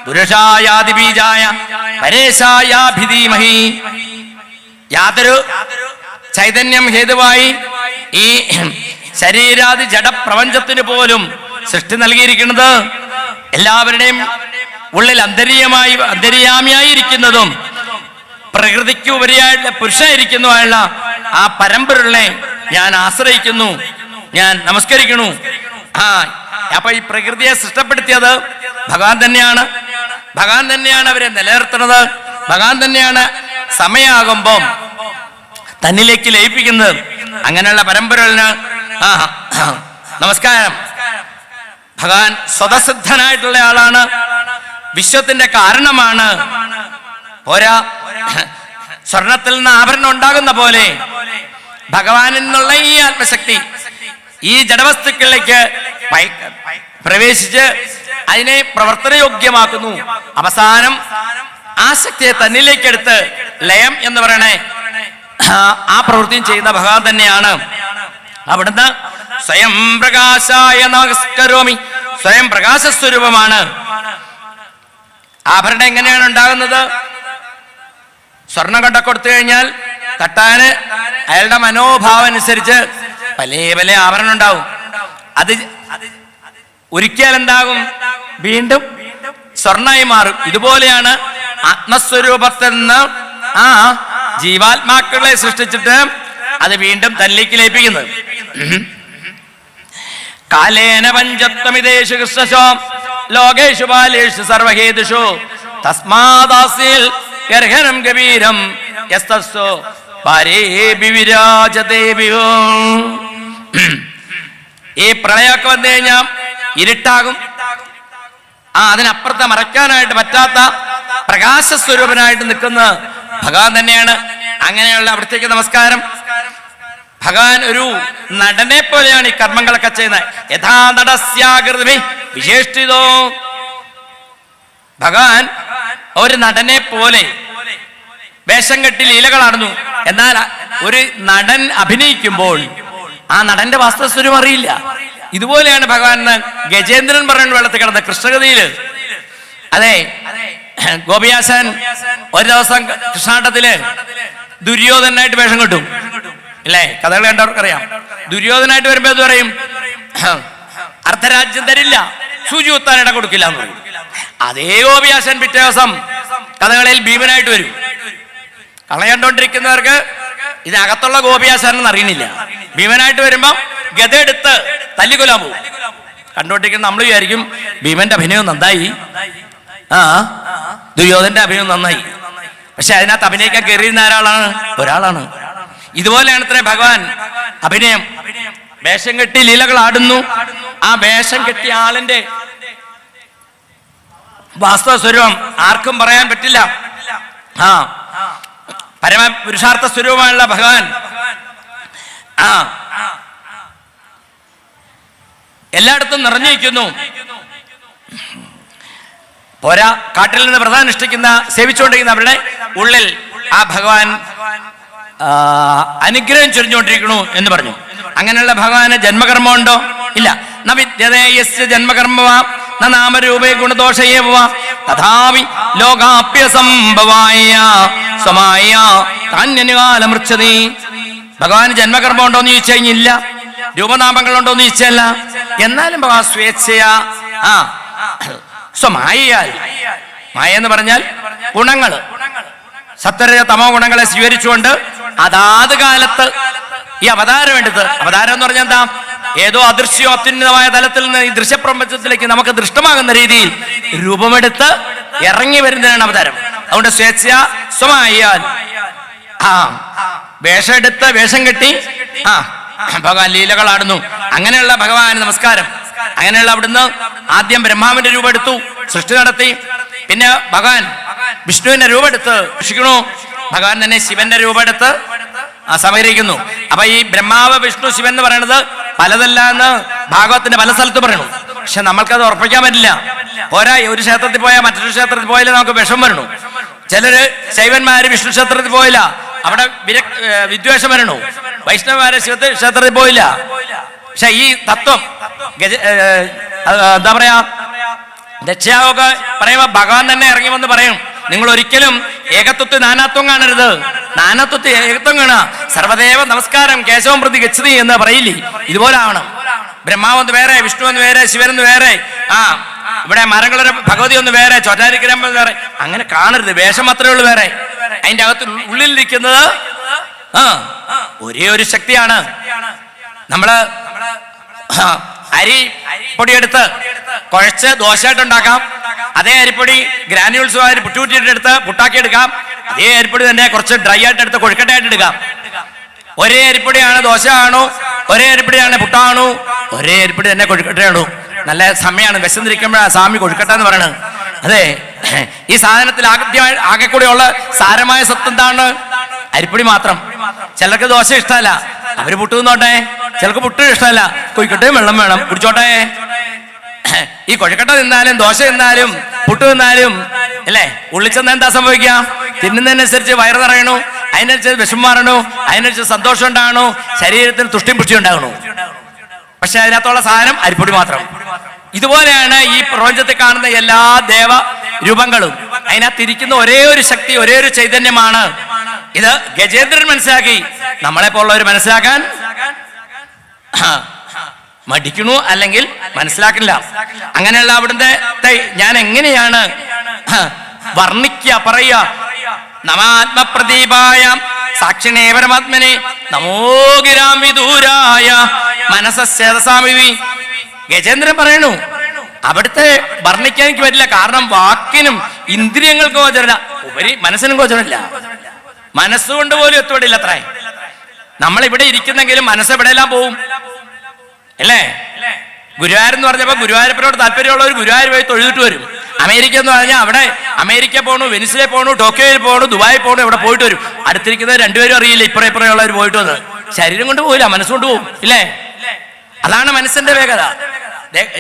പുരുഷായാദിബീജായ പരേശായാഭിധീമഹി. യാതൊരു ചൈതന്യം ഹേതുവായി ഈ ശരീരാദി ജഡപ്രപഞ്ചത്തിന് പോലും സൃഷ്ടി നൽകിയിരിക്കുന്നത്, എല്ലാവരുടെയും ഉള്ളിൽ അന്തര്യാമിയായിരിക്കുന്നതും പ്രകൃതിക്ക് ഉപരിയായിട്ടുള്ള പുരുഷനായിരിക്കുന്നതുമായുള്ള ആ പരമ്പരകളെ ഞാൻ ആശ്രയിക്കുന്നു, ഞാൻ നമസ്കരിക്കുന്നു. അപ്പൊ ഈ പ്രകൃതിയെ സൃഷ്ടപ്പെടുത്തിയത് ഭഗവാൻ തന്നെയാണ്. ഭഗവാൻ തന്നെയാണ് അവരെ നിലനിർത്തുന്നത്. ഭഗവാൻ തന്നെയാണ് സമയമാകുമ്പം തന്നിലേക്ക് ലയിപ്പിക്കുന്നത്. അങ്ങനെയുള്ള പരമ്പരകളിന് നമസ്കാരം. ഭഗവാൻ സ്വതസിദ്ധനായിട്ടുള്ള ആളാണ്, വിശ്വത്തിന്റെ കാരണമാണ്. പോരാ, സ്വർണത്തിൽ നിന്ന് ആഭരണം ഉണ്ടാകുന്ന പോലെ ഭഗവാനിൽ നിന്നുള്ള ഈ ആത്മശക്തി ഈ ജഡവസ്തുക്കളിലേക്ക് പ്രവേശിച്ച് അതിനെ പ്രവർത്തനയോഗ്യമാക്കുന്നു. അവസാനം ആ ശക്തിയെ തന്നിലേക്ക് എടുത്ത് ലയം എന്ന് പറയണേ ആ പ്രവൃത്തിയും ചെയ്യുന്ന ഭഗവാൻ തന്നെയാണ്. അവിടുന്ന് സ്വയം പ്രകാശായ നമസ്കരോമി, സ്വയം പ്രകാശസ്വരൂപമാണ്. ആഭരണം എങ്ങനെയാണ് ഉണ്ടാകുന്നത്? സ്വർണം കൊണ്ട കൊടുത്തു കഴിഞ്ഞാൽ തട്ടാന് അയാളുടെ മനോഭാവം അനുസരിച്ച് പല പല ആഭരണം ഉണ്ടാവും. അത് ഒരിക്കൽ എന്താകും? വീണ്ടും സ്വർണ്ണമായി മാറും. ഇതുപോലെയാണ് ആത്മസ്വരൂപത്തിൽ നിന്ന് ആ ജീവാത്മാക്കളെ സൃഷ്ടിച്ചിട്ട് അത് വീണ്ടും തന്നിലേക്ക് ലയിപ്പിക്കുന്നത്. കാലേന പഞ്ചത്വമിതേഷു കൃഷ്ണശോ ലോകേഷു ബാലേഷു സർവഹേതുഷു തസ്മാദാസിൽ ഗർഹനം ഗംഭീരം യസ്തസ്സോ ഭാരേഭി വിരാജതേ വിഹോ. ഈ പ്രളയമൊക്കെ വന്നു കഴിഞ്ഞാൽ ഇരുട്ടാകും. അതിനപ്പുറത്തെ മറയ്ക്കാനായിട്ട് പറ്റാത്ത പ്രകാശസ്വരൂപനായിട്ട് നിൽക്കുന്ന ഭഗവാൻ തന്നെയാണ്. അങ്ങനെയുള്ള അവിടത്തേക്ക് നമസ്കാരം. ഭഗവാൻ ഒരു നടനെ പോലെയാണ് ഈ കർമ്മങ്ങളൊക്കെ ചെയ്യുന്നത്. യഥാ നടസ്യാകൃതി വിശേഷിതോ. ഭഗവാൻ ഒരു നടനെ പോലെ വേഷം കെട്ടി ലീലകളാടുന്നു. എന്നാൽ ഒരു നടൻ അഭിനയിക്കുമ്പോൾ ആ നടന്റെ വാസ്തവസ്വരൂപം അറിയില്ല. ഇതുപോലെയാണ് ഭഗവാൻ ഗജേന്ദ്രൻ പറയുന്ന വെള്ളത്തിൽ കിടന്ന കൃഷ്ണഗതിയില്. അതെ, ഗോപിയാശാൻ ഒരു ദിവസം കൃഷ്ണാട്ടത്തില് ദുര്യോധനായിട്ട് വേഷം കിട്ടും അല്ലേ? കഥകൾ കണ്ടവർക്കറിയാം. ദുര്യോധനായിട്ട് വരുമ്പോ എന്ത് പറയും? അർദ്ധരാജ്യം തരില്ല, സൂചി കുത്താൻ ഇട കൊടുക്കില്ല എന്ന് പറയും. അതേ ഗോപിയാശാൻ പിറ്റേ ദിവസം കഥകളിൽ ഭീമനായിട്ട് വരും. കള കണ്ടോണ്ടിരിക്കുന്നവർക്ക് ഇതിനകത്തുള്ള ഗോപിയാശാനെന്ന് അറിയണില്ല. ഭീമനായിട്ട് വരുമ്പോ ഗതെടുത്ത് തല്ലിക്കൊല്ലാൻ പോകും. കണ്ടോണ്ടിരിക്കുന്ന നമ്മൾ വിചാരിക്കും ഭീമന്റെ അഭിനയം നന്നായി, ദുര്യോധന്റെ അഭിനയം നന്നായി. പക്ഷെ അതിനകത്ത് അഭിനയിക്കാൻ കയറിയിരുന്ന ഒരാളാണ്. ഇതുപോലെയാണ് ഇത്രേ ഭഗവാൻ അഭിനയം. വേഷം കെട്ടി ലീലകൾ ആടുന്നു. ആ വേഷം കെട്ടിയ ആളിന്റെ വാസ്തവ സ്വരൂപം ആർക്കും പറയാൻ പറ്റില്ല. പരമ പുരുഷാർത്ഥ സ്വരൂപമായുള്ള ഭഗവാൻ എല്ലായിടത്തും നിറഞ്ഞിരിക്കുന്നു. പോരാ, കാട്ടിൽ നിന്ന് വ്രതം അനുഷ്ഠിക്കുന്ന സേവിച്ചുകൊണ്ടിരിക്കുന്ന അവരുടെ ഉള്ളിൽ ആ ഭഗവാൻ അനുഗ്രഹം ചൊരിഞ്ഞുകൊണ്ടിരിക്കണു എന്ന് പറഞ്ഞു. അങ്ങനെയുള്ള ഭഗവാന് ജന്മകർമ്മം ഉണ്ടോ? ഇല്ല. ന വിദ്യതേയസ്യ ജന്മകർമ്മവാ ന നാമരൂപേ ഗുണദോഷയേവ തഥാവി ലോകാപ്യസംഭവായ സ്വമായ താന്യനുകാലമൃച്ഛതി. ഭഗവാന് ജന്മകർമ്മം ഉണ്ടോ എന്ന് ചോദിച്ചു കഴിഞ്ഞില്ല. രൂപനാമങ്ങൾ ഉണ്ടോ എന്ന് ചോദിച്ചല്ല. എന്നാലും ഭഗവാൻ സ്വേച്ഛയാ സ്വമായാൽ മായ എന്ന് പറഞ്ഞാൽ ഗുണങ്ങൾ, സത്വര തമോ ഗുണങ്ങളെ സ്വീകരിച്ചുകൊണ്ട് അതാത് കാലത്ത് ഈ അവതാരം എടുത്ത്, അവതാരം എന്ന് പറഞ്ഞാൽ എന്താ, ഏതോ അദൃശ്യോ അത്യുന്നതമായ തലത്തിൽ നിന്ന് ഈ ദൃശ്യപ്രപഞ്ചത്തിലേക്ക് നമുക്ക് ദൃഷ്ടമാകുന്ന രീതിയിൽ രൂപമെടുത്ത് ഇറങ്ങി വരുന്നതാണ് അവതാരം. അതുകൊണ്ട് സ്വേച്ഛ സ്വമായാൽ വേഷം എടുത്ത് വേഷം കെട്ടി ഭഗവാൻ ലീലകളാടുന്നു. അങ്ങനെയുള്ള ഭഗവാന് നമസ്കാരം. അങ്ങനെയുള്ള അവിടുന്ന് ആദ്യം ബ്രഹ്മാവിന്റെ രൂപം എടുത്തു, സൃഷ്ടി നടത്തി. പിന്നെ ഭഗവാൻ വിഷ്ണുവിന്റെ രൂപം എടുത്ത് രക്ഷിക്കണു. ഭഗവാൻ തന്നെ ശിവന്റെ രൂപം എടുത്ത് സമീകരിക്കുന്നു. അപ്പൊ ഈ ബ്രഹ്മാവ് വിഷ്ണു ശിവൻ എന്ന് പറയുന്നത് പലതല്ല എന്ന് ഭാഗവത്തിന്റെ പല സ്ഥലത്ത് പറയണു. പക്ഷെ നമ്മൾക്കത് ഉറപ്പിക്കാൻ പറ്റില്ല. പോരാ, ഒരു ക്ഷേത്രത്തിൽ പോയാൽ മറ്റൊരു ക്ഷേത്രത്തിൽ പോയാലും നമുക്ക് വിഷം വരണു. ചിലര് ശൈവന്മാര് വിഷ്ണു ക്ഷേത്രത്തിൽ പോയില്ല, അവിടെ വിദ്വേഷം വരണു. വൈഷ്ണവന്മാരെ ക്ഷേത്രത്തിൽ പോയില്ല. പക്ഷെ ഈ തത്വം എന്താ പറയാ, ദക്ഷ്യാവൊക്കെ പറയുമ്പോ ഭഗവാൻ തന്നെ ഇറങ്ങി വന്ന് പറയും, നിങ്ങൾ ഒരിക്കലും ഏകത്വത്തിൽ നാനാത്വം കാണരുത്, നാനാത്വത്തിൽ ഏകത്വം കാണുക. സർവദേവ നമസ്കാരം കേശവം പ്രതി ഗച്ഛതി എന്ന് പറയില്ലേ, ഇതുപോലെ ആവണം. ബ്രഹ്മാവെന്ന് വേറെ, വിഷ്ണു എന്ന് വേറെ, ശിവനെന്ന് വേറെ, ഇവിടെ മരങ്ങളൊരു ഭഗവതി ഒന്ന് വേറെ, ചോറ്റാനിക്കരമ്പ വേറെ, അങ്ങനെ കാണരുത്. വേഷം മാത്രമേ ഉള്ളൂ വേറെ. അതിന്റെ അകത്ത് ഉള്ളിലിരിക്കുന്നത് ഒരേ ഒരു ശക്തിയാണ്. നമ്മള് അരി പൊടിയെടുത്ത് കുഴച്ച് ദോശയായിട്ട് ഉണ്ടാക്കാം. അതേ അരിപ്പൊടി ഗ്രാനുവൽസ് പുട്ടുകുറ്റിയെടുത്ത് പുട്ടാക്കി എടുക്കാം. അതേ അരിപ്പൊടി തന്നെ കുറച്ച് ഡ്രൈ ആയിട്ട് എടുത്ത് കൊഴുക്കട്ടയായിട്ട് എടുക്കാം. ഒരേ അരിപ്പൊടിയാണ് ദോശ ആണോ, ഒരേ അരിപ്പൊടിയാണ് പുട്ടാണോ, ഒരേ അരിപ്പൊടി തന്നെ കൊഴുക്കട്ടയാണോ. നല്ല സമയമാണ്, വിശന്നിരിക്കുമ്പോഴാണ് സ്വാമി കൊഴുക്കട്ട എന്ന് പറയണത്. അതെ, ഈ സാധനത്തിൽ ആകെ കൂടെ ഉള്ള സാരമായ സത്ത് എന്താണ്? അരിപ്പൊടി മാത്രം. ചിലർക്ക് ദോശ ഇഷ്ടമല്ല, അവര് പുട്ട് തിന്നോട്ടെ. ചിലർക്ക് പുട്ട് ഇഷ്ടമല്ല, കൊഴുക്കട്ടയും വെള്ളം വേണം, കുടിച്ചോട്ടെ. ഈ കൊഴുക്കട്ട തിന്നാലും ദോശ തിന്നാലും പുട്ട് തിന്നാലും അല്ലേ, ഉള്ളിച്ചെന്ന് എന്താ സംഭവിക്കുക? തിന്നുന്നതിനനുസരിച്ച് വയറ് നിറയണു, അതിനനുസരിച്ച് വിഷം മാറണു, അതിനനുസരിച്ച് സന്തോഷം ഉണ്ടാകണു, ശരീരത്തിന് തുഷ്ടിയും പുഷ്ടി ഉണ്ടാകണു. പക്ഷെ അതിനകത്തുള്ള സാധനം അരിപ്പൊടി മാത്രം. ഇതുപോലെയാണ് ഈ പ്രപഞ്ചത്തിൽ കാണുന്ന എല്ലാ ദേവ രൂപങ്ങളും. അതിനകത്തിരിക്കുന്ന ഒരേ ഒരു ശക്തി, ഒരേ ഒരു ചൈതന്യമാണ്. ഇത് ഗജേന്ദ്രൻ മനസ്സിലാക്കി, നമ്മളെ പോലുള്ളവർ മനസ്സിലാക്കാൻ മടിക്കണു, അല്ലെങ്കിൽ മനസ്സിലാക്കില്ല. അങ്ങനെയുള്ള അവിടുത്തെ ഞാൻ എങ്ങനെയാണ് വർണ്ണിക്കുക, പറയുക? നമാത്മപ്രദീപായ സാക്ഷിണേ പരമാത്മനെ നമോ ഗിരാം വിദൂരായ മനസ്സേതസാമി. ഗജേന്ദ്രൻ പറയണു, അവിടുത്തെ വർണ്ണിക്കാൻ എനിക്ക് പറ്റില്ല. കാരണം വാക്കിനും ഇന്ദ്രിയങ്ങൾക്കും ഗോചരല്ല, ഉപരി മനസ്സിനും ഗോചരമില്ല. മനസ്സുകൊണ്ട് പോലും എത്തുപെടില്ല അത്രേ. നമ്മളിവിടെ ഇരിക്കുന്നെങ്കിലും മനസ്സെവിടെയെല്ലാം പോവും അല്ലേ? ഗുരുവായൂരെന്ന് പറഞ്ഞപ്പോ ഗുരുവായൂരപ്പനോട് താല്പര്യമുള്ളവർ ഗുരുവായൂർ പോയി തൊഴുതിട്ട് വരും. അമേരിക്ക എന്ന് പറഞ്ഞാൽ അവിടെ അമേരിക്ക പോകണു, വെനിസിലെ പോകണു, ടോക്കിയോയിൽ പോകണു, ദുബായിൽ പോകണു, ഇവിടെ പോയിട്ട് വരും. അടുത്തിരിക്കുന്നത് രണ്ടുപേരും അറിയില്ല, ഇപ്പുറമുള്ളവർ പോയിട്ട് വന്നത്. ശരീരം കൊണ്ട് പോയില്ല, മനസ്സുകൊണ്ട് പോകും ഇല്ലേ? അതാണ് മനസ്സിന്റെ വേഗത.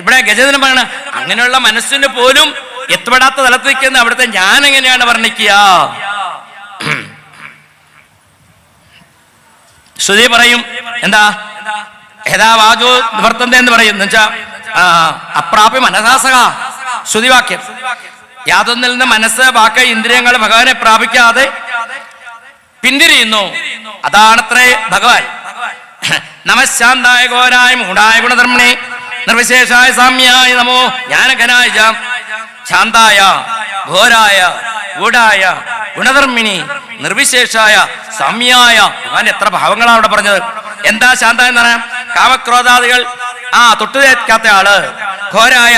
ഇവിടെ ഗജേന്ദ്രൻ പറയണ, അങ്ങനെയുള്ള മനസ്സിന് പോലും എത്തപ്പെടാത്ത തലത്തിൽ നിൽക്കുന്ന അവിടുത്തെ ഞാൻ എങ്ങനെയാണ് വർണ്ണിക്കുക? ശ്രുതി പറയും, എന്താ യഥാ വാചോ നിവർത്തന്ത എന്ന് പറയും. എന്നുവെച്ചാ അപ്രാപ്യ മനസാസക ശ്രുതിവാക്യം. യാതൊന്നിൽ നിന്ന് മനസ്സ്, വാക്ക്, ഇന്ദ്രിയങ്ങൾ ഭഗവാനെ പ്രാപിക്കാതെ പിന്തിരിയുന്നു. അതാണത്രേ ഭഗവാൻ. നമശാന്തായ ഘോരായ മൂഢായ ഗുണധർമ്മണേ നിർവിശേഷായ സാമ്യായ നമോ ജ്ഞാനഘനായ ശാന്തായ ഘോരായ ഗൂഢായ ഗുണധർമ്മിണി നിർവിശേഷായ സാമ്യായ. ഭഗവാൻ എത്ര ഭാവങ്ങളാണ് അവിടെ പറഞ്ഞത്. എന്താ ശാന്ത എന്ന് പറയാം? കാമക്രോധാദികൾ തൊട്ടുതേക്കാത്ത ആള്. ഘോരായ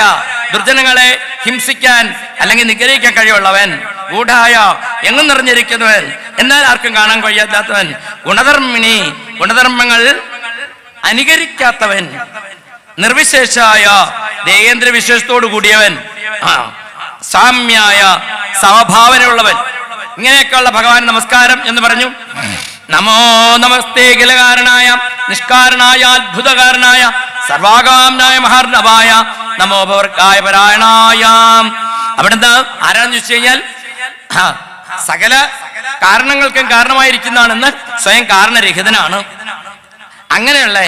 ദുർജനങ്ങളെ ഹിംസിക്കാൻ അല്ലെങ്കിൽ നിഗ്രഹിക്കാൻ കഴിവുള്ളവൻ. ഗൂഢായ എങ്ങും നിറഞ്ഞിരിക്കുന്നവൻ, എന്നാൽ ആർക്കും കാണാൻ കഴിയാത്തവൻ. ഗുണധർമ്മിണി ഗുണധർമ്മങ്ങൾ അനുകരിക്കാത്തവൻ. നിർവിശേഷായ ദേഹേന്ദ്ര വിശേഷത്തോടു കൂടിയവൻ. സാമ്യായ സമഭാവനയുള്ളവൻ. ഇങ്ങനെയൊക്കെയുള്ള ഭഗവാൻ നമസ്കാരം എന്ന് പറഞ്ഞു. നമോ നമസ്തേ കിലകാരനായ നിഷ്കാരണായ അത്ഭുതകാരനായ സർവാകാമനായ മഹാർണവായ നമോ ഭവർക്കായ പരായണായ. അവിടുന്ന് ആരാന്ന് ചോദിച്ചു കഴിഞ്ഞാൽ സകല കാരണങ്ങൾക്കും കാരണമായിരിക്കുന്നതാണെന്ന് സ്വയം കാരണരഹിതനാണ്. അങ്ങനെയുള്ള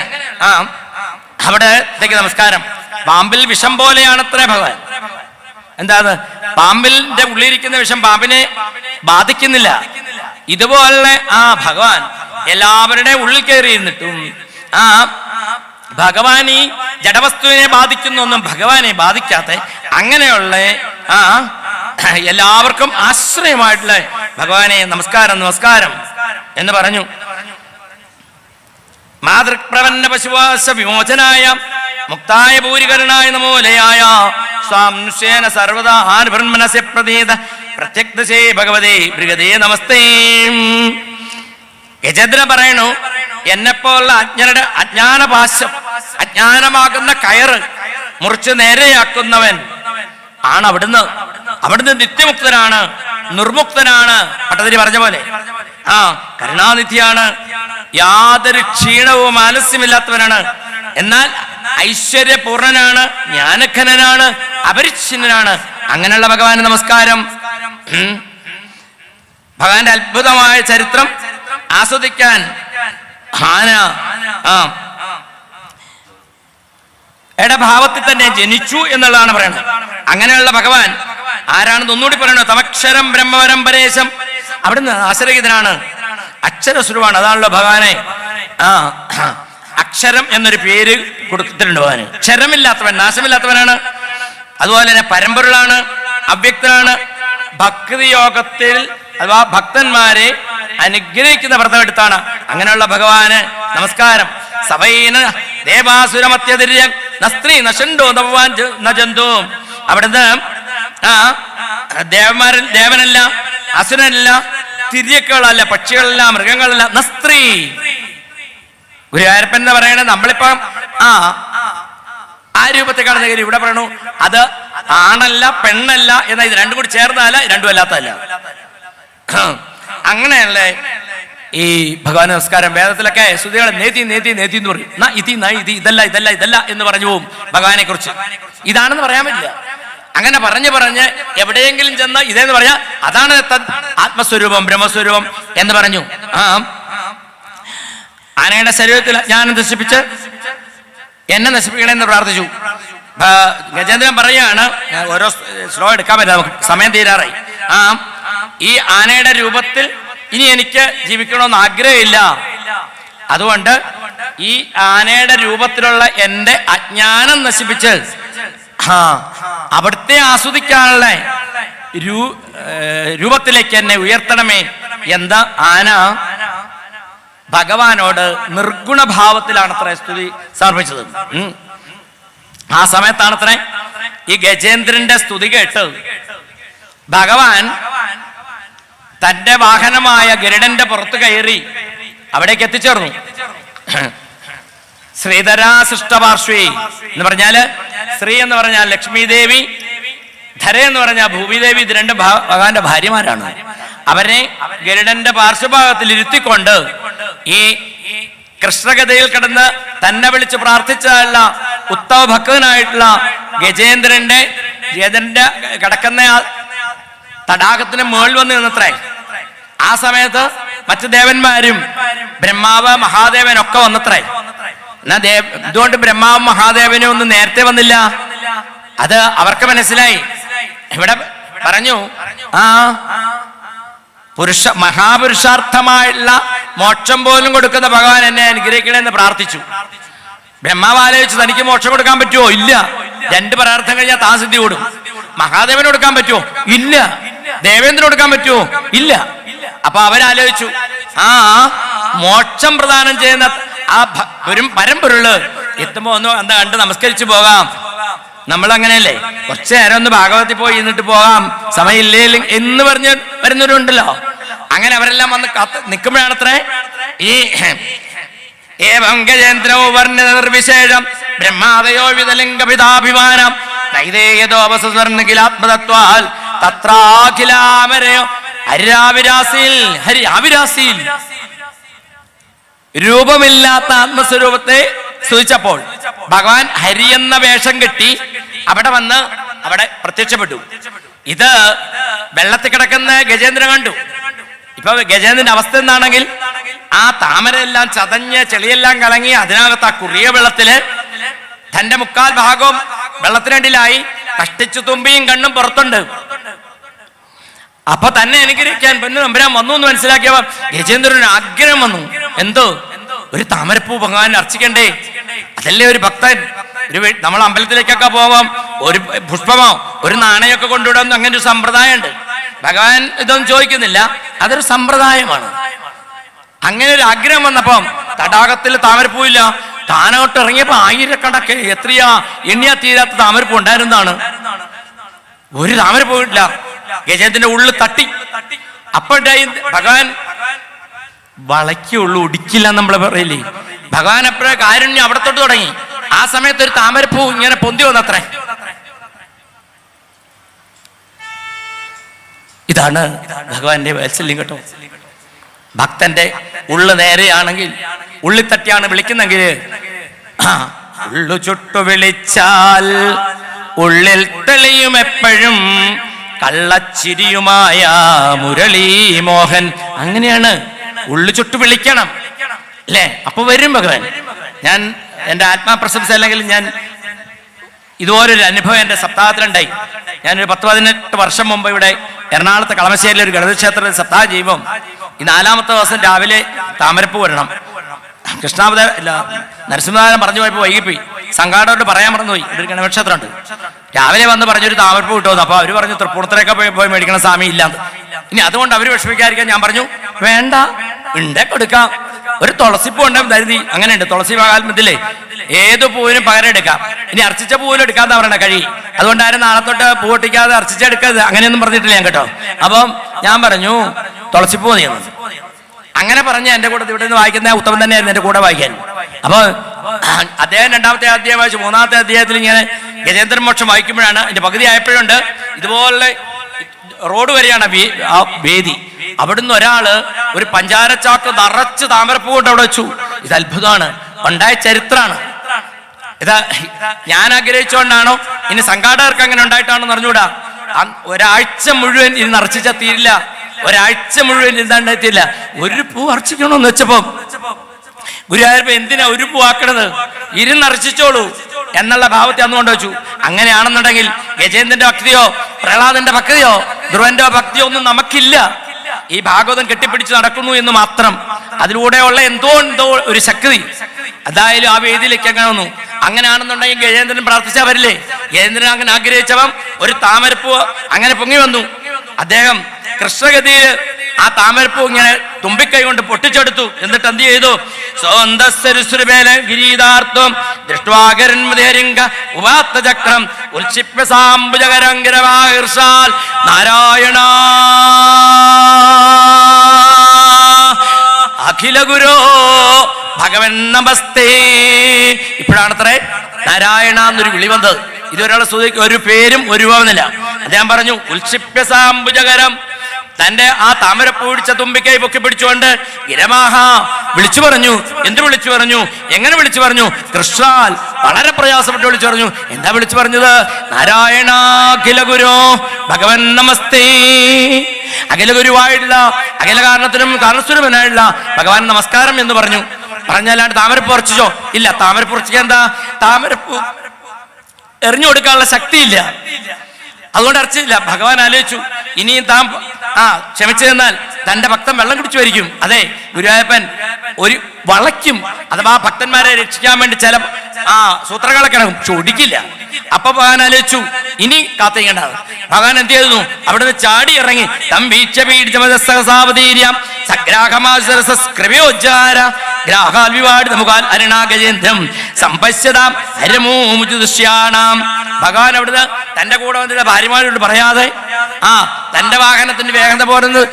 അവിടെ നമസ്കാരം. പാമ്പിൽ വിഷം പോലെയാണത്രേ ഭഗവാൻ. എന്താണ്? പാമ്പിന്റെ ഉള്ളിരിക്കുന്ന വിഷം പാമ്പിനെ ബാധിക്കുന്നില്ല. ഇതുപോലെ ഭഗവാൻ എല്ലാവരുടെയും ഉള്ളിൽ കയറിയിരുന്നിട്ടും ഭഗവാൻ ഈ ജഡവസ്തുവിനെ ബാധിക്കുന്നൊന്നും ഭഗവാനെ ബാധിക്കാത്ത അങ്ങനെയുള്ള എല്ലാവർക്കും ആശ്രയമായിട്ടുള്ള ഭഗവാനെ നമസ്കാരം നമസ്കാരം എന്ന് പറഞ്ഞു. മാതൃപ്രവന്ന പശുവാസ വിമോചനായ മുക്തായ ഭൂരികരണായ നമോലയായ സ്വാംശേന സർവദാ ബ്രഹ്മണസ്യ പ്രതീത പ്രത്യക്തശേ ഭഗവതേ ഭൃഗതേ നമസ്തേ. ഗജേന്ദ്ര പറയണു, എന്നെപ്പോലുള്ള അജ്ഞരുടെ അജ്ഞാനപാശം, അജ്ഞാനമാകുന്ന കയറ് മുറിച്ച് നേരെയാക്കുന്നവൻ ആണ് അവിടുന്ന് നിത്യമുക്തനാണ്, നിർമുക്തനാണ്. പട്ടതിരി പറഞ്ഞ പോലെ കരുണാനിധിയാണ്, യാതൊരു ക്ഷീണവും ആലസ്യമില്ലാത്തവനാണ്, എന്നാൽ ഐശ്വര്യപൂർണനാണ്, ജ്ഞാനഘനനാണ്, അപരിച്ഛിന്നനാണ്. അങ്ങനെയുള്ള ഭഗവാന് നമസ്കാരം. ഭഗവാന്റെ അത്ഭുതമായ ചരിത്രം ആസ്വദിക്കാൻ ഭാവത്തിൽ തന്നെ ജനിച്ചു എന്നുള്ളതാണ് പറയുന്നത്. അങ്ങനെയുള്ള ഭഗവാൻ ആരാണെന്ന് ഒന്നുകൂടി പറയണോ? തമക്ഷരം ബ്രഹ്മവരം പരേശം. അവിടുന്ന് ആശ്രയിതനാണ്, അക്ഷരസ്വരൂപമാണ്. അതാണല്ലോ ഭഗവാനെ അക്ഷരം എന്നൊരു പേര് കൊടുത്തിട്ടുണ്ട്. ഭഗവാന് ക്ഷരമില്ലാത്തവൻ, നാശമില്ലാത്തവനാണ്. അതുപോലെ തന്നെ പരമ്പൊരുളാണ്, അവ്യക്തനാണ്. ഭക്തി യോഗത്തിൽ അഥവാ ഭക്തന്മാരെ അനുഗ്രഹിക്കുന്ന വ്രതമെടുത്താണ്. അങ്ങനെയുള്ള ഭഗവാന് നമസ്കാരം. സഭൈന ദേവാസുരമത്യതിര്യ നസ്ത്രീ നശണ്ടോ നവാൻ നജന്തോ. അവിടുന്ന് ദേവനല്ല, അസുരനല്ല, തിര്യക്കുകളല്ല, പക്ഷികളല്ല, മൃഗങ്ങളല്ല, നസ്ത്രീ. ഗുരുവായൂരപ്പൻ എന്ന് പറയണത് നമ്മളിപ്പം ആ രൂപത്തെ കാണുന്ന കാര്യം ഇവിടെ പറയണു. അത് ആണല്ല പെണ്ണല്ല എന്നാ, ഇത് രണ്ടും കൂടി ചേർന്നല്ല, രണ്ടും അല്ലാത്തല്ല. അങ്ങനെയല്ലേ ഈ ഭഗവാൻ നമസ്കാരം. വേദത്തിലൊക്കെ സ്തുതികളെ നേതി നേതി നേതി എന്ന് പറയും. ഇത് ഇതല്ല ഇതല്ല ഇതല്ല എന്ന് പറഞ്ഞു പോവും ഭഗവാനെ കുറിച്ച്. ഇതാണെന്ന് പറയാൻ പറ്റില്ല. അങ്ങനെ പറഞ്ഞ് എവിടെയെങ്കിലും ചെന്ന് ഇതേന്ന് പറഞ്ഞാൽ അതാണ് ആത്മസ്വരൂപം, ബ്രഹ്മസ്വരൂപം എന്ന് പറഞ്ഞു. ആനയുടെ ശരീരത്തിൽ അജ്ഞാനം നശിപ്പിച്ച് എന്നെ നശിപ്പിക്കണമെന്ന് പ്രാർത്ഥിച്ചു. ഗജേന്ദ്രൻ പറയാണ്, ഓരോ സ്ലോ എടുക്കാൻ പറ്റില്ല, നമുക്ക് സമയം തീരാറായി. ഈ ആനയുടെ രൂപത്തിൽ ഇനി എനിക്ക് ജീവിക്കണമെന്ന് ആഗ്രഹമില്ല. അതുകൊണ്ട് ഈ ആനയുടെ രൂപത്തിലുള്ള എന്റെ അജ്ഞാനം നശിപ്പിച്ച് അവിടുത്തെ ആസ്വദിക്കാനുള്ള രൂപത്തിലേക്ക് എന്നെ ഉയർത്തണമേ എന്ന് ആന ഭഗവാനോട് നിർഗുണഭാവത്തിലാണത്രേ സ്തുതി സമർപ്പിച്ചത്. ആ സമയത്താണത്രേ ഈ ഗജേന്ദ്രന്റെ സ്തുതി കേട്ട് ഭഗവാൻ തന്റെ വാഹനമായ ഗരുഡന്റെ പുറത്ത് കയറി അവിടേക്ക് എത്തിച്ചേർന്നു. ശ്രീധരാ സൃഷ്ടപാർശ്വേ എന്ന് പറഞ്ഞാല്, ശ്രീ എന്ന് പറഞ്ഞാൽ ലക്ഷ്മി ദേവി, ധര എന്ന് പറഞ്ഞാൽ ഭൂമിദേവി. ഇത് രണ്ട് ഭഗവാന്റെ ഭാര്യമാരാണ്. അവരെ ഗരുഡന്റെ പാർശ്വഭാഗത്തിൽ ഇരുത്തിക്കൊണ്ട് ഈ കൃഷ്ണഗതയിൽ കിടന്ന് തന്നെ വിളിച്ച് പ്രാർത്ഥിച്ചുള്ള ഉത്തമ ഭക്തനായിട്ടുള്ള ഗജേന്ദ്രന്റെ കിടക്കുന്ന തടാകത്തിന് മുകളിൽ വന്ന് നിന്നത്രേ. ആ സമയത്ത് മറ്റു ദേവന്മാരും ബ്രഹ്മാവ് മഹാദേവൻ ഒക്കെ വന്നത്രേ. എന്നാ ഇതുകൊണ്ട് ബ്രഹ്മാവും മഹാദേവനും ഒന്നും നേരത്തെ വന്നില്ല. അത് അവർക്ക് മനസ്സിലായി. ഇവിടെ പറഞ്ഞു മഹാപുരുഷാർത്ഥമായുള്ള മോക്ഷം പോലും കൊടുക്കുന്ന ഭഗവാൻ എന്നെ അനുഗ്രഹിക്കണമെന്ന് പ്രാർത്ഥിച്ചു. ബ്രഹ്മാവ് ആലോചിച്ചു, തനിക്ക് മോക്ഷം കൊടുക്കാൻ പറ്റുമോ? ഇല്ല. 2 പരാർത്ഥം കഴിഞ്ഞാൽ താൻ സിദ്ധി കൂടും. മഹാദേവന് കൊടുക്കാൻ പറ്റുമോ? ഇല്ല. ദേവേന്ദ്രന് കൊടുക്കാൻ പറ്റുമോ? ഇല്ല. അപ്പൊ അവരാലോചിച്ചു, മോക്ഷം പ്രദാനം ചെയ്യുന്ന ആ പരമ്പൊരുള് എത്തുമ്പോ ഒന്ന് എന്താ കണ്ട് നമസ്കരിച്ചു പോകാം. നമ്മൾ അങ്ങനെയല്ലേ, കുറച്ചു നേരം ഒന്ന് ഭാഗവത്തിൽ പോയി ഇരുന്നിട്ട് പോകാം, സമയമില്ലേ എന്ന് പറഞ്ഞ് വരുന്നവരുണ്ടല്ലോ. അങ്ങനെ അവരെല്ലാം വന്ന് കാത്ത് നിൽക്കുമ്പോഴാണത്രേ ഈ ഏവം ഗജേന്ദ്രോ വർണ്ണനിർവിശേഷം ബ്രഹ്മാദയോ വിതലിംഗപിതാഭിമാനം നൈതേയതോപസ്വർണ്ണകിലാത്മതത്വാൽ തത്രാഖിലാമരയോ ഹരിരാവിരാസിൽ ഹരിയാവിരാസിൽ രൂപമില്ലാത്ത ആത്മസ്വരൂപത്തെ സ്തുതിച്ചപ്പോൾ ഭഗവാൻ ഹരി എന്ന വേഷം കെട്ടി അവിടെ പ്രത്യക്ഷപ്പെട്ടു. ഇത് വെള്ളത്തിൽ കിടക്കുന്ന ഗജേന്ദ്രൻ കണ്ടു. ഇപ്പൊ ഗജേന്ദ്രന്റെ അവസ്ഥ എന്താണെങ്കിൽ ആ താമരയെല്ലാം ചതഞ്ഞ് ചെളിയെല്ലാം കലങ്ങി അതിനകത്ത് ആ കുറിയ വെള്ളത്തില് തന്റെ 3/4 ഭാഗവും വെള്ളത്തിനടിയിലായി കഷ്ടിച്ചു തുമ്പിയും കണ്ണും പുറത്തുണ്ട്. അപ്പൊ തന്നെ അനുഗ്രഹിക്കാൻ പൊന്നു നമ്പരാൻ വന്നു എന്ന് മനസ്സിലാക്കിയപ്പോ ഗജേന്ദ്രന് ആഗ്രഹം വന്നു. എന്തോ ഒരു താമരപ്പൂ ഭഗവാൻ അർച്ചിക്കണ്ടേ അതല്ലേ ഒരു ഭക്തൻ. നമ്മൾ അമ്പലത്തിലേക്കൊക്കെ പോകുമ്പോൾ ഒരു പുഷ്പമോ ഒരു നാണയമൊക്കെ കൊണ്ടുവിടുന്ന അങ്ങനെ ഒരു സമ്പ്രദായമുണ്ട്. ഭഗവാൻ ഇതൊന്നും ചോദിക്കുന്നില്ല, അതൊരു സമ്പ്രദായമാണ്. അങ്ങനെ ഒരു ആഗ്രഹം വന്നപ്പം തടാകത്തിൽ താമരപ്പൂവില്ല, താനോട്ട് ഇറങ്ങിയപ്പോ ആയിരക്കണക്കെ എത്രയാ എണ്ണിയാ തീരാത്ത താമരപ്പൂ ഉണ്ടായിരുന്നതാണ്. ഒരു താമരപ്പൂ ഇല്ല. ഗജേന്ദ്രന്റെ ഉള്ളിൽ തട്ടി. അപ്പോഴായി ഭഗവാൻ വളയ്ക്കുള്ളൂ, ഒടിക്കില്ല നമ്മൾ പറയില്ലേ. ഭഗവാൻ എപ്പോഴും കാരുണ്യം അവിടെ തൊട്ട് തുടങ്ങി. ആ സമയത്ത് ഒരു താമരപ്പൂ ഇങ്ങനെ പൊന്തി വന്നത്രേ. ഇതാണ് ഭഗവാന്റെ വാത്സല്യം കേട്ടോ. ഭക്തന്റെ ഉള്ളു നേരെയാണെങ്കിൽ, ഉള്ളിൽ തട്ടിയാണ് വിളിക്കുന്നെങ്കിൽ, ഉള്ളു ചുട്ടു വിളിച്ചാൽ ഉള്ളിൽ തെളിയും എപ്പോഴും കള്ളച്ചിരിയുമായ മുരളീ മോഹൻ. അങ്ങനെയാണ്, ഉള്ളു ചുട്ടു വിളിക്കണം അല്ലേ, അപ്പൊ വരും ഭഗവാൻ. ഞാൻ എൻ്റെ ആത്മാപ്രശംസ അല്ലെങ്കിൽ ഞാൻ ഇതുപോലൊരു അനുഭവം എൻ്റെ സപ്താഹത്തിലുണ്ടായി. ഞാനൊരു 10-18 വർഷം മുമ്പ് ഇവിടെ എറണാകുളത്ത് കളമശ്ശേരിയിലെ ഒരു ഗണപതിക്ഷേത്രത്തിൽ സപ്താഹം ചെയ്യുമ്പോൾ ഈ 4-ാമത്തെ ദിവസം രാവിലെ താമരപ്പൂ വരണം. കൃഷ്ണാവത നരസിംഹനാഥൻ പറഞ്ഞു പോയപ്പോൾ വൈകിപ്പോയി. സംഘാടകരോട് പറയാൻ മറന്നുപോയി, ഒരു ഗണപതിക്ഷേത്രമുണ്ട്. രാവിലെ വന്ന് പറഞ്ഞൊരു താമരപ്പൂ കിട്ടുമെന്ന്. അപ്പോൾ അവർ പറഞ്ഞു തൃപ്പൂണിത്തറയൊക്കെ പോയി മേടിക്കണം, സ്വാമി ഇല്ലാന്ന്. ഇനി അതുകൊണ്ട് അവർ വിഷമിക്കാതിരിക്കാൻ ഞാൻ പറഞ്ഞു, വേണ്ട, ഉണ്ടേ കൊടുക്കാം. ഒരു തുളസിപ്പൂ ഉണ്ടെങ്കിൽ കരുതി. അങ്ങനെയുണ്ട്, തുളസി മഹാത്മ്യത്തിലെ ഏത് പൂവിനും പകരം എടുക്കാം. ഇനി അർച്ചിച്ച പൂവിനും എടുക്കാതെ പറയണ കഴി. അതുകൊണ്ട് ആരും നാളെ തൊട്ട് പൂ പൊട്ടിക്കാതെ അർച്ചിച്ചെടുക്കരുത്, അങ്ങനെയൊന്നും പറഞ്ഞിട്ടില്ല ഞാൻ കേട്ടോ. അപ്പം ഞാൻ പറഞ്ഞു തുളസിപ്പൂ നീന്നു. അങ്ങനെ പറഞ്ഞ് എൻ്റെ കൂടെ ഇവിടെ നിന്ന് വായിക്കുന്ന ഉത്തമൻ തന്നെയായിരുന്നു എൻ്റെ കൂടെ വായിക്കാൻ. അപ്പോൾ അദ്ദേഹം 2-ാമത്തെ അധ്യായം വായിച്ചു. 3-ാമത്തെ അധ്യായത്തിൽ ഇങ്ങനെ ഗജേന്ദ്രൻ മോക്ഷം വായിക്കുമ്പോഴാണ് എൻ്റെ പകുതി ആയപ്പോഴുണ്ട് ഇതുപോലെ റോഡ് വരെയാണ് ആ വേദി. അവിടുന്ന് ഒരാള് ഒരു പഞ്ചാരച്ചാക്ക് നിറച്ച് താമരപ്പൂ കൊണ്ട് അവിടെ വെച്ചു. ഇത് അത്ഭുതമാണ്, ഉണ്ടായ ചരിത്രമാണ്. ഇതാ ഞാൻ ആഗ്രഹിച്ചുകൊണ്ടാണോ ഇനി സംഘാടകർക്ക് അങ്ങനെ ഉണ്ടായിട്ടാണോ അറിഞ്ഞൂടാ. ഒരാഴ്ച മുഴുവൻ ഇത് നിറച്ചിച്ചാൽ തീരില്ല, ഒരാഴ്ച മുഴുവൻ ഇതാണ്ടായിത്തില്ല. ഒരു പൂ അർച്ചിക്കണമെന്ന് വെച്ചപ്പോ ഗുരുവായൂരപ്പ എന്തിനാ ഒരു പൂ ആക്കണത്, ഇരുന്നർച്ചിച്ചോളൂ എന്നുള്ള ഭാവത്തെ അന്ന് കൊണ്ടുവച്ചു. അങ്ങനെയാണെന്നുണ്ടെങ്കിൽ ഗജേന്ദ്രന്റെ ഭക്തിയോ പ്രഹ്ലാദന്റെ ഭക്തിയോ ധ്രുവന്റെ ഭക്തിയോ ഒന്നും നമുക്കില്ല. ഈ ഭാഗവതം കെട്ടിപ്പിടിച്ച് നടക്കുന്നു എന്ന് മാത്രം. അതിലൂടെയുള്ള എന്തോ ഒരു ശക്തി അതായാലും ആ വേദിയിലേക്ക് അങ്ങനെ വന്നു. അങ്ങനെയാണെന്നുണ്ടെങ്കിൽ ഗജേന്ദ്രൻ പ്രാർത്ഥിച്ചാൽ വരില്ലേ. ഗജേന്ദ്രൻ അങ്ങനെ ആഗ്രഹിച്ചവൻ ഒരു താമരപ്പൂ അങ്ങനെ പൊങ്ങി വന്നു. അദ്ദേഹം കൃഷ്ണഗതിയിൽ ആ താമരപ്പൂ ഇങ്ങനെ തുമ്പിക്കൈ കൊണ്ട് പൊട്ടിച്ചെടുത്തു. എന്നിട്ട് എന്ത് ചെയ്തു? ഗിരീതാർത്ഥം ഉപാത്തചക്രം ഉൽക്ഷിപ്യസാംബുജകരംഗിരവാഹിർഷാൽ നാരായണ അഖില ഗുരോ ഭഗവൻ നമസ്തേ. ഇപ്പോഴാണത്രേ നാരായണ എന്നൊരു വിളി വന്നത്. ഇതൊരാളെ സ്തുതിക്ക് ഒരു പേരും ഒരു രൂപമെന്നില്ല. അദ്ദേഹം പറഞ്ഞു ഉൽക്ഷിപ്യസാംബുജകരം. തന്റെ ആ താമരപ്പൂ പിടിച്ച തുമ്പിക്കൈ പൊക്കി പിടിച്ചുകൊണ്ട് ഗിരമാഹ വിളിച്ചു പറഞ്ഞു. എന്ത് വിളിച്ചു പറഞ്ഞു? എങ്ങനെ വിളിച്ചു പറഞ്ഞു? കൃഷ്ണാൽ വളരെ പ്രയാസപ്പെട്ട് വിളിച്ചു പറഞ്ഞു. എന്താ വിളിച്ചു പറഞ്ഞത്? നാരായണ അഖില ഗുരു ഭഗവൻ നമസ്തേ. അഖില ഗുരുവായിട്ടുള്ള അഖില കാരണത്തിനും കാരണസ്വരൂപനായിട്ടുള്ള ഭഗവാൻ നമസ്കാരം എന്ന് പറഞ്ഞു. പറഞ്ഞല്ലാണ്ട് താമരപ്പൂ ഉറച്ചിച്ചോ? ഇല്ല. താമരപ്പൂ ഉറച്ചിക്കാൻ എന്താ? താമരപ്പൂ എറിഞ്ഞു കൊടുക്കാനുള്ള ശക്തിയില്ല, അതുകൊണ്ട് അർച്ചില്ല. ഭഗവാൻ ആലോചിച്ചു, ഇനിയും താൻ ക്ഷമിച്ചു തന്നാൽ തന്റെ ഭക്തൻ വെള്ളം കുടിച്ചു വരിക്കും. അതെ, ഗുരുവായൂരപ്പൻ ഒരു വളയ്ക്കും, അഥവാ ഭക്തന്മാരെ രക്ഷിക്കാൻ വേണ്ടി ചില സൂത്രങ്ങളൊക്കെ ചൊടിക്കില്ല. അപ്പൊ ഭഗവാൻ ആലോചിച്ചു, ഇനി കാത്തിരിക്കേണ്ട. ഭഗവാൻ എന്ത് ചെയ്തു? അവിടുന്ന് ചാടി ഇറങ്ങി ഭഗവാൻ അവിടുന്ന് തന്റെ കൂടെ വന്നിട്ട് ഭാര്യമാരോട് പറയാതെ തന്റെ വാഹനത്തിന്റെ വേഗത പോരെന്ന്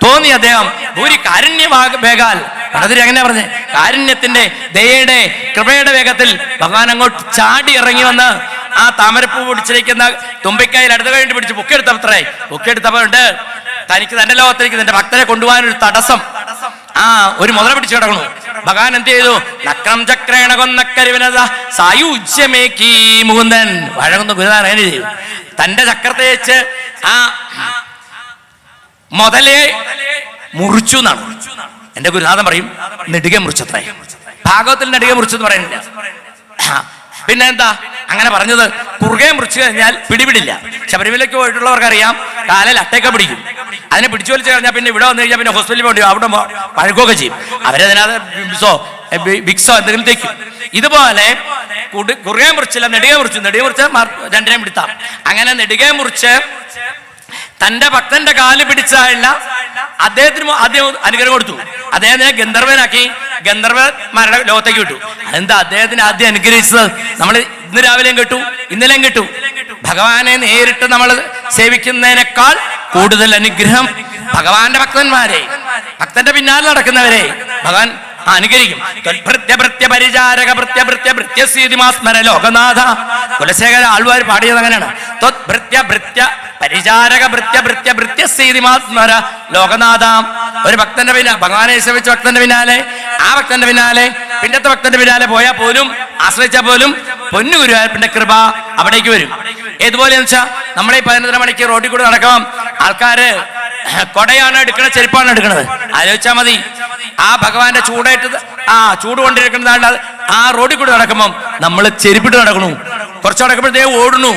തോന്നി അദ്ദേഹം ഭൂരി കാരുണ്യ വേഗാൽ പടതിരി അങ്ങനെ പറഞ്ഞ് കാരുണ്യത്തിന്റെ ദയയുടെ കൃപയുടെ വേഗത്തിൽ ഭഗവാൻ അങ്ങോട്ട് ചാടി ഇറങ്ങി വന്ന് ആ താമരപ്പൂ പിടിച്ചിരിക്കുന്ന തുമ്പിക്കൈയിൽ അടുത്ത കഴിഞ്ഞിട്ട് പിടിച്ച് പൊക്കിയെടുത്തത്രേ. പൊക്കിയെടുത്തപ്പോണ്ട് തനിക്ക് തന്റെ ലോകത്തേക്ക് തന്റെ ഭക്തരെ കൊണ്ടുപോകാനൊരു തടസ്സം, ഒരു മുതല പിടിച്ചു കിടക്കണു. ഭഗവാൻ എന്ത് ചെയ്തു? നക്രം ചക്രേണ കൊന്നക്കരിവനത സായുജ്യമേക്കീ മുകുന്ദൻ. വഴങ്ങുന്ന ഗുരുനാഥൻ അങ്ങനെ ചെയ്തു. തന്റെ ചക്രത്തെ വെച്ച് ആ മുതലെ മുറിച്ചു എന്നാണ് എന്റെ ഗുരുനാഥൻ പറയും. നെടുകെ മുറിച്ചത്രേ. ഭാഗവത്തിൽ നെടുകെ മുറിച്ചെന്ന് പറയുന്നില്ല. പിന്നെ എന്താ അങ്ങനെ പറഞ്ഞത്? കുറുകെ മുറിച്ചു കഴിഞ്ഞാൽ പിടിപിടില്ല. ശബരിമലയ്ക്ക് പോയിട്ടുള്ളവർക്കറിയാം, കാലിൽ അട്ടയൊക്കെ പിടിക്കും. അതിനെ പിടിച്ചു വലിച്ചു കഴിഞ്ഞാൽ പിന്നെ ഇവിടെ വന്നു കഴിഞ്ഞാൽ പിന്നെ ഹോസ്പിറ്റലിൽ പോകേണ്ടി അവിടെ പഴുക്കുകയൊക്കെ ചെയ്യും. അവരതിനകത്ത് വിക്സോ എന്തെങ്കിലും തേക്കും. ഇതുപോലെ കുറുകെ മുറിച്ചില്ല, നെടുകെ മുറിച്ച് രണ്ടിനെയും പിടുത്താം. അങ്ങനെ നെടുകെ മുറിച്ച് തന്റെ ഭക്തന്റെ കാല് പിടിച്ചായില്ല, അദ്ദേഹത്തിന് ആദ്യം അനുഗ്രഹം കൊടുത്തു. അദ്ദേഹത്തിനെ ഗന്ധർവനാക്കി ഗന്ധർവന്മാരുടെ ലോകത്തേക്ക് വിട്ടു. അതെന്താ? അദ്ദേഹത്തിന് ആദ്യം അനുഗ്രഹിച്ചത് നമ്മൾ ഇന്ന് രാവിലെയും കേട്ടു, ഇന്നലെയും കേട്ടു. ഭഗവാനെ നേരിട്ട് നമ്മൾ സേവിക്കുന്നതിനേക്കാൾ കൂടുതൽ അനുഗ്രഹം ഭഗവാന്റെ ഭക്തന്റെ പിന്നാലെ നടക്കുന്നവരെ ഭഗവാൻ അനുകരിക്കും. ലോകനാഥ കുലശേഖര ആൾവാർ പാടിയത് അങ്ങനെയാണ്. ലോകനാഥ. ഒരു ഭക്തന്റെ പിന്നാലെ, ഭഗവാനെ സേവിച്ച ഭക്തന്റെ പിന്നാലെ, ആ ഭക്തന്റെ പിന്നാലെ പിന്നത്തെ ഭക്തന്റെ പിന്നാലെ പോയാൽ പോലും, ആശ്രയിച്ചാൽ പോലും പൊന്നു ഗുരുവായൂരപ്പന്റെ കൃപ അവിടേക്ക് വരും. ഏതുപോലെയെന്ന് വെച്ചാൽ നമ്മളീ 11:30 മണിക്ക് റോഡിൽ കൂടെ നടക്കാം, ആൾക്കാര് കൊടയാണ് എടുക്കണത്, ചെരുപ്പാണ് എടുക്കണത്. ആലോചിച്ചാൽ മതി. ആ ഭഗവാന്റെ ചൂട് കൊണ്ടിരിക്കുന്ന ആ റോഡിൽ കൂടെ നടക്കുമ്പം നമ്മൾ ചെരുപ്പിട്ട് നടക്കണു. കുറച്ച് നടക്കുമ്പോഴത്തേക്ക് ഓടുന്നു.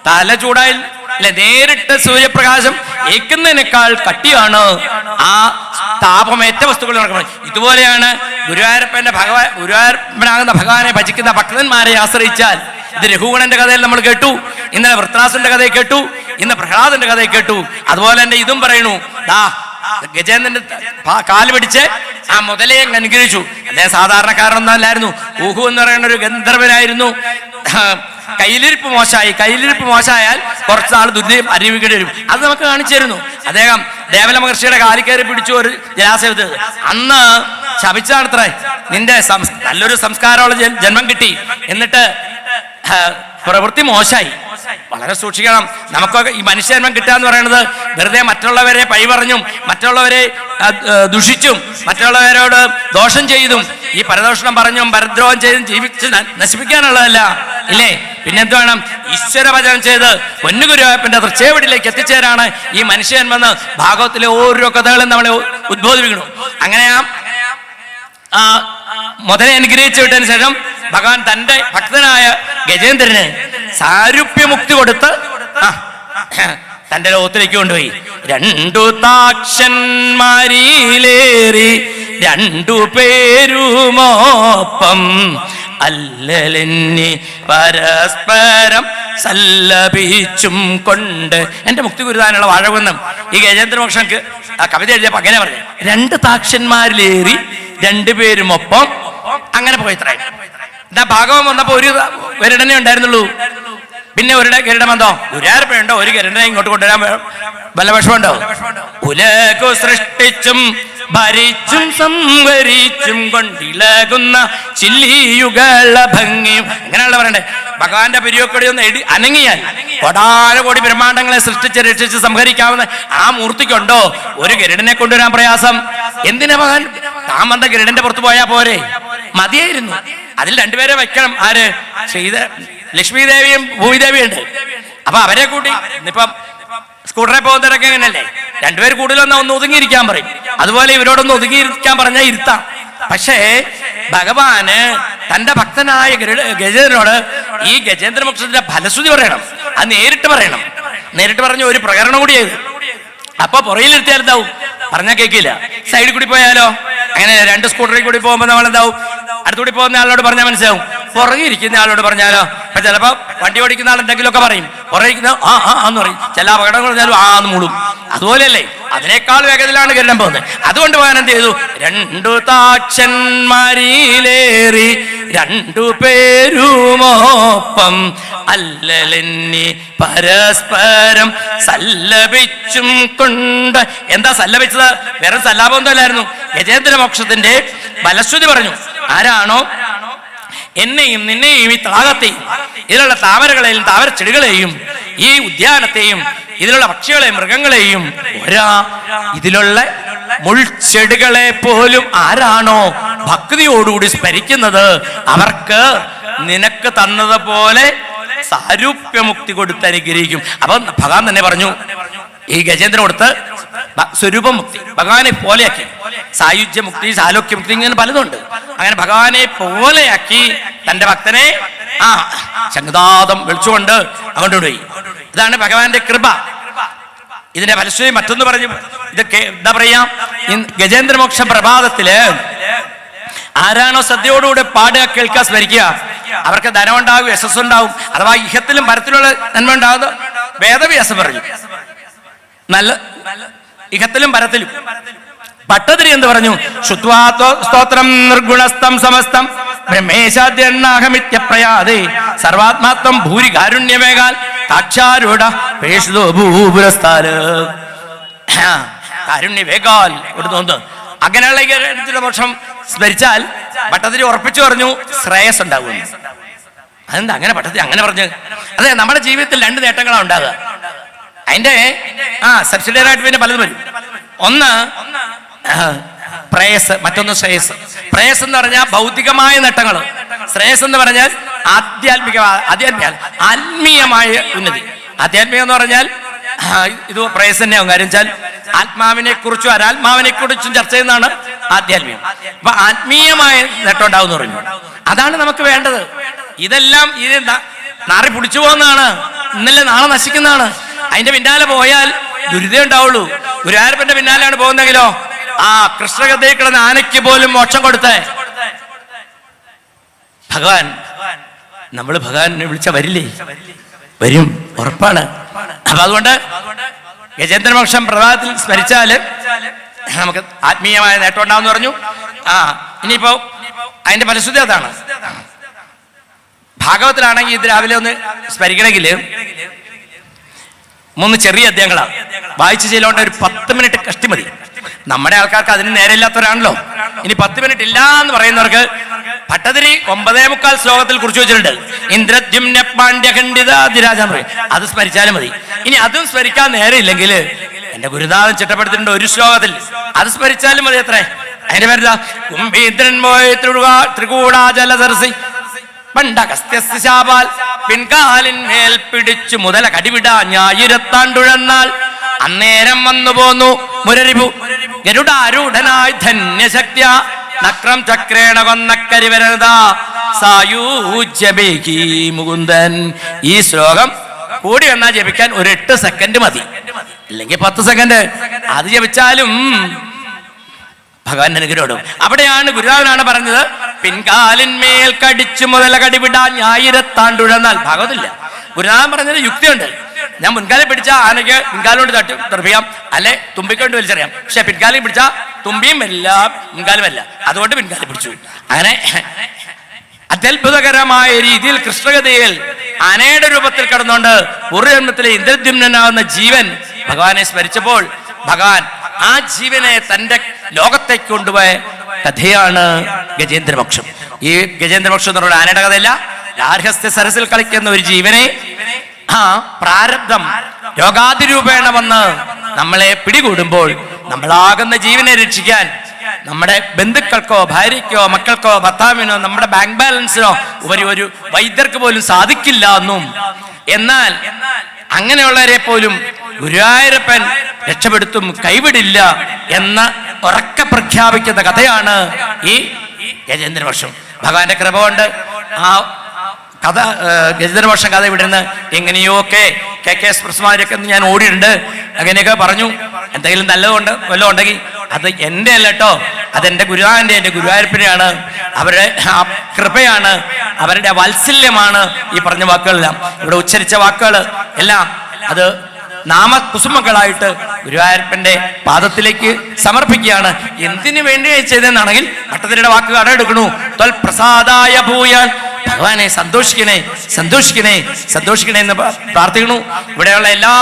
തല ചൂടായി അല്ലെ? നേരിട്ട് സൂര്യപ്രകാശം ഏക്കുന്നതിനേക്കാൾ കട്ടിയാണ് ആ താപമേറ്റ വസ്തുക്കൾ നടക്കുന്നത്. ഇതുപോലെയാണ് ഗുരുവായൂരപ്പനാകുന്ന ഭഗവാനെ ഭജിക്കുന്ന ഭക്തന്മാരെ ആശ്രയിച്ചാൽ. ഇത് രഘുഗണന്റെ കഥയിൽ നമ്മൾ കേട്ടു, ഇന്നലെ വൃത്രാസുരന്റെ കഥയെ കേട്ടു, ഇന്ന് പ്രഹ്ലാദന്റെ കഥയെ കേട്ടു. അതുപോലെ തന്നെ ഇതും പറയണു. ഗജേന്ദ്രന്റെ കാല് പിടിച്ച് ആ മുതലയെ അനുഗ്രഹിച്ചു. അദ്ദേഹം സാധാരണക്കാരനൊന്നും അല്ലായിരുന്നു. ഊഹു എന്ന് പറയുന്ന ഒരു ഗന്ധർവനായിരുന്നു. കയ്യിലിരിപ്പ് മോശമായാൽ കുറച്ച് നാൾ ദുരിതം അറിയിക്കേണ്ടി വരും. അത് നമുക്ക് കാണിച്ചു തരുന്നു. അദ്ദേഹം ദേവല മഹർഷിയുടെ കാലിൽ കയറി പിടിച്ചു ഒരു ജലാശയത്തിൽ. അന്ന് ശപിച്ചാണത്രേ, നിന്റെ നല്ലൊരു സംസ്കാരമുള്ള ജന്മം കിട്ടി, എന്നിട്ട് പ്രവൃത്തി മോശമായി. വളരെ സൂക്ഷിക്കണം. നമുക്കൊക്കെ ഈ മനുഷ്യജന്മം കിട്ടുക എന്ന് പറയുന്നത് വെറുതെ മറ്റുള്ളവരെ പഴി പറഞ്ഞും, മറ്റുള്ളവരെ ദുഷിച്ചും, മറ്റുള്ളവരോട് ദോഷം ചെയ്തും, ഈ പരദോഷണം പറഞ്ഞും പരദ്രോഹം ചെയ്തും ജീവിച്ച് നശിപ്പിക്കാനുള്ളതല്ല, ഇല്ലേ? പിന്നെന്ത് വേണം? ഈശ്വര ഭജനം ചെയ്ത് പൊന്നുഗുരുവായൂരപ്പന്റെ തൃച്ചേവടിയിലേക്ക് എത്തിച്ചേരാണ് ഈ മനുഷ്യജന്മെന്ന് ഭാഗവത്തിലെ ഓരോ കഥകളും നമ്മളെ ഉദ്ബോധിപ്പിക്കുന്നു. അങ്ങനെ ആ മുതലെ അനുഗ്രഹിച്ചു വിട്ടതിന് ശേഷം ഭഗവാൻ തന്റെ ഭക്തനായ ഗജേന്ദ്രന് സാരൂപ്യമുക്തി കൊടുത്ത് തന്റെ ലോകത്തിലേക്ക് കൊണ്ടുപോയി. 2 താക്ഷന്മാരിലേറി 2 പേരുമോപ്പം അല്ലലെന്നി പരസ്പരം സല്ലപിച്ചും കൊണ്ട്. എന്റെ മുക്തി ഗുരുതാനുള്ള വാഴകുന്നം ഈ ഗജേന്ദ്രമോക്ഷക്ക് ആ കവിത എഴുതിയപ്പോ അങ്ങനെ പറഞ്ഞു. 2 താക്ഷന്മാരിലേറി 2 പേരുമൊപ്പം അങ്ങനെ പോയിത്രേ. എന്താ ഭാഗവം വന്നപ്പോ ഒരു ഗരുഡനെ ഉണ്ടായിരുന്നുള്ളൂ. പിന്നെ ഒരു ഗരുഡൻ വന്നോ? ഗുരുവായൂരപ്പനുണ്ടോ ഒരു ഗരുഡനെ ഇങ്ങോട്ട് കൊണ്ടുവരാൻ വല്ല വിഷമുണ്ടോ? ഉലകു സൃഷ്ടിച്ചും ഭരിച്ചും സംവരിച്ചും കൊണ്ടിളകുന്ന ചില്ലിയുകള ഭംഗിയും. അങ്ങനെയുള്ള പറയണ്ടേ? ഭഗവാന്റെ പിരിയോക്കടി ഒന്ന് അനങ്ങിയാൽ കോടാനുകോടി ബ്രഹ്മാണ്ടങ്ങളെ സൃഷ്ടിച്ച് രക്ഷിച്ച് സംഹരിക്കാവുന്ന ആ മൂർത്തിക്കുണ്ടോ ഒരു ഗരുഡനെ കൊണ്ടുവരാൻ പ്രയാസം? എന്തിനാ ഭഗവാൻ താൻ വന്ന ഗരുഡന്റെ പുറത്ത് പോയാ പോരെ? മതിയായിരുന്നു. അതിൽ 2 പേരെ വെക്കണം. ആര്? ലക്ഷ്മി ദേവിയും ഭൂമിദേവിയും ഉണ്ട്. അപ്പൊ അവരെ കൂട്ടി ഇന്നിപ്പം സ്കൂട്ടറെ പോകുന്നവരൊക്കെ എങ്ങനെയല്ലേ? 2 പേര് കൂടുതലൊന്നും ഒന്ന് ഒതുങ്ങിയിരിക്കാൻ പറയും. അതുപോലെ ഇവരോടൊന്ന് ഒതുങ്ങിയിരിക്കാൻ പറഞ്ഞാൽ ഇരുത്താം. പക്ഷേ ഭഗവാന് തന്റെ ഭക്തനായ ഗജേന്ദ്രനോട് ഈ ഗജേന്ദ്രമോക്ഷത്തിന്റെ ഫലശ്രുതി പറയണം. അത് നേരിട്ട് പറയണം. നേരിട്ട് പറഞ്ഞ ഒരു പ്രകരണം കൂടി ചെയ്തു. അപ്പൊ പുറയിലിരുത്തിയാൽ എന്താവും? പറഞ്ഞാൽ കേൾക്കില്ല. സൈഡിൽ കൂടി പോയാലോ? അങ്ങനെ 2 സ്കൂട്ടറിൽ കൂടി പോകുമ്പോ നമ്മൾ എന്താവും? അടുത്തുകൂടി പോകുന്ന ആളോട് പറഞ്ഞാൽ മനസ്സിലാവും. പുറകെ ഇരിക്കുന്ന ആളോട് പറഞ്ഞാലോ? അപ്പൊ ചിലപ്പോ വണ്ടി ഓടിക്കുന്ന ആൾ എന്തെങ്കിലുമൊക്കെ പറയും. പുറകെ ഇരിക്കുന്ന എന്ന് പറയും. ചില അപകടങ്ങൾ പറഞ്ഞാലും എന്ന് മൂടും. അതുപോലെയല്ലേ? അതിനേക്കാൾ വേഗത്തിലാണ് ഗരുഡൻ പോകുന്നത്. അതുകൊണ്ട് പോകാൻ എന്ത് ചെയ്തു? 2 താക്ഷന്മാരിലേറി 2 പേരുമോപ്പം അല്ലലെന്നി പരസ്പരം സല്ലപിച്ചും കൊണ്ട്. എന്താ സല്ലപിച്ചത്? വേറെ സല്ലാപമൊന്നും അല്ലായിരുന്നു. ഗജേന്ദ്രമോക്ഷത്തിന്റെ ഫലശ്രുതി പറഞ്ഞു. ആരാണോ എന്നെയും നിന്നെയും ഈ തടാകത്തെയും ഇതിലുള്ള താമരകളെയും താമരച്ചെടികളെയും ഈ ഉദ്യാനത്തെയും ഇതിലുള്ള പക്ഷികളെയും മൃഗങ്ങളെയും ഇതിലുള്ള മുൾച്ചെടികളെ പോലും ആരാണോ ഭക്തിയോടുകൂടി സ്മരിക്കുന്നത് അവർക്ക് നിനക്ക് തന്നതുപോലെ സാരൂപ്യമുക്തി കൊടുത്ത് അനുഗ്രഹിക്കും. അപ്പൊ ഭഗവാൻ തന്നെ പറഞ്ഞു, ഈ ഗജേന്ദ്രൻ കൊടുത്ത് സ്വരൂപമുക്തി ഭഗവാനെ പോലെയാക്കി. സായുജ്യമുക്തി, സാലോക്യമുക്തി, ഇങ്ങനെ പലതുണ്ട്. അങ്ങനെ ഭഗവാനെ പോലെയാക്കി തന്റെ ഭക്തനെ ശംഖുനാദം വിളിച്ചുകൊണ്ട് അങ്ങോട്ട് പോയി. ഇതാണ് ഭഗവാന്റെ കൃപ. ഇതിന്റെ ഫലശ്രുതി മറ്റൊന്ന് പറഞ്ഞു. ഇതൊക്കെ എന്താ പറയാ, ഗജേന്ദ്രമോക്ഷ പ്രഭാതത്തില് ആരാണോ സദ്യയോടുകൂടെ പാടുക, കേൾക്കുക, സ്മരിക്കുക, അവർക്ക് ധനം ഉണ്ടാകും, യശസ് ഉണ്ടാവും. അഥവാ ഇഹത്തിലും പരത്തിലുള്ള നന്മ ഉണ്ടാകുന്ന വേദവ്യാസം പറഞ്ഞു. നല്ല ഇഹത്തിലും പരത്തിലും. ഭട്ടതിരി എന്ന് പറഞ്ഞു, ശുദ്ധ്വാ സ്തോത്രം നിർഗുണസ്ഥം സമസ്തം ബ്രഹ്മേശാദ്യന്നാഹമിത്യപ്രയാതേ സർവാത്മാത്വം ഭൂരി കാരുണ്യമേകാൽ താക്ഷാരൂഢ പേഷുതോ ഭൂപുരസ്ഥാല്. കാരുണ്യവേകാൽ ഒരു തോന്നുന്നു. അങ്ങനെയുള്ള മോക്ഷം സ്മരിച്ചാൽ ഭട്ടതിരി ഉറപ്പിച്ചു പറഞ്ഞു ശ്രേയസ് ഉണ്ടാകുമെന്ന്. അതെന്താ അങ്ങനെ ഭട്ടതിരി അങ്ങനെ പറഞ്ഞു? അതെ, നമ്മുടെ ജീവിതത്തിൽ 2 നേട്ടങ്ങളാണ് ഉണ്ടാകുക. അതിന്റെ സബ്സിഡിയറി ആയിട്ട് പിന്നെ പലതും വരും. ഒന്ന് പ്രേയസ്, മറ്റൊന്ന് ശ്രേയസ്. പ്രേയസ് എന്ന് പറഞ്ഞാൽ ഭൗതികമായ നേട്ടങ്ങൾ, ശ്രേയസ് എന്ന് പറഞ്ഞാൽ ആത്മീയമായ ഉന്നതി. ആധ്യാത്മികം എന്ന് പറഞ്ഞാൽ ഇത് പ്രേയസ് തന്നെയാവും. കാര്യം വെച്ചാൽ ആത്മാവിനെ കുറിച്ചും അനാത്മാവിനെ കുറിച്ചും ചർച്ച ചെയ്യുന്നതാണ് ആധ്യാത്മികം. അപ്പൊ ആത്മീയമായ നേട്ടം ഉണ്ടാവും എന്ന് പറഞ്ഞു. അതാണ് നമുക്ക് വേണ്ടത്. ഇതെല്ലാം ഇത് നാറി പിടിച്ചു പോകുന്നതാണ്, ഇന്നലെ നാളെ നശിക്കുന്നതാണ്. അതിന്റെ പിന്നാലെ പോയാൽ ദുരിതം ഉണ്ടാവുള്ളൂ. ഗുരുവായൂരപ്പന്റെ പിന്നാലെയാണ് പോകുന്നെങ്കിലോ കൃഷ്ണഗതയിൽ കിടന്ന ആനയ്ക്ക് പോലും മോക്ഷം കൊടുത്തേ ഭഗവാൻ. നമ്മൾ ഭഗവാനെ വിളിച്ച വരില്ലേ? വരും, ഉറപ്പാണ്. അപ്പൊ അതുകൊണ്ട് ഗജേന്ദ്രമോക്ഷം പ്രഭാതത്തിൽ സ്മരിച്ചാല് നമുക്ക് ആത്മീയമായ നേട്ടം ഉണ്ടാവുമെന്ന് പറഞ്ഞു. ഇനിയിപ്പോ അതിന്റെ ഫലശ്രുതി അതാണ്. ഭാഗവത്തിലാണെങ്കിൽ ഇത് രാവിലെ ഒന്ന് സ്മരിക്കണമെങ്കിൽ 3 ചെറിയ അധ്യായങ്ങളാണ് വായിച്ചു ചെയ്യലോണ്ട് ഒരു 10 മിനിറ്റ് കഷ്ടി മതി. നമ്മുടെ ആൾക്കാർക്ക് അതിന് നേരെയില്ലാത്തവരാണല്ലോ. ഇനി 10 മിനിറ്റ് ഇല്ല എന്ന് പറയുന്നവർക്ക് ഭട്ടതിരി 9:15 ശ്ലോകത്തിൽ കുറിച്ച് വെച്ചിട്ടുണ്ട്. ഇന്ദ്രദ്യുമ്ന പാണ്ഡ്യഖണ്ഡിതാധിരാജാൻ പറയും, അത് സ്മരിച്ചാലും മതി. ഇനി അതും സ്മരിക്കാൻ നേരെയില്ലെങ്കിൽ എന്റെ ഗുരുനാഥൻ ചിട്ടപ്പെടുത്തിയിട്ടുണ്ട് ഒരു ശ്ലോകത്തിൽ, അത് സ്മരിച്ചാലും മതി. എത്ര അതിന്റെ പേരില്ല, കുംഭീന്ദ്രൻ പോയി ത്രികൂടാജലസരസി പണ്ടകസ്ത്യശാപാൽ പിൻകാലിന്മേൽ പിടിച്ചു മുതല കടിവിടാ ഞായിരത്താണ്ടുഴന്നാൽ അന്നേരം വന്നു പോന്നു മുരരിപു ഗരുഡാരൂഢനായി ധന്യശക്തിയ നക്രം ചക്രേണ കൊന്നക്കരിവരതാ സായൂജ്യമേകി മുകുന്ദൻ. ഈ ശ്ലോകം കൂടി വന്നാൽ ജപിക്കാൻ ഒരു 8 സെക്കൻഡ് മതി, ഇല്ലെങ്കിൽ 10 സെക്കൻഡ്. അത് ജപിച്ചാലും ഭഗവാൻ അനുഗ്രഹം. അവിടെയാണ് ഗുരുനാഥനാണ് പറഞ്ഞത്, പിൻകാലിന്മേൽ കടിച്ചു മുതല കടിവിടാൻ ഞായിരത്താണ്ടുഴന്നാൽ. ഭാഗവതില്ല, ഗുരുനാഥൻ പറഞ്ഞത് യുക്തിയുണ്ട്. ഞാൻ മുൻകാലം പിടിച്ച ആനയ്ക്ക് പിൻകാലം കൊണ്ട് തട്ടിപ്പിക്കാം, അല്ലെ തുമ്പിക്കൊണ്ട് വലിച്ചറിയാം. പക്ഷെ പിൻകാലം പിടിച്ച തുമ്പിയും വരില്ല, മുൻകാലം വരില്ല. അതുകൊണ്ട് പിൻകാലം പിടിച്ചു. അങ്ങനെ അത്യത്ഭുതകരമായ രീതിയിൽ കൃഷ്ണഗതയിൽ ആനയുടെ രൂപത്തിൽ കിടന്നുകൊണ്ട് പൂർവ്വജന്മത്തിലെ ഇന്ദ്രദ്യുമ്നാവുന്ന ജീവൻ ഭഗവാനെ സ്മരിച്ചപ്പോൾ ഭഗവാൻ ആ ജീവനെ തന്റെ ലോകത്തേക്ക് കൊണ്ടുപോയ കഥയാണ് ഗജേന്ദ്രമോക്ഷം. ഈ ഗജേന്ദ്രമോക്ഷം എന്ന് പറയുന്ന ആനയുടെ കഥയല്ല. ഗാർഹസ്ഥ്യ സരസിൽ കളിക്കുന്ന ഒരു ജീവനെ പ്രാരബ്ധം രോഗാതിരൂപേണ വന്ന് നമ്മളെ പിടികൂടുമ്പോൾ നമ്മളാകുന്ന ജീവനെ രക്ഷിക്കാൻ നമ്മുടെ ബന്ധുക്കൾക്കോ ഭാര്യയ്ക്കോ മക്കൾക്കോ ഭർത്താവിനോ നമ്മുടെ ബാങ്ക് ബാലൻസിനോ ഒരു വൈദ്യർക്ക് പോലും സാധിക്കില്ല എന്നും, എന്നാൽ അങ്ങനെയുള്ളവരെ പോലും ഗുരുവായൂരപ്പൻ രക്ഷപ്പെടുത്തും, കൈവിടില്ല എന്ന് ഉറക്കെ പ്രഖ്യാപിക്കുന്ന കഥയാണ് ഈ ഗജേന്ദ്രമോക്ഷം. ഭഗവാന്റെ കൃപ കൊണ്ട് ആ കഥ ഗജേന്ദ്രമോക്ഷം കഥ ഇവിടുന്ന് എങ്ങനെയൊക്കെ KK എക്സ്പ്രസ്മാരൊക്കെ ഞാൻ ഓടിയിട്ടുണ്ട്. അങ്ങനെയൊക്കെ പറഞ്ഞു. എന്തെങ്കിലും നല്ലതുകൊണ്ട് വല്ലതും ഉണ്ടെങ്കിൽ അത് എൻ്റെ അല്ല കേട്ടോ, അതെൻ്റെ ഗുരുവാന്റെ, എൻ്റെ ഗുരുവായൂരപ്പനെയാണ്. അവരുടെ ആ കൃപയാണ്, അവരുടെ വാത്സല്യമാണ് ഈ പറഞ്ഞ വാക്കുകളെല്ലാം. ഇവിടെ ഉച്ചരിച്ച വാക്കുകൾ എല്ലാം അത് നാമകുസുമങ്ങളായിട്ട് ഗുരുവായൂരപ്പന്റെ പാദത്തിലേക്ക് സമർപ്പിക്കുകയാണ്. എന്തിനു വേണ്ടി ചെയ്തെന്നാണെങ്കിൽ ഭട്ടതിരിയുടെ വാക്ക് കടമെടുക്കണു. ത്വൽ പ്രസാദായ ഭൂയാൻ, ഭഗവാനെ സന്തോഷിക്കണേ സന്തോഷിക്കണേ സന്തോഷിക്കണേ എന്ന് പ്രാർത്ഥിക്കണു. ഇവിടെയുള്ള എല്ലാ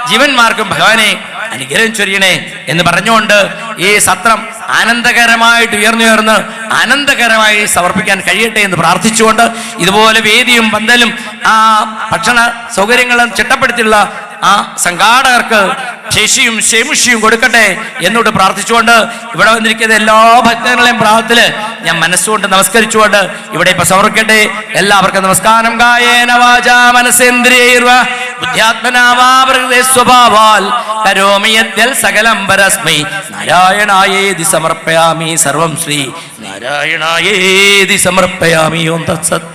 ജീവന്മാർക്കും ഭഗവാനെ അനുഗ്രഹം ചൊരിയണേ എന്ന് പറഞ്ഞുകൊണ്ട് ഈ സത്രം ആനന്ദകരമായിട്ട് ഉയർന്നുയർന്ന് ആനന്ദകരമായി സമർപ്പിക്കാൻ കഴിയട്ടെ എന്ന് പ്രാർത്ഥിച്ചുകൊണ്ട് ഇതുപോലെ വേദിയും പന്തലും ആ ഭക്ഷണ സൗകര്യങ്ങളും ചിട്ടപ്പെടുത്തിയുള്ള ആ സംഘാടകർക്ക് ശേഷിയും ശേമുഷിയും കൊടുക്കട്ടെ എന്നോട് പ്രാർത്ഥിച്ചുകൊണ്ട് ഇവിടെ വന്നിരിക്കുന്ന എല്ലാ ഭക്തങ്ങളെയും പ്രാർത്ഥനയില് ഞാൻ മനസ്സുകൊണ്ട് നമസ്കരിച്ചുകൊണ്ട് ഇവിടെ ഇപ്പൊ സമർപ്പിക്കട്ടെ. എല്ലാവർക്കും നമസ്കാരം. കായേന വാചാ മനസേന്ദ്രിയൈർവ ബുദ്ധ്യാത്മനാ വാ പ്രകൃതേ സ്വഭാവാൽ കരോമി യദ്യൽ സകലം പരസ്മൈ നാരായണായേതി സമർപ്പയാമി. സർവം ശ്രീ നാരായണായേതി സമർപ്പയാമി. ഓം തത്സത്.